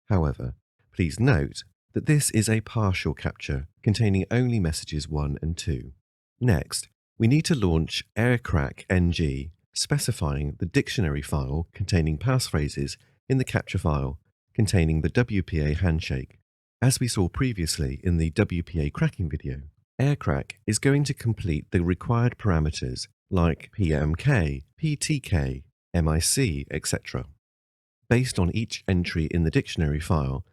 However, please note that this is a partial capture, containing only messages 1 and 2. Next, we need to launch AirCrack NG specifying the dictionary file containing passphrases in the capture file containing the WPA handshake. As we saw previously in the WPA cracking video, AirCrack is going to complete the required parameters like PMK, PTK, MIC, etc. based on each entry in the dictionary file,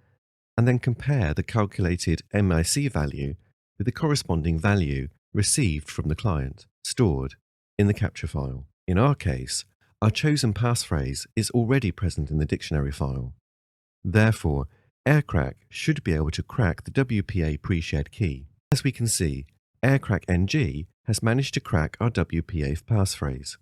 and then compare the calculated MIC value with the corresponding value received from the client, stored in the capture file. In our case, our chosen passphrase is already present in the dictionary file. Therefore, AirCrack should be able to crack the WPA pre-shared key. As we can see, AirCrack NG has managed to crack our WPA passphrase.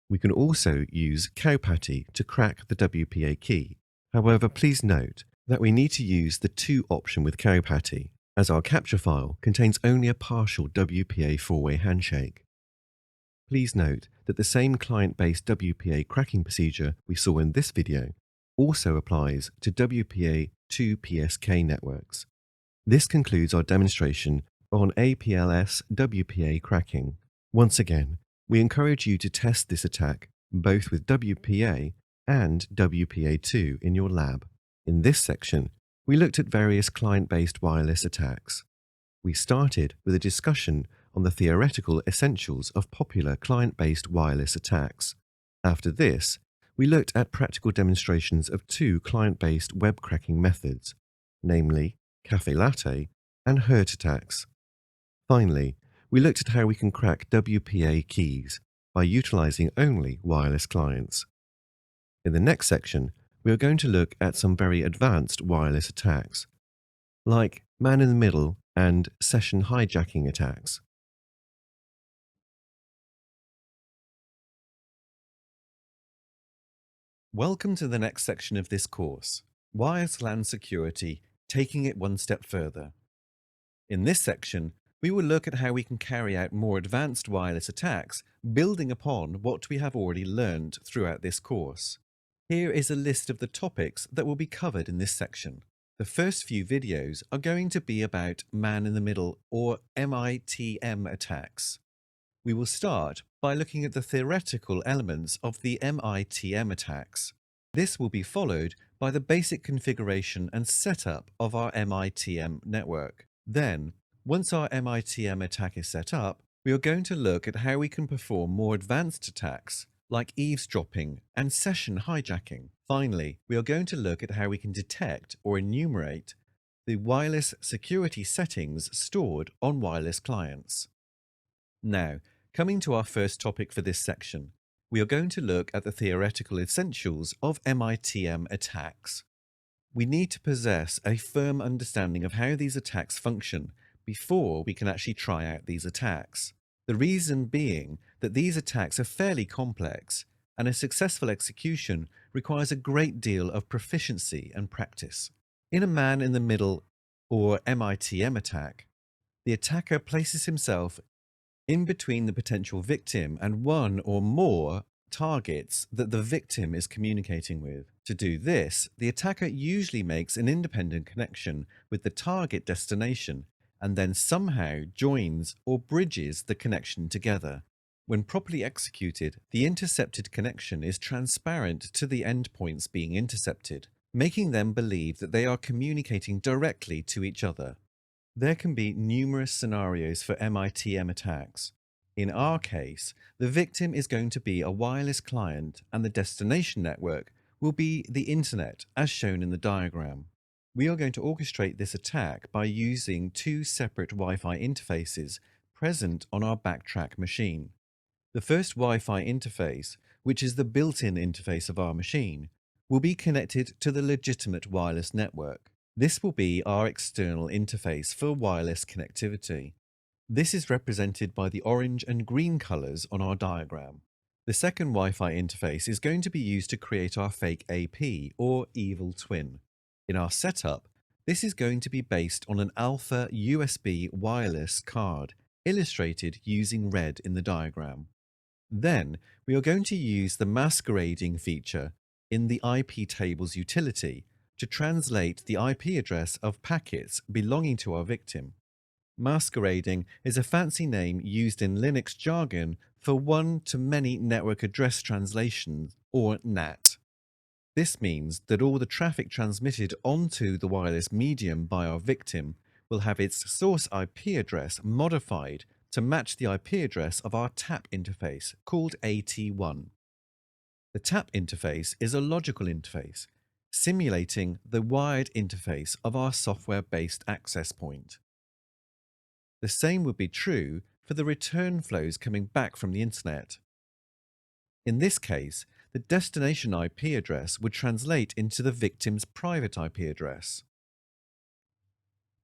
We can also use cowpatty to crack the WPA key. However, please note that we need to use the 2 option with cowpatty, as our capture file contains only a partial WPA 4-way handshake. Please note that the same client-based WPA cracking procedure we saw in this video also applies to WPA2 PSK networks. This concludes our demonstration on APLS WPA cracking. Once again, we encourage you to test this attack both with WPA and WPA2 in your lab. In this section, we looked at various client-based wireless attacks. We started with a discussion on the theoretical essentials of popular client-based wireless attacks. After this, we looked at practical demonstrations of 2 client-based web cracking methods, namely Cafe Latte and Hurt attacks. Finally, we looked at how we can crack WPA keys by utilizing only wireless clients. In the next section, we are going to look at some very advanced wireless attacks, like man-in-the-middle and session hijacking attacks. Welcome to the next section of this course, Wireless LAN Security, taking it one step further. In this section, we will look at how we can carry out more advanced wireless attacks, building upon what we have already learned throughout this course. Here is a list of the topics that will be covered in this section. The first few videos are going to be about man-in-the-middle or MITM attacks. We will start by looking at the theoretical elements of the MITM attacks. This will be followed by the basic configuration and setup of our MITM network. Then, once our MITM attack is set up, we are going to look at how we can perform more advanced attacks like eavesdropping and session hijacking. Finally, we are going to look at how we can detect or enumerate the wireless security settings stored on wireless clients. Now, coming to our first topic for this section, we are going to look at the theoretical essentials of MITM attacks. We need to possess a firm understanding of how these attacks function before we can actually try out these attacks. The reason being that these attacks are fairly complex, and a successful execution requires a great deal of proficiency and practice. In a man-in-the-middle or MITM attack, the attacker places himself in between the potential victim and one or more targets that the victim is communicating with. To do this, the attacker usually makes an independent connection with the target destination and then somehow joins or bridges the connection together. When properly executed, the intercepted connection is transparent to the endpoints being intercepted, making them believe that they are communicating directly to each other. There can be numerous scenarios for MITM attacks. In our case, the victim is going to be a wireless client and the destination network will be the internet as shown in the diagram. We are going to orchestrate this attack by using 2 separate Wi-Fi interfaces present on our BackTrack machine. The first Wi-Fi interface, which is the built-in interface of our machine, will be connected to the legitimate wireless network. This will be our external interface for wireless connectivity. This is represented by the orange and green colors on our diagram. The second Wi-Fi interface is going to be used to create our fake AP or evil twin. In our setup, this is going to be based on an alpha USB wireless card, illustrated using red in the diagram. Then, we are going to use the masquerading feature in the IP tables utility to translate the IP address of packets belonging to our victim. Masquerading is a fancy name used in Linux jargon for one-to-many network address translation, or NAT. This means that all the traffic transmitted onto the wireless medium by our victim will have its source IP address modified to match the IP address of our TAP interface, called AT1. The TAP interface is a logical interface, simulating the wired interface of our software-based access point. The same would be true for the return flows coming back from the internet. In this case, the destination IP address would translate into the victim's private IP address.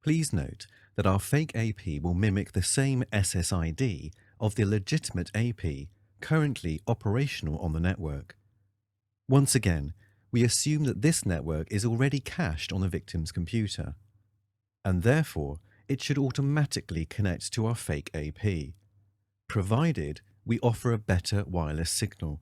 Please note that our fake AP will mimic the same SSID of the legitimate AP currently operational on the network. Once again, we assume that this network is already cached on the victim's computer, and therefore it should automatically connect to our fake AP, provided we offer a better wireless signal.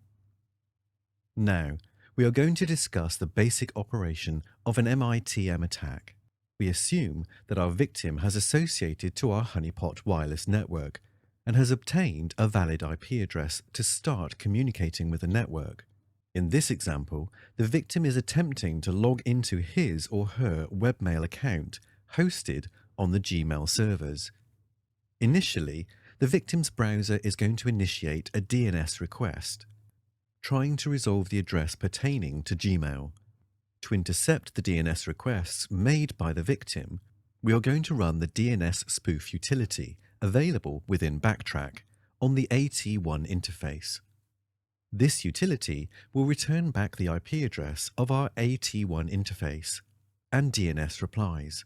Now, we are going to discuss the basic operation of an MITM attack. We assume that our victim has associated to our honeypot wireless network and has obtained a valid IP address to start communicating with the network. In this example, the victim is attempting to log into his or her webmail account hosted on the Gmail servers. Initially, the victim's browser is going to initiate a DNS request, trying to resolve the address pertaining to Gmail. To intercept the DNS requests made by the victim, we are going to run the DNS spoof utility available within BackTrack on the AT1 interface. This utility will return back the IP address of our AT1 interface and DNS replies.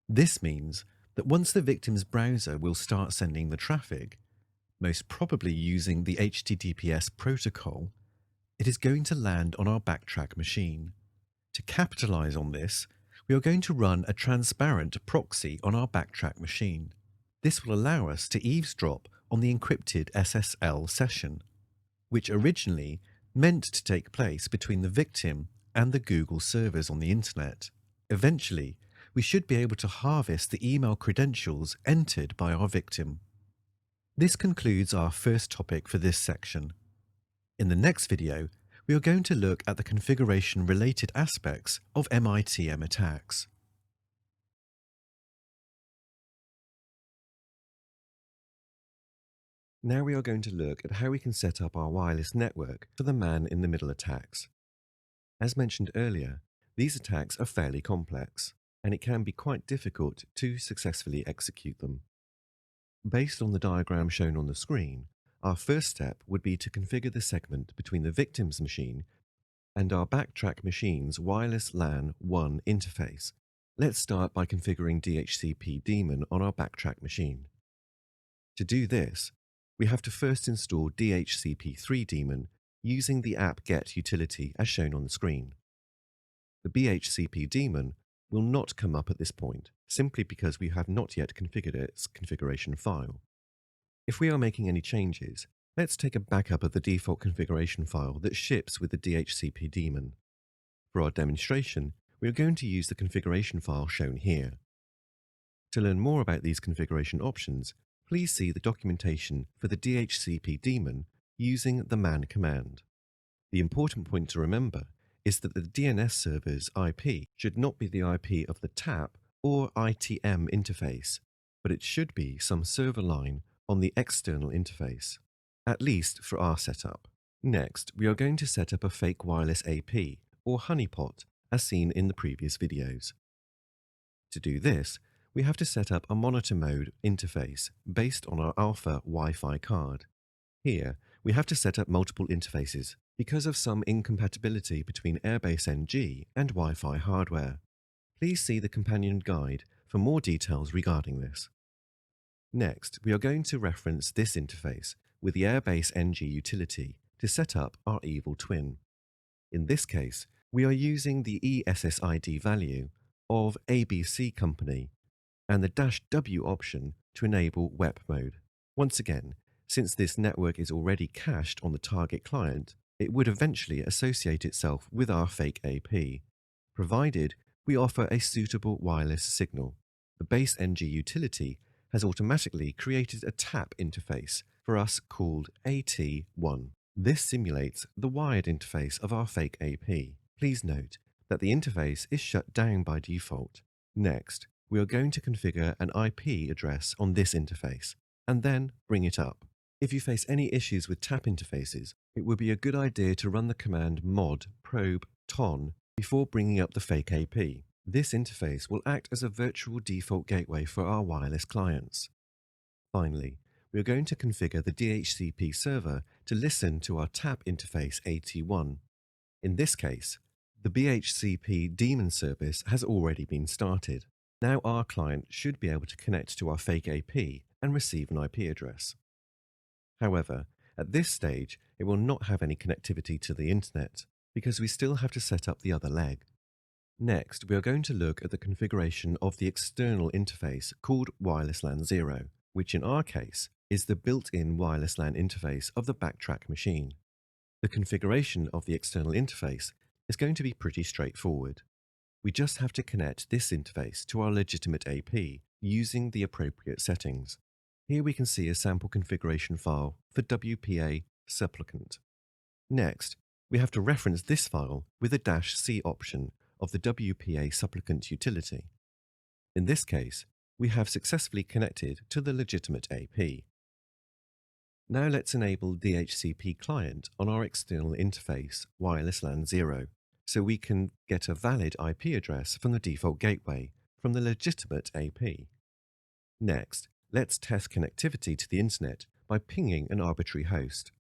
This means that once the victim's browser will start sending the traffic, most probably using the HTTPS protocol, it is going to land on our BackTrack machine. To capitalize on this, we are going to run a transparent proxy on our BackTrack machine. This will allow us to eavesdrop on the encrypted SSL session, which originally meant to take place between the victim and the Google servers on the internet. Eventually, we should be able to harvest the email credentials entered by our victim. This concludes our first topic for this section. In the next video, we are going to look at the configuration-related aspects of MITM attacks. Now we are going to look at how we can set up our wireless network for the man-in-the-middle attacks. As mentioned earlier, these attacks are fairly complex, and it can be quite difficult to successfully execute them. Based on the diagram shown on the screen, our first step would be to configure the segment between the victim's machine and our BackTrack machine's wireless LAN 1 interface. Let's start by configuring DHCP daemon on our BackTrack machine. To do this, we have to first install DHCP3 daemon using the apt-get utility as shown on the screen. The DHCP daemon will not come up at this point, simply because we have not yet configured its configuration file. If we are making any changes, let's take a backup of the default configuration file that ships with the DHCP daemon. For our demonstration, we are going to use the configuration file shown here. To learn more about these configuration options, please see the documentation for the DHCP daemon using the man command. The important point to remember is that the DNS server's IP should not be the IP of the TAP or ITM interface, but it should be some server line on the external interface, at least for our setup. Next, we are going to set up a fake wireless AP, or honeypot, as seen in the previous videos. To do this, we have to set up a monitor mode interface based on our Alpha Wi-Fi card. Here, we have to set up multiple interfaces because of some incompatibility between Airbase NG and Wi-Fi hardware. Please see the companion guide for more details regarding this. Next, we are going to reference this interface with the Airbase NG utility to set up our evil twin. In this case, we are using the ESSID value of ABC Company and the -W option to enable WEP mode. Once again, since this network is already cached on the target client, it would eventually associate itself with our fake AP, provided we offer a suitable wireless signal. The base NG utility has automatically created a tap interface for us called AT1. This simulates the wired interface of our fake AP. Please note that the interface is shut down by default. Next, we are going to configure an IP address on this interface and then bring it up. If you face any issues with tap interfaces, it would be a good idea to run the command mod probe ton before bringing up the fake AP. This interface will act as a virtual default gateway for our wireless clients. Finally, we are going to configure the DHCP server to listen to our tap interface AT1. In this case, the BHCP daemon service has already been started. Now our client should be able to connect to our fake AP and receive an IP address. However, at this stage, it will not have any connectivity to the internet because we still have to set up the other leg. Next, we are going to look at the configuration of the external interface called Wireless LAN 0, which in our case is the built-in wireless LAN interface of the BackTrack machine. The configuration of the external interface is going to be pretty straightforward. We just have to connect this interface to our legitimate AP using the appropriate settings. Here we can see a sample configuration file for WPA supplicant. Next, we have to reference this file with a -C option of the WPA supplicant utility. In this case, we have successfully connected to the legitimate AP. Now let's enable DHCP client on our external interface, Wireless LAN 0, so we can get a valid IP address from the default gateway from the legitimate AP. Next, let's test connectivity to the internet by pinging an arbitrary host.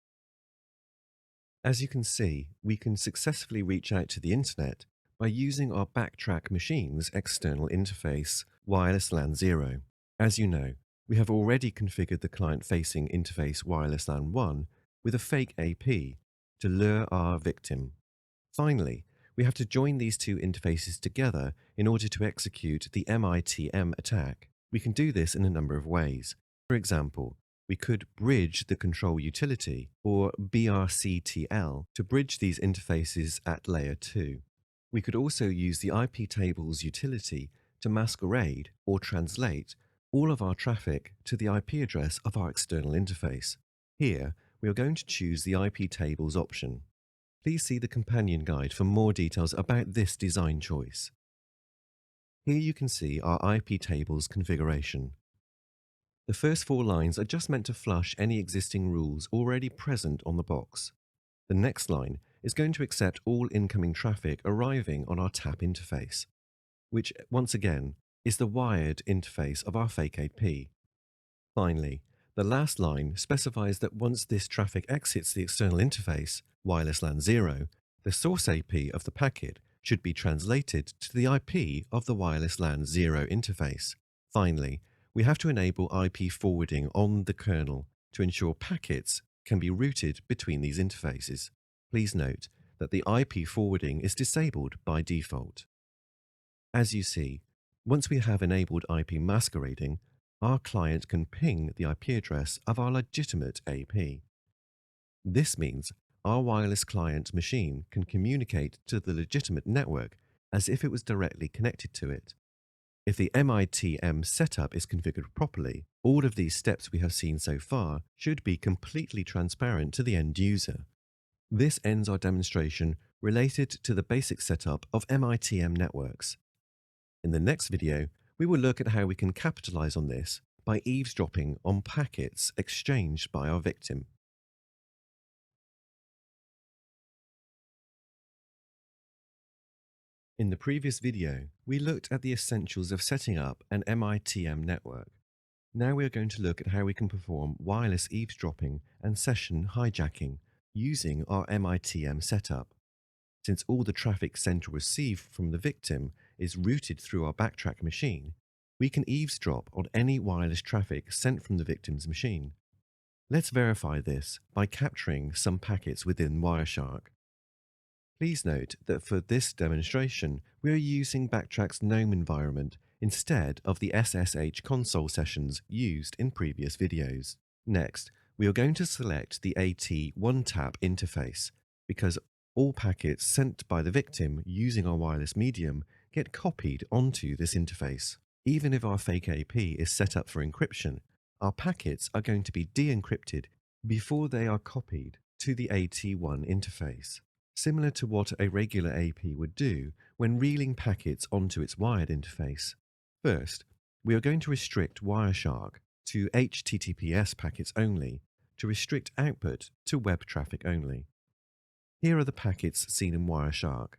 As you can see, we can successfully reach out to the internet by using our BackTrack machine's external interface, Wireless LAN 0. As you know, we have already configured the client-facing interface Wireless LAN 1 with a fake AP to lure our victim. Finally, we have to join these two interfaces together in order to execute the MITM attack. We can do this in a number of ways. For example, we could bridge the control utility, or BRCTL, to bridge these interfaces at layer 2. We could also use the IP tables utility to masquerade or translate all of our traffic to the IP address of our external interface. Here, we are going to choose the IP tables option. Please see the companion guide for more details about this design choice. Here you can see our IP tables configuration. The first 4 lines are just meant to flush any existing rules already present on the box. The next line is going to accept all incoming traffic arriving on our tap interface, which once again is the wired interface of our fake AP. Finally, the last line specifies that once this traffic exits the external interface, Wireless LAN 0, the source AP of the packet should be translated to the IP of the Wireless LAN 0 interface. Finally, we have to enable IP forwarding on the kernel to ensure packets can be routed between these interfaces. Please note that the IP forwarding is disabled by default. As you see, once we have enabled IP masquerading, our client can ping the IP address of our legitimate AP. This means our wireless client machine can communicate to the legitimate network as if it was directly connected to it. If the MITM setup is configured properly, all of these steps we have seen so far should be completely transparent to the end user. This ends our demonstration related to the basic setup of MITM networks. In the next video, we will look at how we can capitalize on this by eavesdropping on packets exchanged by our victim. In the previous video, we looked at the essentials of setting up an MITM network. Now we are going to look at how we can perform wireless eavesdropping and session hijacking using our MITM setup. Since all the traffic sent or received from the victim is routed through our BackTrack machine, we can eavesdrop on any wireless traffic sent from the victim's machine. Let's verify this by capturing some packets within Wireshark. Please note that for this demonstration, we are using BackTrack's GNOME environment instead of the SSH console sessions used in previous videos. Next, we are going to select the AT1-tap interface because all packets sent by the victim using our wireless medium get copied onto this interface. Even if our fake AP is set up for encryption, our packets are going to be de-encrypted before they are copied to the AT1 interface, similar to what a regular AP would do when reeling packets onto its wired interface. First, we are going to restrict Wireshark to HTTPS packets only to restrict output to web traffic only. Here are the packets seen in Wireshark.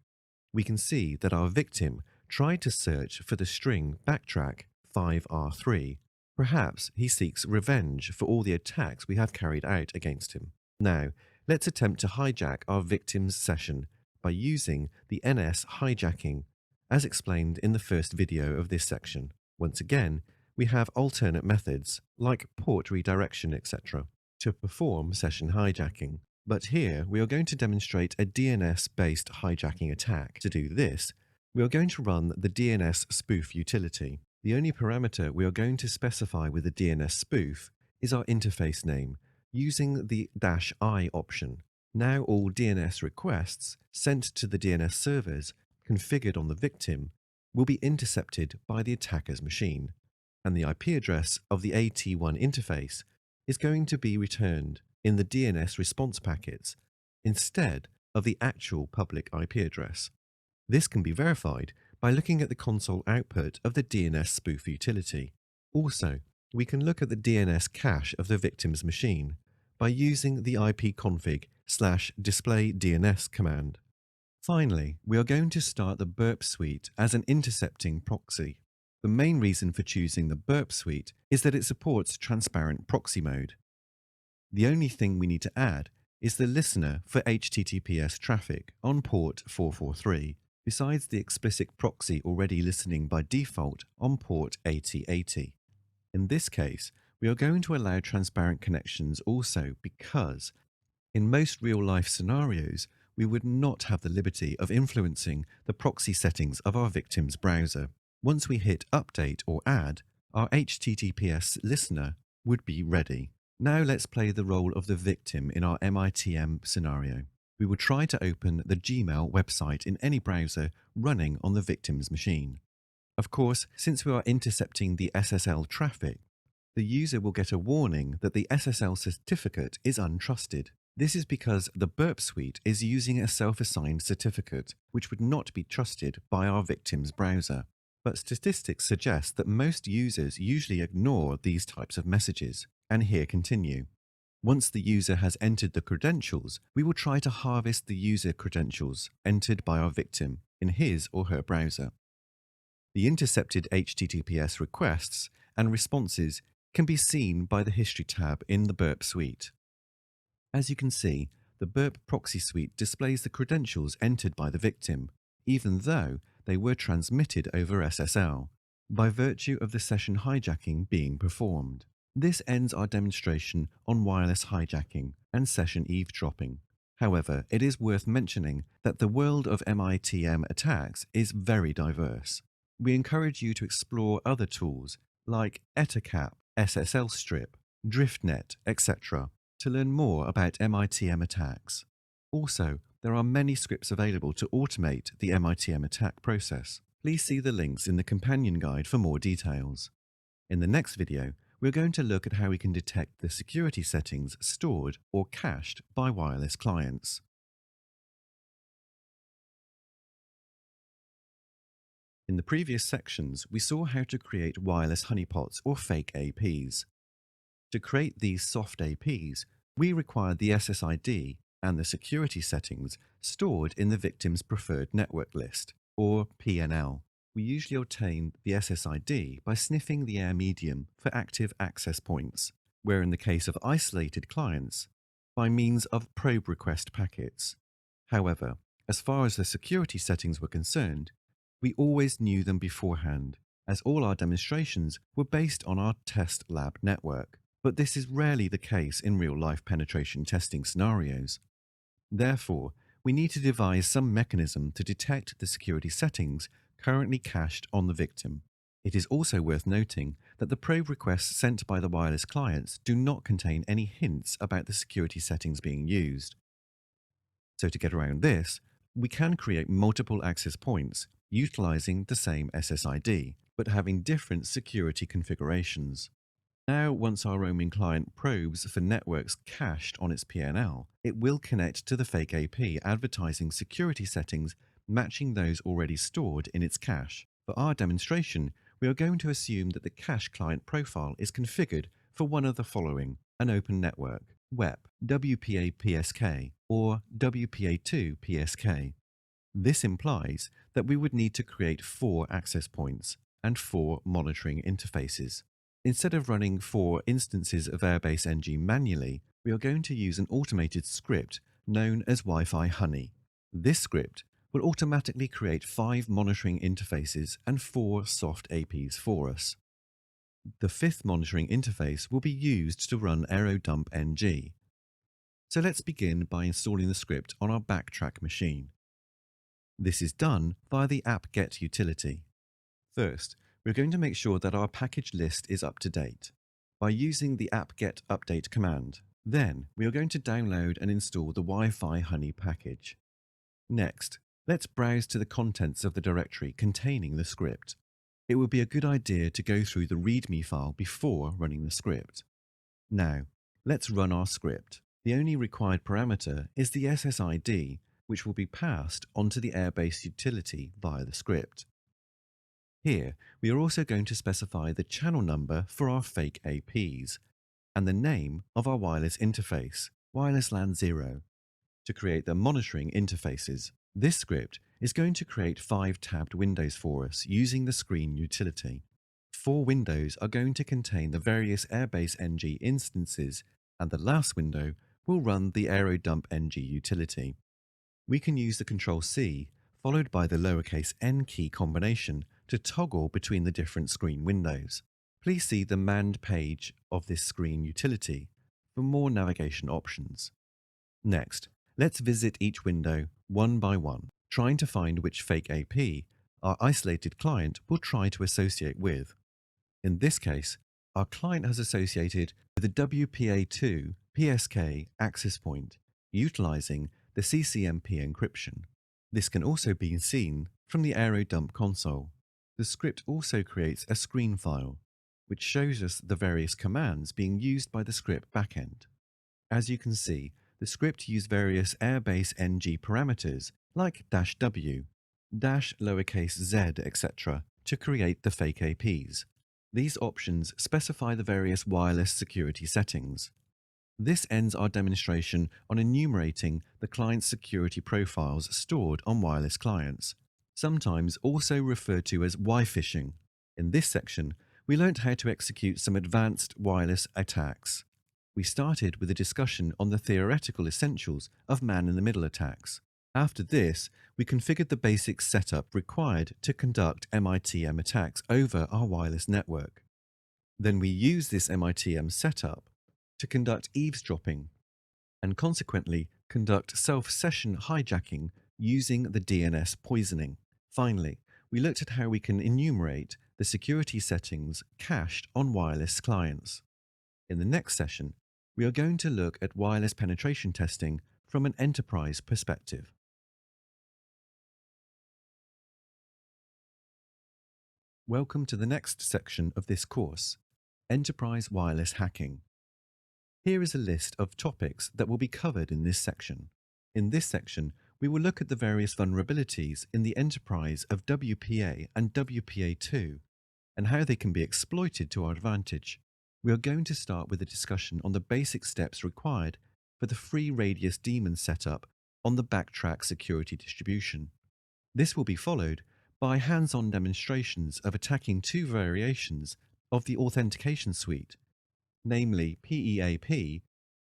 We can see that our victim tried to search for the string BackTrack 5R3. Perhaps he seeks revenge for all the attacks we have carried out against him. Now, let's attempt to hijack our victim's session by using the NS hijacking, as explained in the first video of this section. Once again, we have alternate methods, like port redirection, etc., to perform session hijacking. But here, we are going to demonstrate a DNS-based hijacking attack. To do this, we are going to run the DNS spoof utility. The only parameter we are going to specify with the DNS spoof is our interface name, using the -i option. Now all DNS requests sent to the DNS servers configured on the victim will be intercepted by the attacker's machine, and the IP address of the AT1 interface is going to be returned in the DNS response packets instead of the actual public IP address. This can be verified by looking at the console output of the DNS spoof utility. Also, we can look at the DNS cache of the victim's machine by using the ipconfig/displaydns command. Finally, we are going to start the burp suite as an intercepting proxy. The main reason for choosing the burp suite is that it supports transparent proxy mode. The only thing we need to add is the listener for HTTPS traffic on port 443, besides the explicit proxy already listening by default on port 8080. In this case, we are going to allow transparent connections also because, in most real-life scenarios, we would not have the liberty of influencing the proxy settings of our victim's browser. Once we hit Update or Add, our HTTPS listener would be ready. Now let's play the role of the victim in our MITM scenario. We will try to open the Gmail website in any browser running on the victim's machine. Of course, since we are intercepting the SSL traffic, the user will get a warning that the SSL certificate is untrusted. This is because the burp suite is using a self-assigned certificate, which would not be trusted by our victim's browser. But statistics suggest that most users usually ignore these types of messages, and here continue. Once the user has entered the credentials, we will try to harvest the user credentials entered by our victim in his or her browser. The intercepted HTTPS requests and responses can be seen by the History tab in the burp suite. As you can see, the burp proxy suite displays the credentials entered by the victim, even though they were transmitted over SSL, by virtue of the session hijacking being performed. This ends our demonstration on wireless hijacking and session eavesdropping. However, it is worth mentioning that the world of MITM attacks is very diverse. We encourage you to explore other tools like Ettercap, SSL Strip, DriftNet, etc. to learn more about MITM attacks. Also, there are many scripts available to automate the MITM attack process. Please see the links in the companion guide for more details. In the next video, we're going to look at how we can detect the security settings stored or cached by wireless clients. In the previous sections, we saw how to create wireless honeypots or fake APs. To create these soft APs, we required the SSID and the security settings stored in the victim's preferred network list, or PNL. We usually obtain the SSID by sniffing the air medium for active access points, where in the case of isolated clients, by means of probe request packets. However, as far as the security settings were concerned, we always knew them beforehand, as all our demonstrations were based on our test lab network. But this is rarely the case in real-life penetration testing scenarios. Therefore, we need to devise some mechanism to detect the security settings currently cached on the victim. It is also worth noting that the probe requests sent by the wireless clients do not contain any hints about the security settings being used. So to get around this, we can create multiple access points utilizing the same SSID, but having different security configurations. Now, once our roaming client probes for networks cached on its PNL, it will connect to the fake AP advertising security settings matching those already stored in its cache. For our demonstration, we are going to assume that the cache client profile is configured for one of the following: an open network, WEP, WPA PSK, or WPA2 PSK. This implies that we would need to create 4 access points and 4 monitoring interfaces. Instead of running 4 instances of Airbase NG manually, we are going to use an automated script known as Wi-Fi Honey. This script will automatically create 5 monitoring interfaces and 4 soft APs for us. The 5th monitoring interface will be used to run AeroDump NG. So let's begin by installing the script on our BackTrack machine. This is done via the apt-get utility. First, we're going to make sure that our package list is up to date by using the apt-get update command. Then, we are going to download and install the Wi-Fi Honey package. Next, let's browse to the contents of the directory containing the script. It would be a good idea to go through the README file before running the script. Now, let's run our script. The only required parameter is the SSID, which will be passed onto the Airbase utility via the script. Here, we are also going to specify the channel number for our fake APs and the name of our wireless interface, Wireless LAN 0, to create the monitoring interfaces. This script is going to create 5 tabbed windows for us using the screen utility. 4 windows are going to contain the various Airbase NG instances, and the last window will run the AeroDump NG utility. We can use the Ctrl-C followed by the lowercase n key combination to toggle between the different screen windows. Please see the manned page of this screen utility for more navigation options. Next, let's visit each window one by one, trying to find which fake AP our isolated client will try to associate with. In this case, our client has associated with the WPA2 PSK access point, utilizing the CCMP encryption. This can also be seen from the AeroDump console. The script also creates a screen file, which shows us the various commands being used by the script backend. As you can see, the script used various Airbase NG parameters like -w, -z, etc. to create the fake APs. These options specify the various wireless security settings. This ends our demonstration on enumerating the client's security profiles stored on wireless clients, sometimes also referred to as Y-phishing. In this section, we learnt how to execute some advanced wireless attacks. We started with a discussion on the theoretical essentials of man-in-the-middle attacks. After this, we configured the basic setup required to conduct MITM attacks over our wireless network. Then we used this MITM setup to conduct eavesdropping and consequently conduct self-session hijacking using the DNS poisoning. Finally, we looked at how we can enumerate the security settings cached on wireless clients. In the next session, we are going to look at wireless penetration testing from an enterprise perspective. Welcome to the next section of this course, Enterprise Wireless Hacking. Here is a list of topics that will be covered in this section. In this section, we will look at the various vulnerabilities in the enterprise of WPA and WPA2 and how they can be exploited to our advantage. We are going to start with a discussion on the basic steps required for the free radius daemon setup on the BackTrack security distribution. This will be followed by hands-on demonstrations of attacking 2 variations of the authentication suite, namely PEAP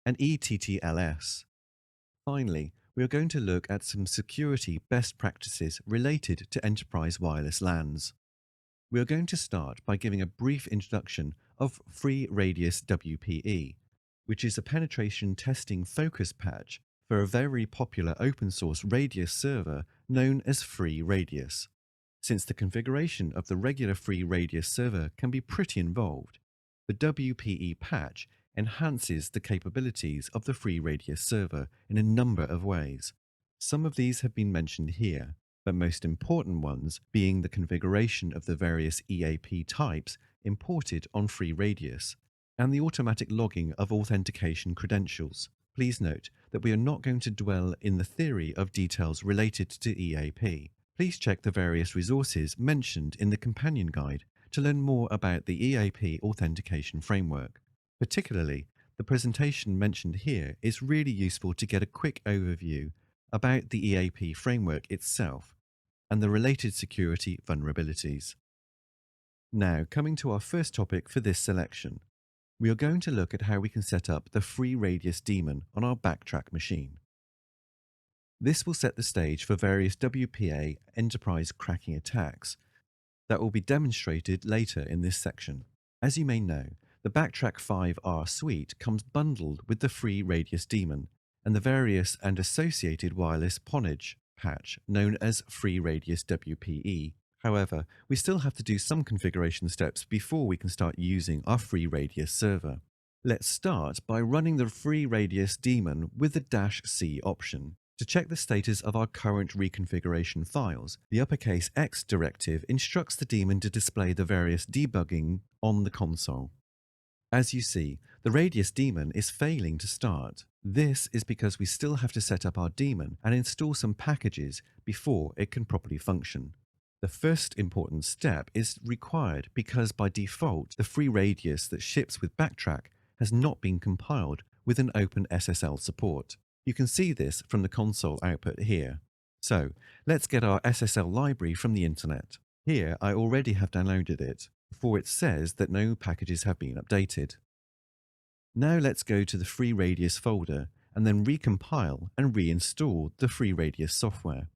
and ETTLS. Finally, we are going to look at some security best practices related to enterprise wireless LANs. We are going to start by giving a brief introduction of Free Radius WPE, which is a penetration testing focus patch for a very popular open source radius server known as Free Radius. Since the configuration of the regular Free Radius server can be pretty involved, the WPE patch enhances the capabilities of the Free Radius server in a number of ways. Some of these have been mentioned here, but most important ones being the configuration of the various EAP types imported on FreeRadius and the automatic logging of authentication credentials. Please note that we are not going to dwell in the theory of details related to EAP. Please check the various resources mentioned in the companion guide to learn more about the EAP authentication framework. Particularly, the presentation mentioned here is really useful to get a quick overview about the EAP framework itself and the related security vulnerabilities. Now, coming to our first topic for this selection, we are going to look at how we can set up the FreeRadius daemon on our BackTrack machine. This will set the stage for various WPA enterprise cracking attacks that will be demonstrated later in this section. As you may know, the BackTrack 5R suite comes bundled with the FreeRadius daemon and the various and associated wireless ponage patch known as FreeRadius WPE. However, we still have to do some configuration steps before we can start using our FreeRadius server. Let's start by running the FreeRadius daemon with the -C option. To check the status of our current reconfiguration files, the uppercase X directive instructs the daemon to display the various debugging on the console. As you see, the Radius daemon is failing to start. This is because we still have to set up our daemon and install some packages before it can properly function. The first important step is required because by default, the FreeRadius that ships with BackTrack has not been compiled with an open SSL support. You can see this from the console output here. So, let's get our SSL library from the internet. Here, I already have downloaded it, for it says that no packages have been updated. Now let's go to the FreeRadius folder and then recompile and reinstall the FreeRadius software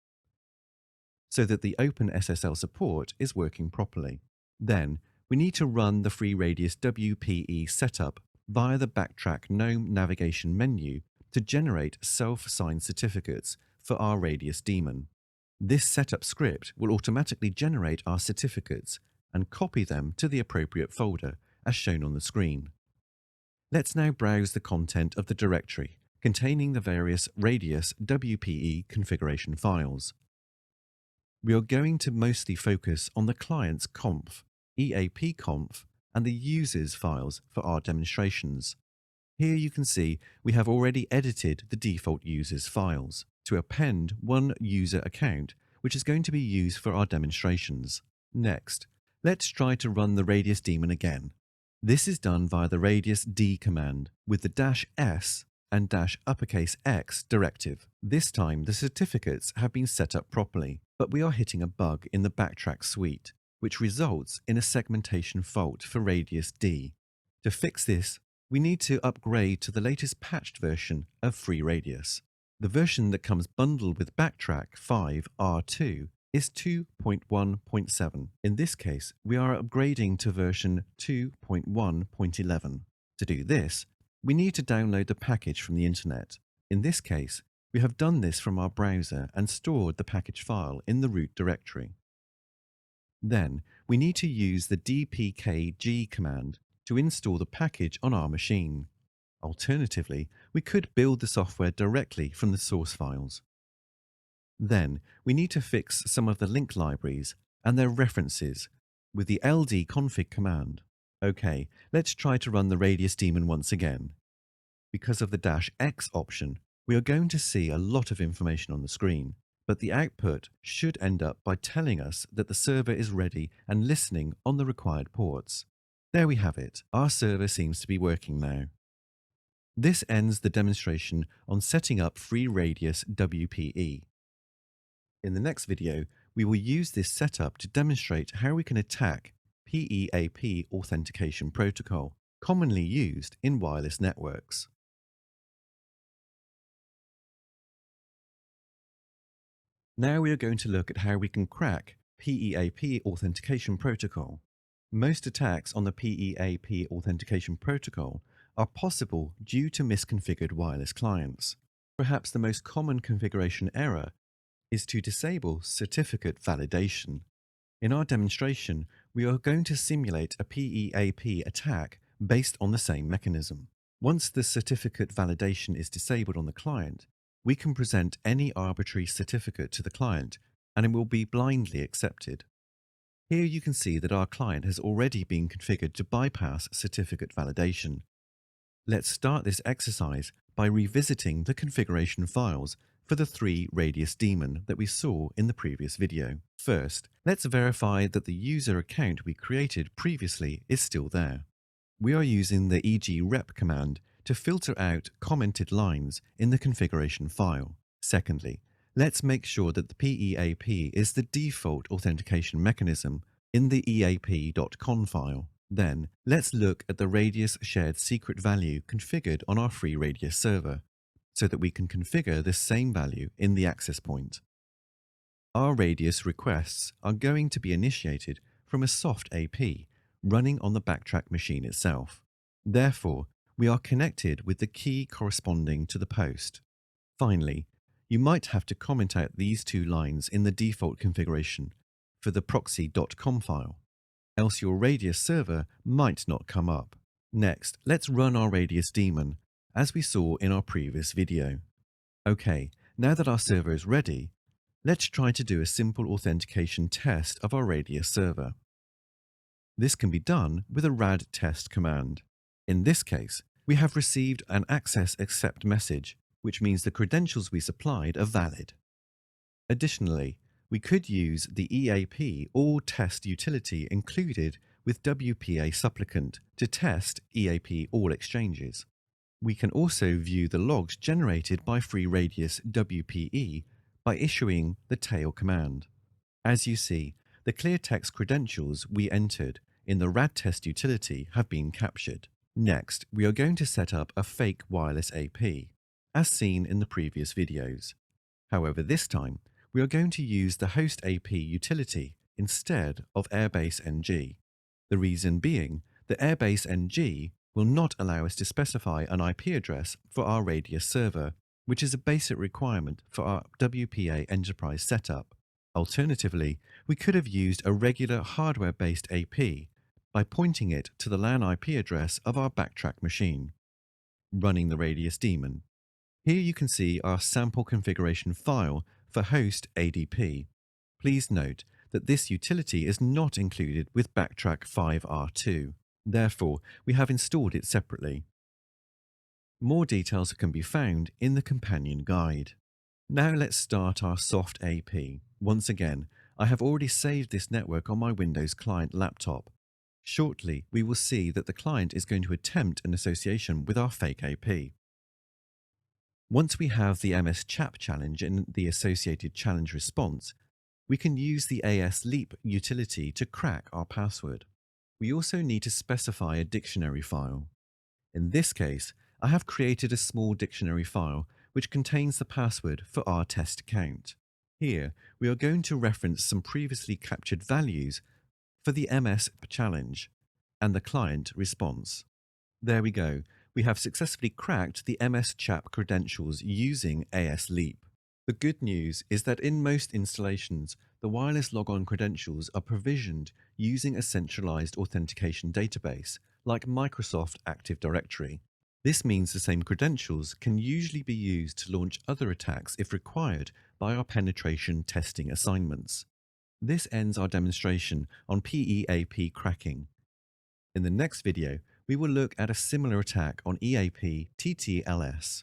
so that the open SSL support is working properly. Then, we need to run the FreeRadius WPE setup via the BackTrack GNOME navigation menu to generate self-signed certificates for our Radius daemon. This setup script will automatically generate our certificates and copy them to the appropriate folder as shown on the screen. Let's now browse the content of the directory containing the various Radius WPE configuration files. We are going to mostly focus on the client's conf, EAP conf, and the users files for our demonstrations. Here you can see we have already edited the default users files to append one user account, which is going to be used for our demonstrations. Next, let's try to run the Radius daemon again. This is done via the Radius D command with the -S and -X directive. This time the certificates have been set up properly, but we are hitting a bug in the BackTrack suite, which results in a segmentation fault for Radius D. To fix this, we need to upgrade to the latest patched version of FreeRadius. The version that comes bundled with BackTrack 5R2 is 2.1.7. In this case, we are upgrading to version 2.1.11. To do this, we need to download the package from the internet. In this case, we have done this from our browser and stored the package file in the root directory. Then, we need to use the dpkg command to install the package on our machine. Alternatively, we could build the software directly from the source files. Then, we need to fix some of the link libraries and their references with the ldconfig command. Okay, let's try to run the Radius daemon once again. Because of the -X option, we are going to see a lot of information on the screen, but the output should end up by telling us that the server is ready and listening on the required ports. There we have it. Our server seems to be working now. This ends the demonstration on setting up FreeRadius WPE. In the next video, we will use this setup to demonstrate how we can attack PEAP authentication protocol, commonly used in wireless networks. Now we are going to look at how we can crack PEAP authentication protocol. Most attacks on the PEAP authentication protocol are possible due to misconfigured wireless clients. Perhaps the most common configuration error is to disable certificate validation. In our demonstration, we are going to simulate a PEAP attack based on the same mechanism. Once the certificate validation is disabled on the client, we can present any arbitrary certificate to the client and it will be blindly accepted. Here you can see that our client has already been configured to bypass certificate validation. Let's start this exercise by revisiting the configuration files for the 3 radius daemon that we saw in the previous video. First, let's verify that the user account we created previously is still there. We are using the egrep command to filter out commented lines in the configuration file. Secondly, let's make sure that the PEAP is the default authentication mechanism in the eap.con file. Then, let's look at the radius shared secret value configured on our free radius server, so that we can configure the same value in the access point. Our radius requests are going to be initiated from a soft AP running on the BackTrack machine itself. Therefore, we are connected with the key corresponding to the post. Finally, you might have to comment out these 2 lines in the default configuration for the proxy.com file, else your radius server might not come up. Next, let's run our radius daemon, as we saw in our previous video. Okay, now that our server is ready, let's try to do a simple authentication test of our radius server. This can be done with a rad test command. In this case, we have received an access accept message, which means the credentials we supplied are valid. Additionally, we could use the EAP all test utility included with WPA supplicant to test EAP all exchanges. We can also view the logs generated by FreeRadius WPE by issuing the tail command. As you see, the clear text credentials we entered in the rad test utility have been captured. Next, we are going to set up a fake wireless AP, as seen in the previous videos. However, this time, we are going to use the host AP utility instead of Airbase NG. The reason being that Airbase NG will not allow us to specify an IP address for our radius server, which is a basic requirement for our WPA enterprise setup. Alternatively, we could have used a regular hardware-based AP by pointing it to the LAN IP address of our BackTrack machine. Running the radius daemon. Here you can see our sample configuration file for host ADP. Please note that this utility is not included with BackTrack 5R2. Therefore, we have installed it separately. More details can be found in the companion guide. Now let's start our soft AP. Once again, I have already saved this network on my Windows client laptop. Shortly, we will see that the client is going to attempt an association with our fake AP. Once we have the MS-CHAP challenge and the associated challenge response, we can use the ASLeap utility to crack our password. We also need to specify a dictionary file. In this case, I have created a small dictionary file which contains the password for our test account. Here, we are going to reference some previously captured values for the MS challenge and the client response. There we go. We have successfully cracked the MS-CHAP credentials using ASLeap. The good news is that in most installations, the wireless logon credentials are provisioned using a centralized authentication database, like Microsoft Active Directory. This means the same credentials can usually be used to launch other attacks if required by our penetration testing assignments. This ends our demonstration on PEAP cracking. In the next video, we will look at a similar attack on EAP TTLS.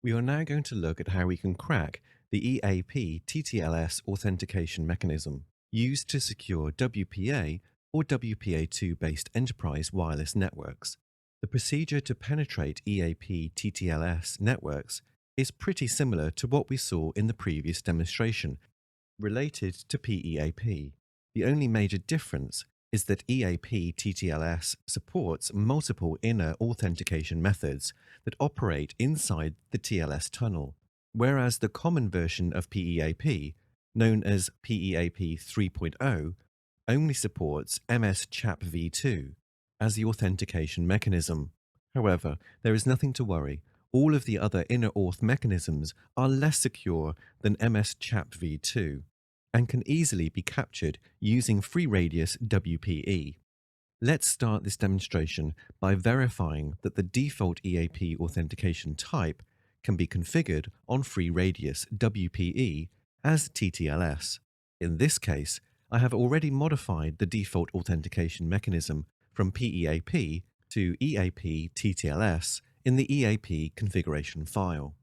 We are now going to look at how we can crack the EAP TTLS authentication mechanism used to secure WPA or WPA2 based enterprise wireless networks. The procedure to penetrate EAP TTLS networks is pretty similar to what we saw in the previous demonstration related to PEAP. The only major difference is that EAP TTLS supports multiple inner authentication methods that operate inside the TLS tunnel, whereas the common version of PEAP, known as PEAP 3.0, only supports MS-CHAP v2 as the authentication mechanism. However, there is nothing to worry. All of the other inner auth mechanisms are less secure than MS-CHAP v2 and can easily be captured using FreeRadius WPE. Let's start this demonstration by verifying that the default EAP authentication type can be configured on free radius WPE as TTLS. In this case, I have already modified the default authentication mechanism from PEAP to EAP TTLS in the EAP configuration file.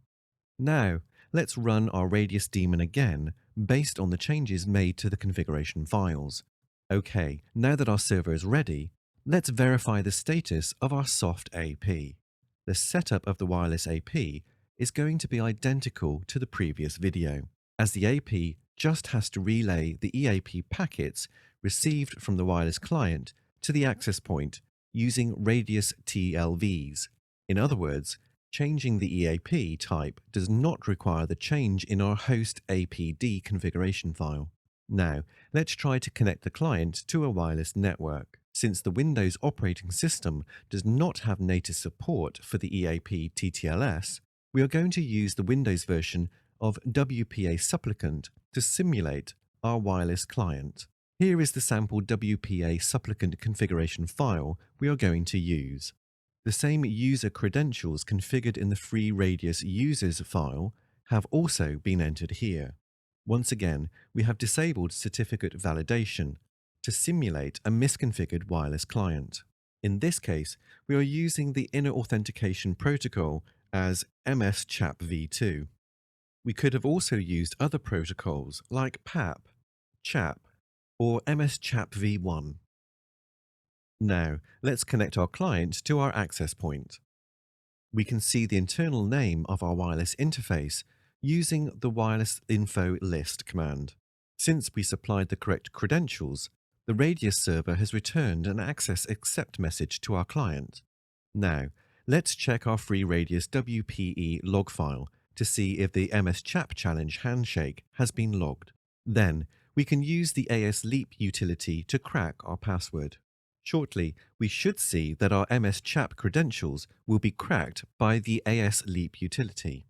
Now, let's run our radius daemon again based on the changes made to the configuration files. Okay, now that our server is ready, let's verify the status of our soft AP. The setup of the wireless AP is going to be identical to the previous video, as the AP just has to relay the EAP packets received from the wireless client to the access point using radius TLVs. In other words, changing the EAP type does not require the change in our host APD configuration file. Now, let's try to connect the client to a wireless network. Since the Windows operating system does not have native support for the EAP TTLS, we are going to use the Windows version of WPA supplicant to simulate our wireless client. Here is the sample WPA supplicant configuration file we are going to use. The same user credentials configured in the free radius users file have also been entered here. Once again, we have disabled certificate validation to simulate a misconfigured wireless client. In this case, we are using the inner authentication protocol as MS-CHAP v2. We could have also used other protocols like PAP, CHAP, or MS-CHAP v1. Now, let's connect our client to our access point. We can see the internal name of our wireless interface using the wireless info list command. Since we supplied the correct credentials, the Radius server has returned an access accept message to our client. Now, let's check our free Radius WPE log file to see if the MS-CHAP challenge handshake has been logged. Then, we can use the ASLeap utility to crack our password. Shortly, we should see that our MS-CHAP credentials will be cracked by the ASLeap utility.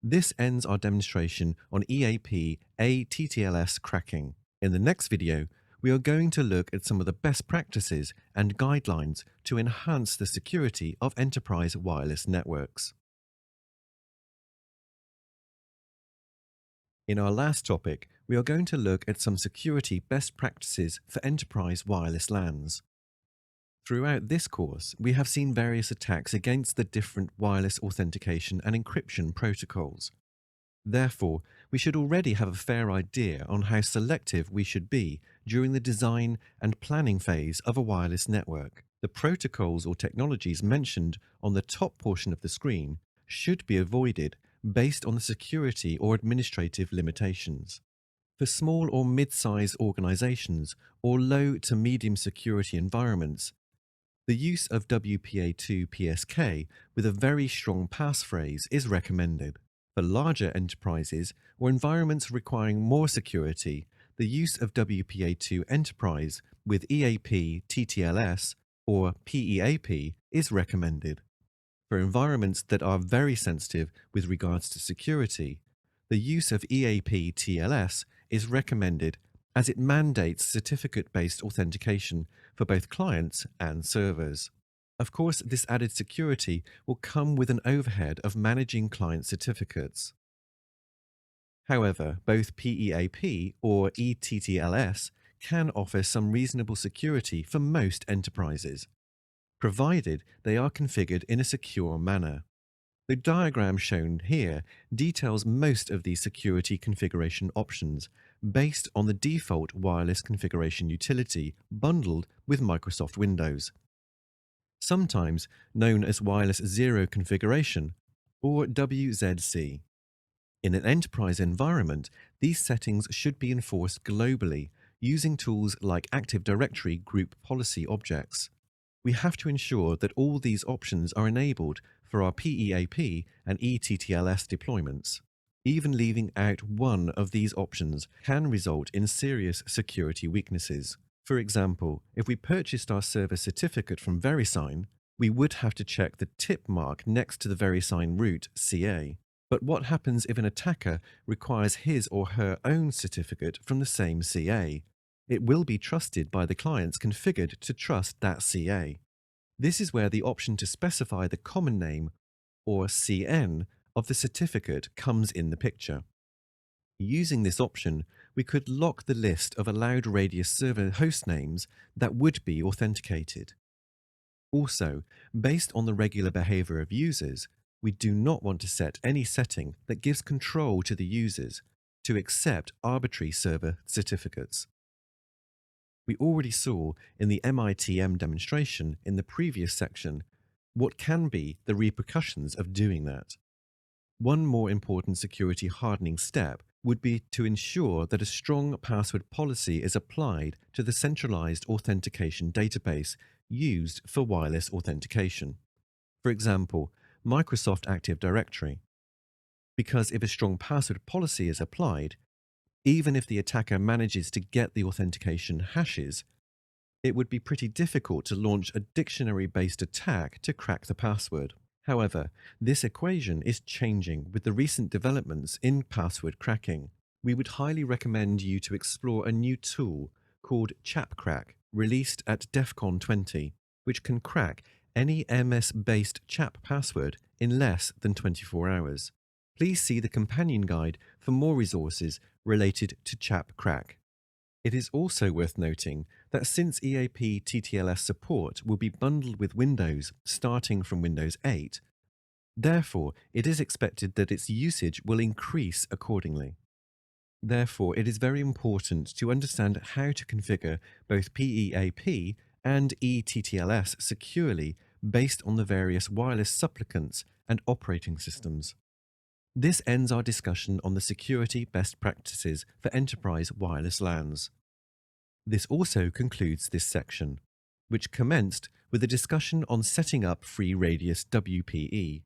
This ends our demonstration on EAP ATTLS cracking. In the next video, we are going to look at some of the best practices and guidelines to enhance the security of enterprise wireless networks. In our last topic, we are going to look at some security best practices for enterprise wireless LANs. Throughout this course, we have seen various attacks against the different wireless authentication and encryption protocols. Therefore, we should already have a fair idea on how selective we should be during the design and planning phase of a wireless network. The protocols or technologies mentioned on the top portion of the screen should be avoided based on the security or administrative limitations. For small or mid-size organizations or low to medium security environments, the use of WPA2 PSK with a very strong passphrase is recommended. For larger enterprises or environments requiring more security, the use of WPA2 Enterprise with EAP TTLS or PEAP is recommended. For environments that are very sensitive with regards to security, the use of EAP TLS is recommended as it mandates certificate-based authentication for both clients and servers. Of course, this added security will come with an overhead of managing client certificates. However, both PEAP or ETTLS can offer some reasonable security for most enterprises, provided they are configured in a secure manner. The diagram shown here details most of these security configuration options based on the default wireless configuration utility bundled with Microsoft Windows, sometimes known as Wireless Zero Configuration, or WZC. In an enterprise environment, these settings should be enforced globally using tools like Active Directory Group Policy Objects. We have to ensure that all these options are enabled for our PEAP and ETTLS deployments. Even leaving out one of these options can result in serious security weaknesses. For example, if we purchased our server certificate from VeriSign, we would have to check the tip mark next to the VeriSign root CA. But what happens if an attacker requires his or her own certificate from the same CA? It will be trusted by the clients configured to trust that CA. This is where the option to specify the common name, or CN, of the certificate comes in the picture. Using this option, we could lock the list of allowed radius server host names that would be authenticated. Also, based on the regular behavior of users, we do not want to set any setting that gives control to the users to accept arbitrary server certificates. We already saw in the MITM demonstration in the previous section what can be the repercussions of doing that. One more important security hardening step would be to ensure that a strong password policy is applied to the centralized authentication database used for wireless authentication. For example, Microsoft Active Directory. Because if a strong password policy is applied, even if the attacker manages to get the authentication hashes, it would be pretty difficult to launch a dictionary-based attack to crack the password. However, this equation is changing with the recent developments in password cracking. We would highly recommend you to explore a new tool called ChapCrack, released at DEF CON 20, which can crack any MS-based CHAP password in less than 24 hours. Please see the companion guide for more resources related to ChapCrack. It is also worth noting that since EAP TTLS support will be bundled with Windows starting from Windows 8, therefore it is expected that its usage will increase accordingly. Therefore, it is very important to understand how to configure both PEAP and eTTLS securely based on the various wireless supplicants and operating systems. This ends our discussion on the security best practices for enterprise wireless LANs. This also concludes this section, which commenced with a discussion on setting up free radius WPE.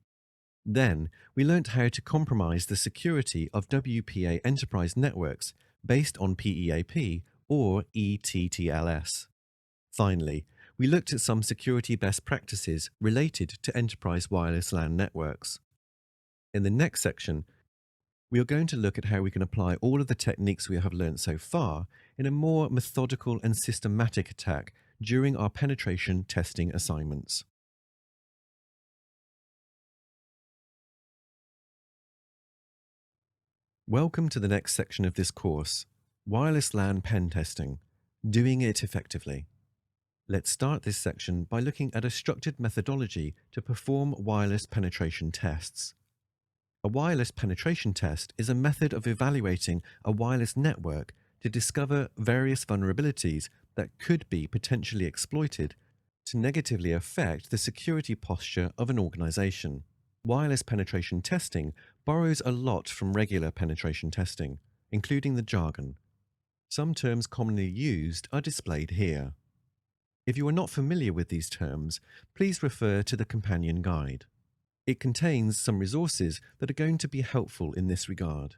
Then, we learnt how to compromise the security of WPA enterprise networks based on PEAP or eTTLS. Finally, we looked at some security best practices related to enterprise wireless LAN networks. In the next section, we are going to look at how we can apply all of the techniques we have learned so far in a more methodical and systematic attack during our penetration testing assignments. Welcome to the next section of this course, Wireless LAN Pen Testing, Doing It Effectively. Let's start this section by looking at a structured methodology to perform wireless penetration tests. A wireless penetration test is a method of evaluating a wireless network to discover various vulnerabilities that could be potentially exploited to negatively affect the security posture of an organization. Wireless penetration testing borrows a lot from regular penetration testing, including the jargon. Some terms commonly used are displayed here. If you are not familiar with these terms, please refer to the companion guide. It contains some resources that are going to be helpful in this regard.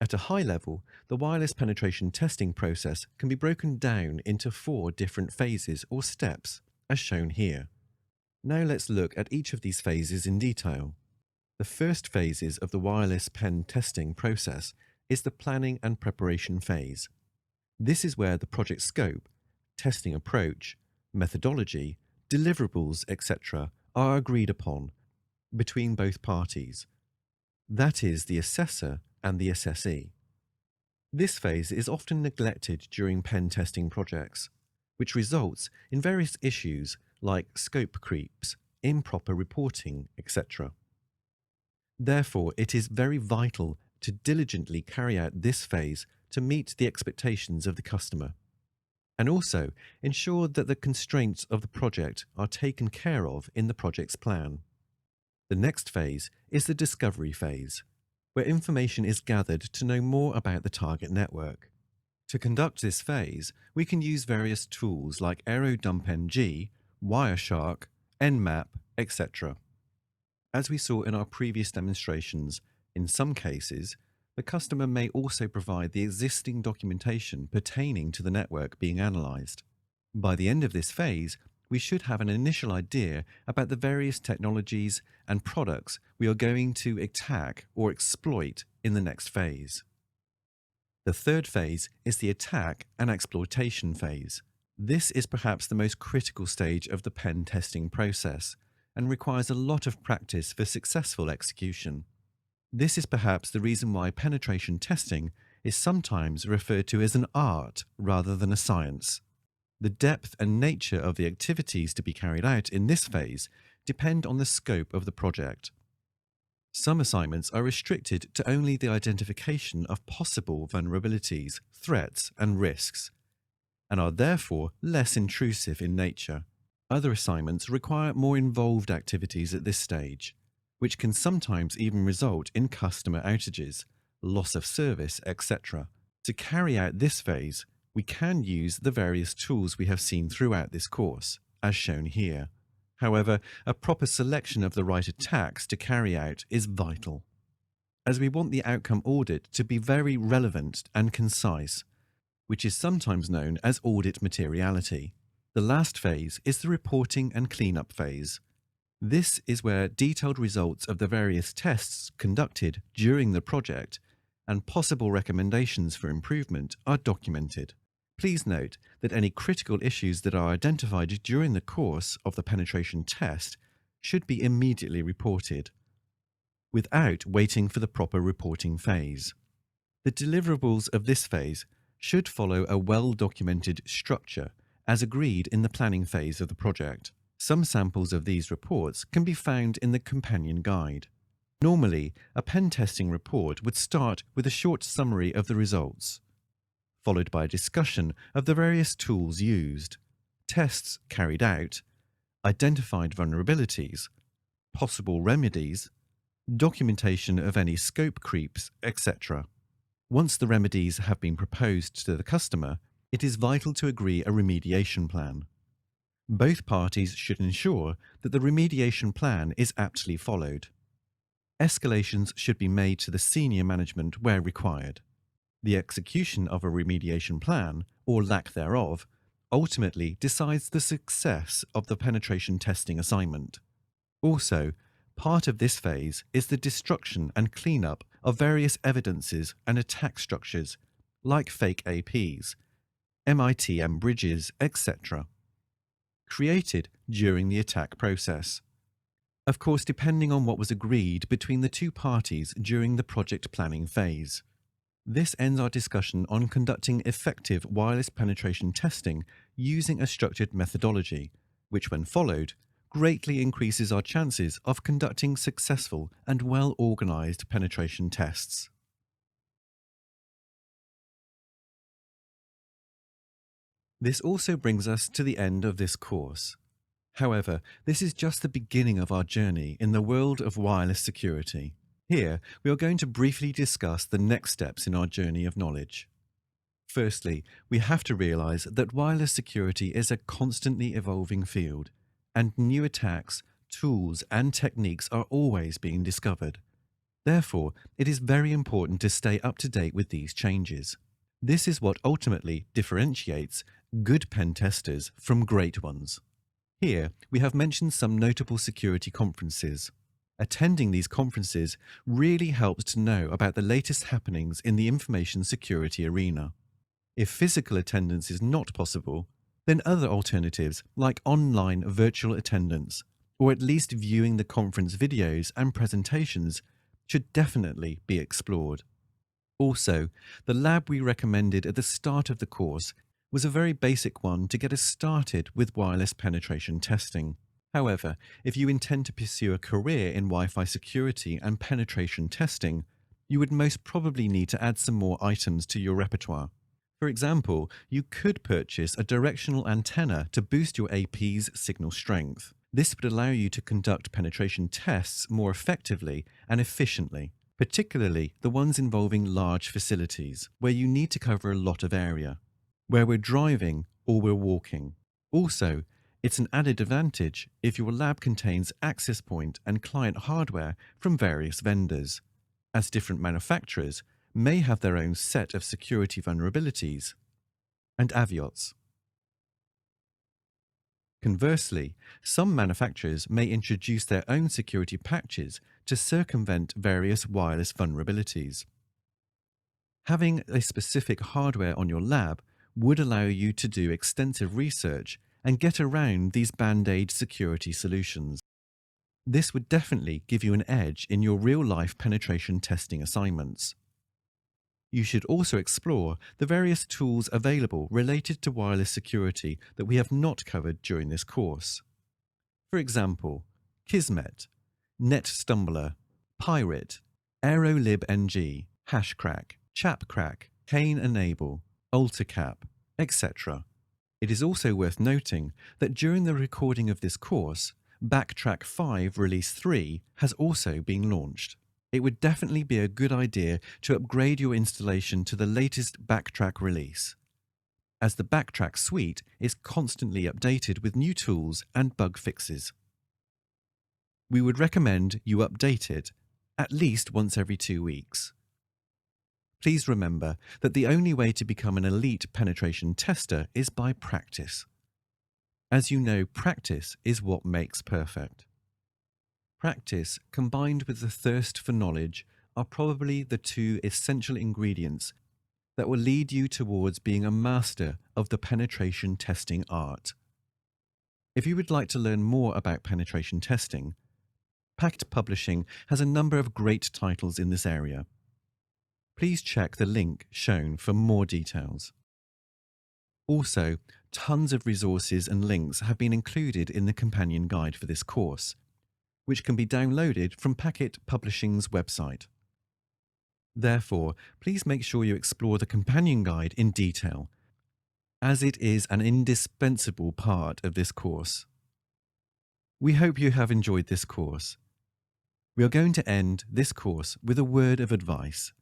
At a high level, the wireless penetration testing process can be broken down into 4 different phases or steps, as shown here. Now let's look at each of these phases in detail. The first phases of the wireless pen testing process is the planning and preparation phase. This is where the project scope, testing approach, methodology, deliverables, etc. are agreed upon between both parties. That is the assessor and the assessee. This phase is often neglected during pen testing projects, which results in various issues like scope creeps, improper reporting, etc. Therefore, it is very vital to diligently carry out this phase to meet the expectations of the customer, and also ensure that the constraints of the project are taken care of in the project's plan. The next phase is the discovery phase, where information is gathered to know more about the target network. To conduct this phase, we can use various tools like AeroDumpNG, Wireshark, Nmap, etc. As we saw in our previous demonstrations, in some cases, the customer may also provide the existing documentation pertaining to the network being analyzed. By the end of this phase, we should have an initial idea about the various technologies and products we are going to attack or exploit in the next phase. The third phase is the attack and exploitation phase. This is perhaps the most critical stage of the pen testing process and requires a lot of practice for successful execution. This is perhaps the reason why penetration testing is sometimes referred to as an art rather than a science. The depth and nature of the activities to be carried out in this phase depend on the scope of the project. Some assignments are restricted to only the identification of possible vulnerabilities, threats, and risks, and are therefore less intrusive in nature. Other assignments require more involved activities at this stage, which can sometimes even result in customer outages, loss of service, etc. To carry out this phase, we can use the various tools we have seen throughout this course, as shown here. However, a proper selection of the right attacks to carry out is vital, as we want the outcome audit to be very relevant and concise, which is sometimes known as audit materiality. The last phase is the reporting and cleanup phase. This is where detailed results of the various tests conducted during the project and possible recommendations for improvement are documented. Please note that any critical issues that are identified during the course of the penetration test should be immediately reported, without waiting for the proper reporting phase. The deliverables of this phase should follow a well-documented structure as agreed in the planning phase of the project. Some samples of these reports can be found in the companion guide. Normally, a pen testing report would start with a short summary of the results, followed by a discussion of the various tools used, tests carried out, identified vulnerabilities, possible remedies, documentation of any scope creeps, etc. Once the remedies have been proposed to the customer, it is vital to agree a remediation plan. Both parties should ensure that the remediation plan is aptly followed. Escalations should be made to the senior management where required. The execution of a remediation plan, or lack thereof, ultimately decides the success of the penetration testing assignment. Also, part of this phase is the destruction and cleanup of various evidences and attack structures, like fake APs, MITM bridges, etc., created during the attack process. Of course, depending on what was agreed between the two parties during the project planning phase. This ends our discussion on conducting effective wireless penetration testing using a structured methodology, which when followed, greatly increases our chances of conducting successful and well-organized penetration tests. This also brings us to the end of this course. However, this is just the beginning of our journey in the world of wireless security. Here, we are going to briefly discuss the next steps in our journey of knowledge. Firstly, we have to realize that wireless security is a constantly evolving field, and new attacks, tools, and techniques are always being discovered. Therefore, it is very important to stay up to date with these changes. This is what ultimately differentiates good pen testers from great ones. Here, we have mentioned some notable security conferences. Attending these conferences really helps to know about the latest happenings in the information security arena. If physical attendance is not possible, then other alternatives like online virtual attendance, or at least viewing the conference videos and presentations, should definitely be explored. Also, the lab we recommended at the start of the course was a very basic one to get us started with wireless penetration testing. However, if you intend to pursue a career in Wi-Fi security and penetration testing, you would most probably need to add some more items to your repertoire. For example, you could purchase a directional antenna to boost your AP's signal strength. This would allow you to conduct penetration tests more effectively and efficiently, particularly the ones involving large facilities, where you need to cover a lot of area, where we're driving or we're walking. Also, it's an added advantage if your lab contains access point and client hardware from various vendors, as different manufacturers may have their own set of security vulnerabilities and caveats. Conversely, some manufacturers may introduce their own security patches to circumvent various wireless vulnerabilities. Having a specific hardware on your lab would allow you to do extensive research and get around these band-aid security solutions. This would definitely give you an edge in your real-life penetration testing assignments. You should also explore the various tools available related to wireless security that we have not covered during this course. For example, Kismet, NetStumbler, Pirate, AeroLibNG, HashCrack, ChapCrack, Kane Enable, AlterCap, etc. It is also worth noting that during the recording of this course, BackTrack 5 Release 3 has also been launched. It would definitely be a good idea to upgrade your installation to the latest BackTrack release, as the BackTrack suite is constantly updated with new tools and bug fixes. We would recommend you update it at least once every 2 weeks. Please remember that the only way to become an elite penetration tester is by practice. As you know, practice is what makes perfect. Practice combined with the thirst for knowledge are probably the two essential ingredients that will lead you towards being a master of the penetration testing art. If you would like to learn more about penetration testing, Pact Publishing has a number of great titles in this area. Please check the link shown for more details. Also, tons of resources and links have been included in the companion guide for this course, which can be downloaded from Packet Publishing's website. Therefore, please make sure you explore the companion guide in detail, as it is an indispensable part of this course. We hope you have enjoyed this course. We are going to end this course with a word of advice.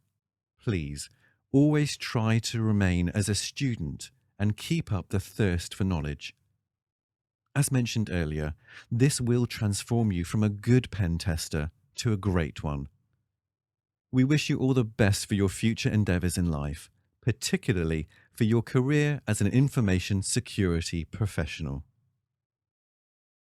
Please, always try to remain as a student and keep up the thirst for knowledge. As mentioned earlier, this will transform you from a good pen tester to a great one. We wish you all the best for your future endeavors in life, particularly for your career as an information security professional.